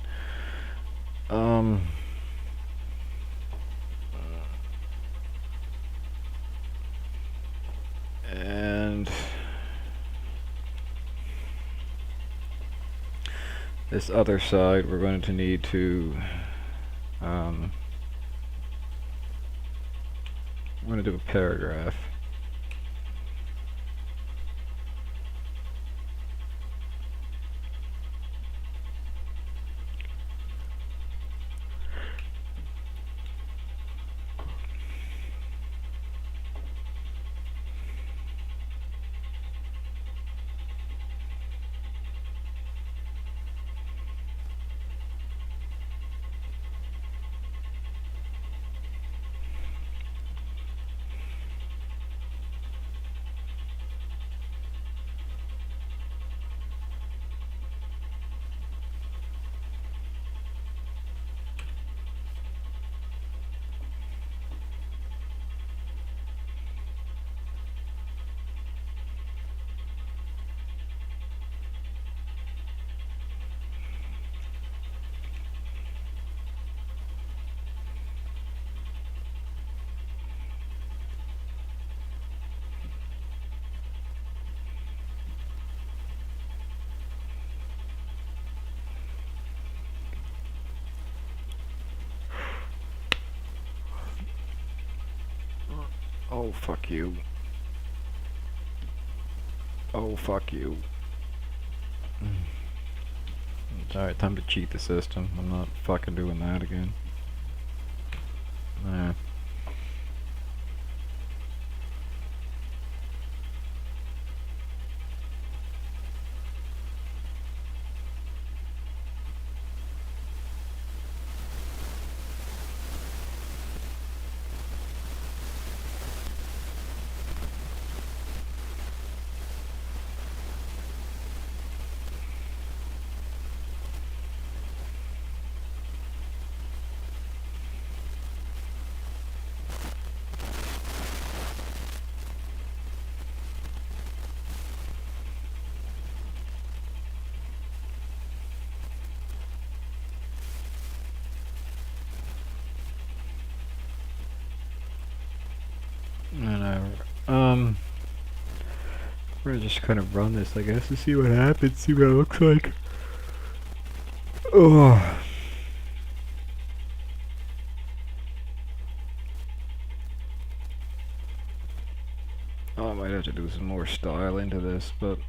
And this other side we're going to need to I'm going to do a paragraph. Oh, fuck you. Oh, fuck you. Alright, time to cheat the system. I'm not fucking doing that again. Nah. We're gonna just kind of run this, I guess, to see what happens, see what it looks like. Oh. I might have to do some more style into this, but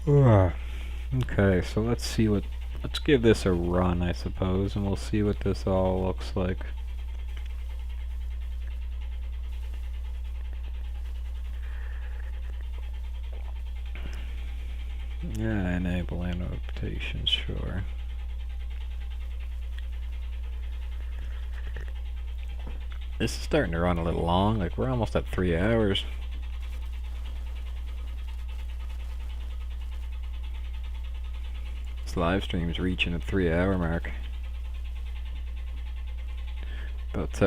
Okay, so let's see what... Let's give this a run, I suppose, and we'll see what this all looks like. Yeah, enable annotations, sure. This is starting to run a little long, like we're almost at 3 hours. This live stream's reaching a 3-hour mark. But,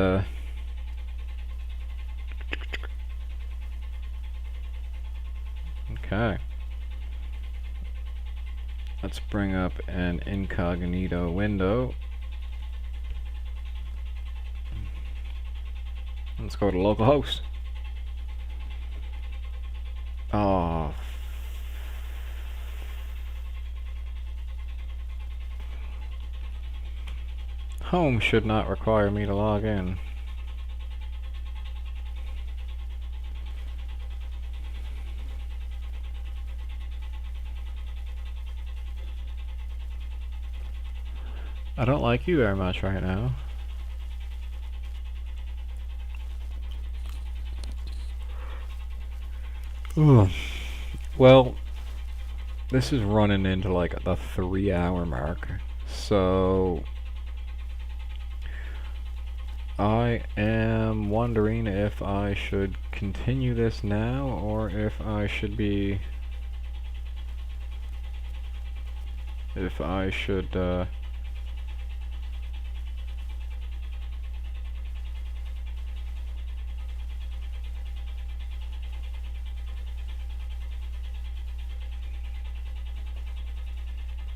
okay. Let's bring up an incognito window. Let's go to localhost. Oh. Home should not require me to log in. I don't like you very much right now. Ugh. Well, this is running into like the 3-hour mark, so I am wondering if I should continue this now or if I should be...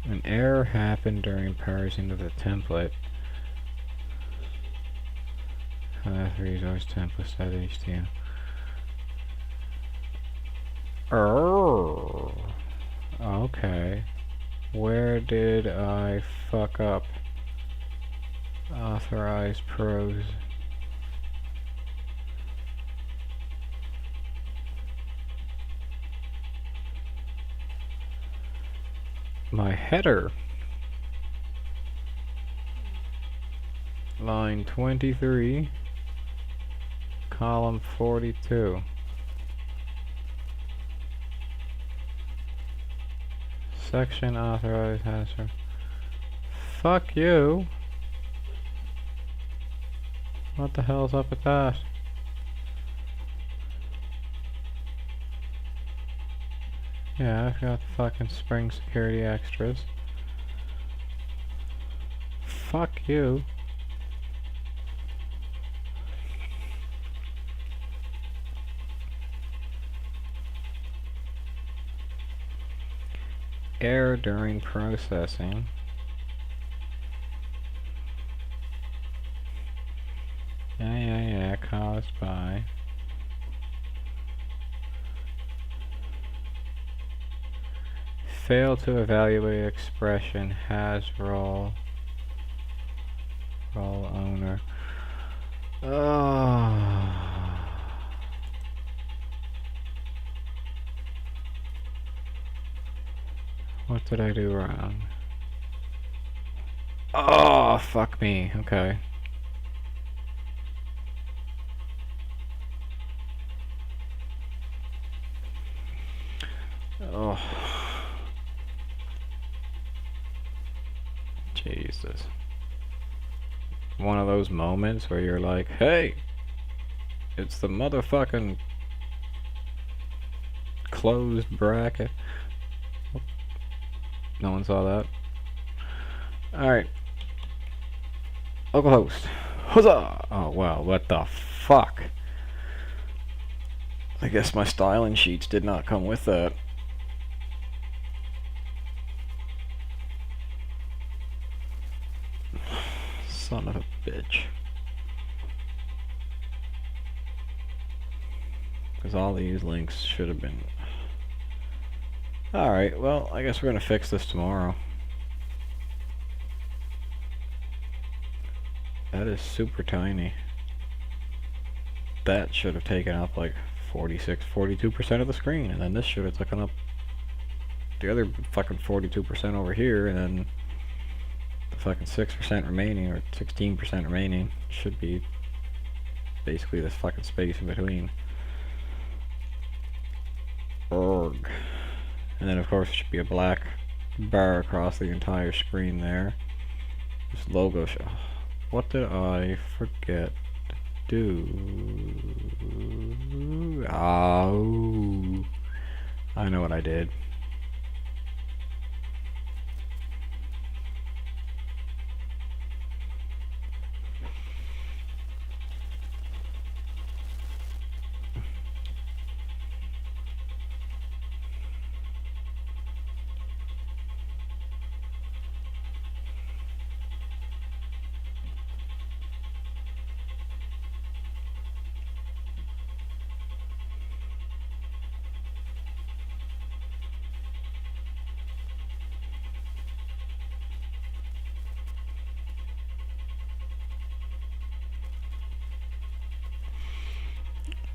An error happened during parsing of the template. Resource template .html. Okay. Where did I fuck up? Authorized pros. My header. Line 23. Column 42. Section authorized hazard. Fuck you. What the hell's up with that? Yeah, I've got fucking spring security extras. Fuck you. Error during processing. Yeah, caused by. Fail to evaluate expression has role owner. What did I do wrong? Oh, fuck me. Okay. Oh. Jesus. One of those moments where you're like, hey, it's the motherfucking closed bracket. No one saw that. Alright. Localhost. Huzzah! Oh, wow, what the fuck? I guess my styling sheets did not come with that. Son of a bitch. Because all these links should have been... Alright, well, I guess we're gonna fix this tomorrow. That is super tiny. That should have taken up like 42% of the screen, and then this should have taken up the other fucking 42% over here, and then the fucking 6% remaining, or 16% remaining, should be basically this fucking space in between. Org. And then of course there should be a black bar across the entire screen there. This logo what did I forget to do? Oh, I know what I did.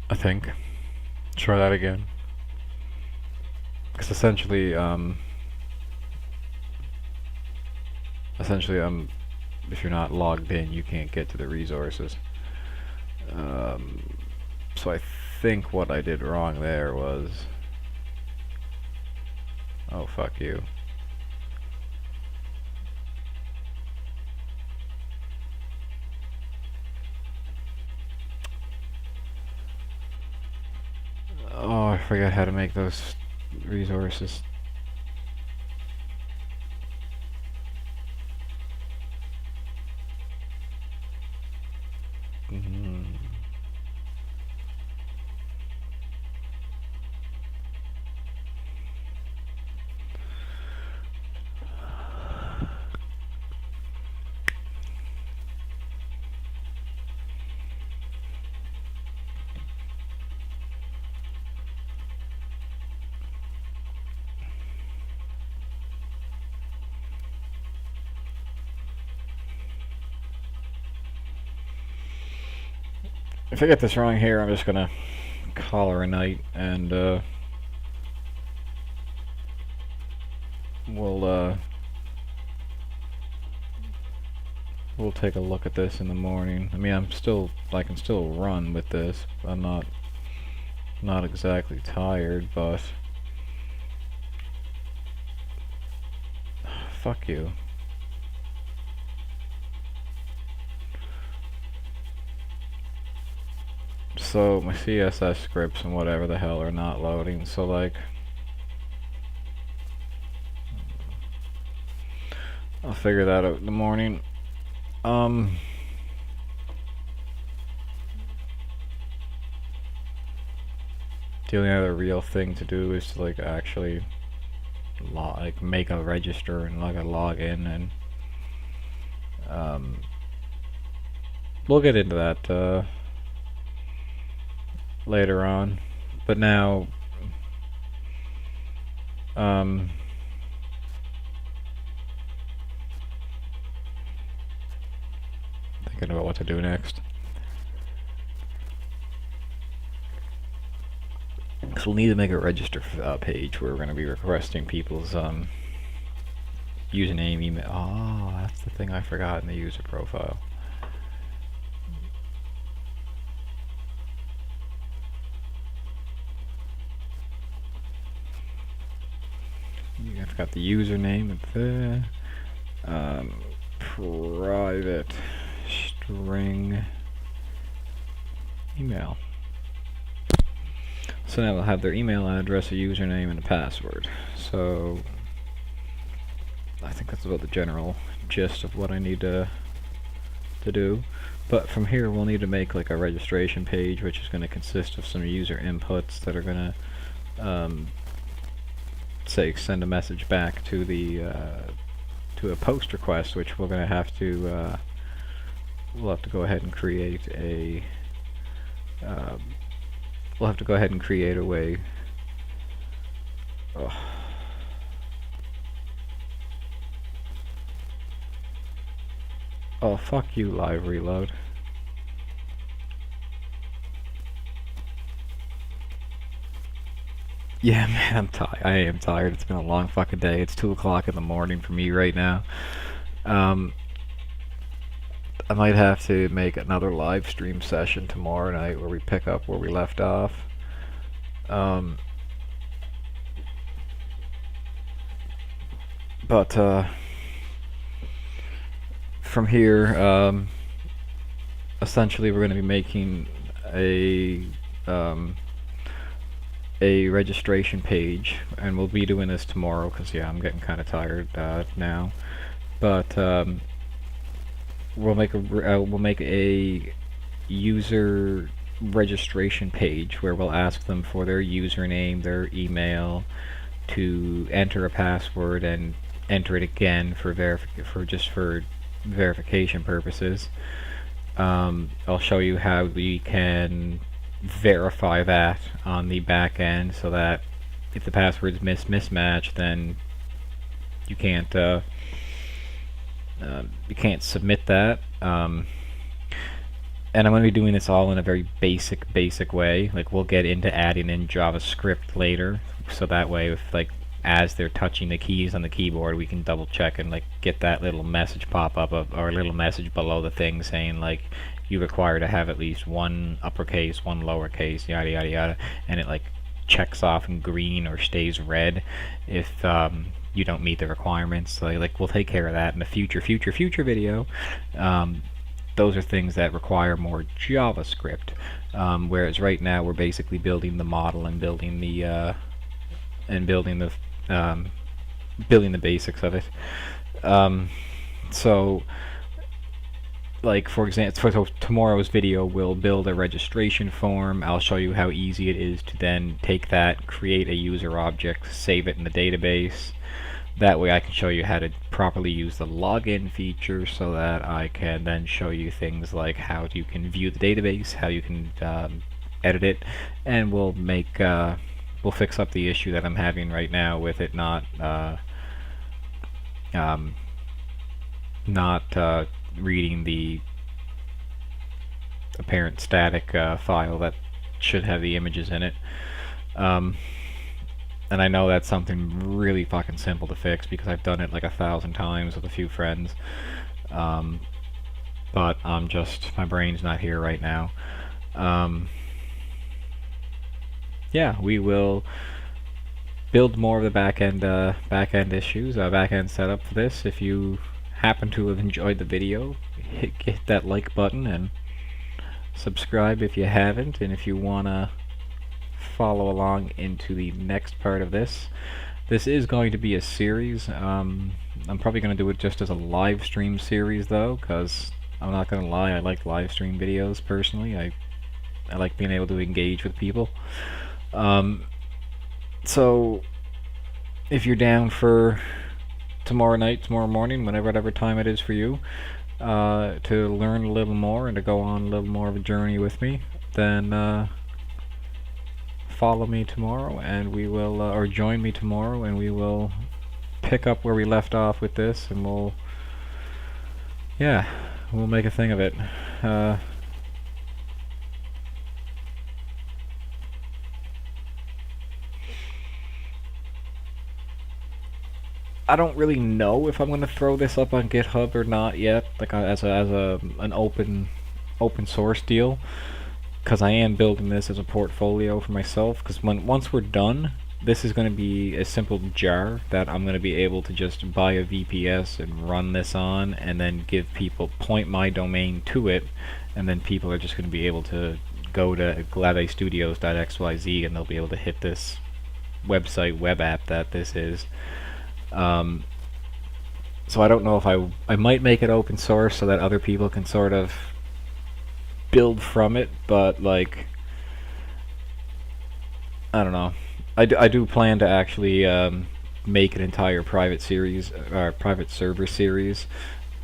I think. Try that again. Because essentially, if you're not logged in, you can't get to the resources. So I think what I did wrong there was... Oh, fuck you. Oh, I forgot how to make those resources. If I get this wrong here, I'm just gonna call her a night, and we'll take a look at this in the morning. I mean, I can still run with this. I'm not exactly tired, but fuck you. So my CSS scripts and whatever the hell are not loading, so like I'll figure that out in the morning. The only other real thing to do is to like actually make a register and like a login, and we'll get into that later on. But now thinking about what to do next. So we'll need to make a register page where we're going to be requesting people's username, email. Oh, that's the thing I forgot in the user profile. I've got the username and the private string email. So now they'll have their email address, a username, and a password. So I think that's about the general gist of what I need to do. But from here we'll need to make like a registration page, which is going to consist of some user inputs that are going to say send a message back to the to a post request, which we're going to have to we'll have to go ahead and create a way. Oh, fuck you, live reload. Yeah, man, I'm tired. I am tired. It's been a long fucking day. It's 2 o'clock in the morning for me right now. Um, I might have to make another live stream session tomorrow night where we pick up where we left off. Um, but from here, essentially we're going to be making a um, a registration page, and we'll be doing this tomorrow because yeah, I'm getting kind of tired now. But we'll make a user registration page where we'll ask them for their username, their email, to enter a password and enter it again for verification purposes. I'll show you how we can verify that on the back end so that if the password's mismatched, then you can't submit that. And I'm going to be doing this all in a very basic way. Like, we'll get into adding in JavaScript later, so that way if like as they're touching the keys on the keyboard, we can double check and like get that little message pop up or a little message below the thing saying like you require to have at least one uppercase, one lowercase, yada yada yada, and it like checks off in green or stays red if you don't meet the requirements. So like we'll take care of that in a future video. Those are things that require more JavaScript, whereas right now we're basically building the model and building the building the basics of it. So like for example, for tomorrow's video we'll build a registration form. I'll show you how easy it is to then take that, create a user object, save it in the database. That way I can show you how to properly use the login feature so that I can then show you things like how you can view the database, how you can edit it, and we'll fix up the issue that I'm having right now with it not reading the apparent static file that should have the images in it. And I know that's something really fucking simple to fix because I've done it like 1,000 times with a few friends. But my brain's not here right now. Yeah, we will build more of the back-end issues, back-end setup for this. If you happen to have enjoyed the video, hit that like button and subscribe if you haven't, and if you wanna follow along into the next part of this. This is going to be a series. I'm probably going to do it just as a live stream series though, because I'm not going to lie, I like live stream videos personally. I like being able to engage with people. So if you're down for tomorrow morning, whatever time it is for you, to learn a little more and to go on a little more of a journey with me, then follow me tomorrow and we will, or join me tomorrow and we will pick up where we left off with this, and we'll make a thing of it. I don't really know if I'm going to throw this up on GitHub or not yet, like as an open source deal, because I am building this as a portfolio for myself. Because once we're done, this is going to be a simple jar that I'm going to be able to just buy a VPS and run this on, and then point my domain to it, and then people are just going to be able to go to gladestudios.xyz and they'll be able to hit this website web app that this is. So I don't know if I might make it open source so that other people can sort of build from it, but like I don't know. I do plan to actually make an entire private private server series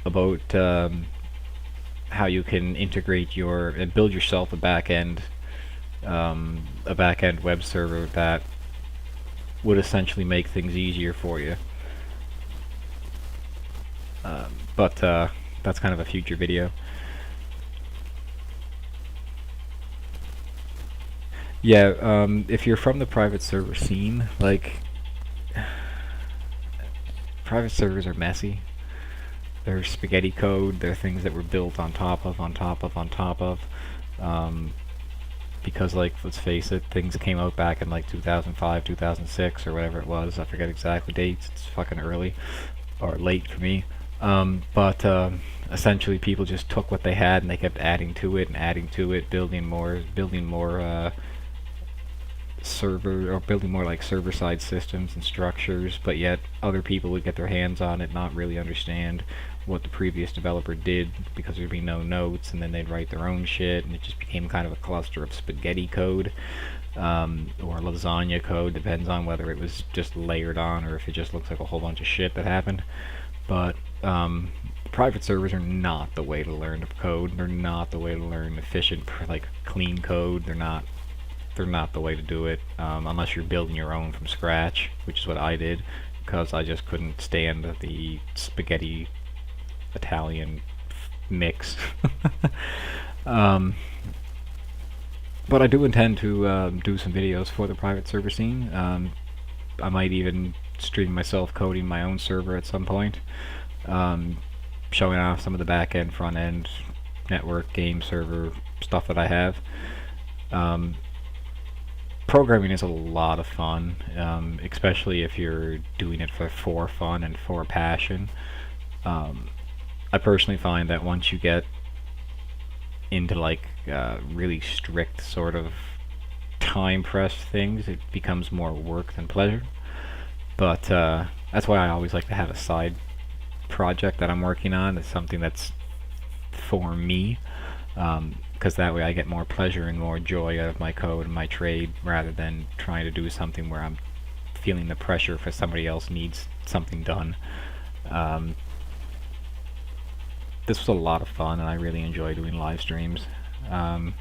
about how you can integrate and build yourself a back-end web server that would essentially make things easier for you. But that's kind of a future video. Yeah, if you're from the private server scene, like, private servers are messy. They're spaghetti code. They're things that were built on top of, on top of, on top of. Um, because, like, let's face it, things came out back in, like, 2005, 2006, or whatever it was. I forget exact dates. It's fucking early. Or late for me. But essentially people just took what they had and they kept adding to it and adding to it, building more server, or building more like server-side systems and structures, but yet other people would get their hands on it, not really understand what the previous developer did because there'd be no notes, and then they'd write their own shit, and it just became kind of a cluster of spaghetti code, or lasagna code, depends on whether it was just layered on or if it just looks like a whole bunch of shit that happened. But private servers are not the way to learn code. They're not the way to learn efficient, like clean code. They're not the way to do it, unless you're building your own from scratch, which is what I did, because I just couldn't stand the spaghetti Italian mix. um, but I do intend to do some videos for the private server scene. I might even stream myself coding my own server at some point, showing off some of the back end, front end, network, game server stuff that I have. Programming is a lot of fun, especially if you're doing it for fun and for passion. I personally find that once you get into like really strict sort of time pressed things, it becomes more work than pleasure. But that's why I always like to have a side project that I'm working on. It's something that's for me. Because that way I get more pleasure and more joy out of my code and my trade, rather than trying to do something where I'm feeling the pressure for somebody else needs something done. This was a lot of fun, and I really enjoy doing live streams. I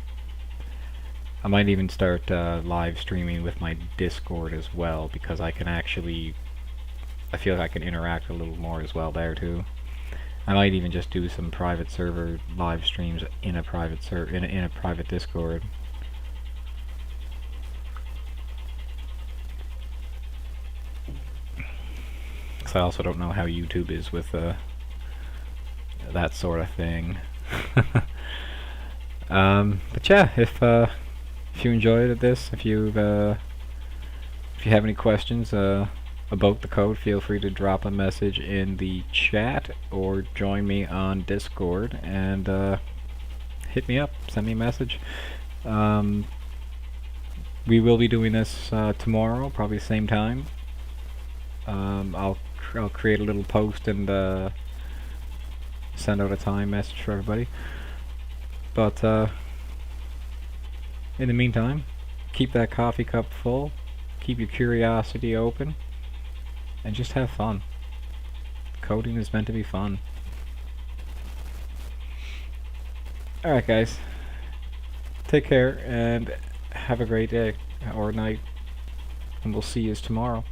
might even start live streaming with my Discord as well, because I feel like I can interact a little more as well there too. I might even just do some private server live streams in a private in a private Discord. Because I also don't know how YouTube is with that sort of thing. But yeah, if you enjoyed this, if you have any questions about the code, feel free to drop a message in the chat or join me on Discord and hit me up, send me a message. We will be doing this tomorrow, probably the same time. I'll create a little post and send out a time message for everybody. But in the meantime, keep that coffee cup full, keep your curiosity open, and just have fun. Coding is meant to be fun. Alright guys, take care and have a great day or night, and we'll see you tomorrow.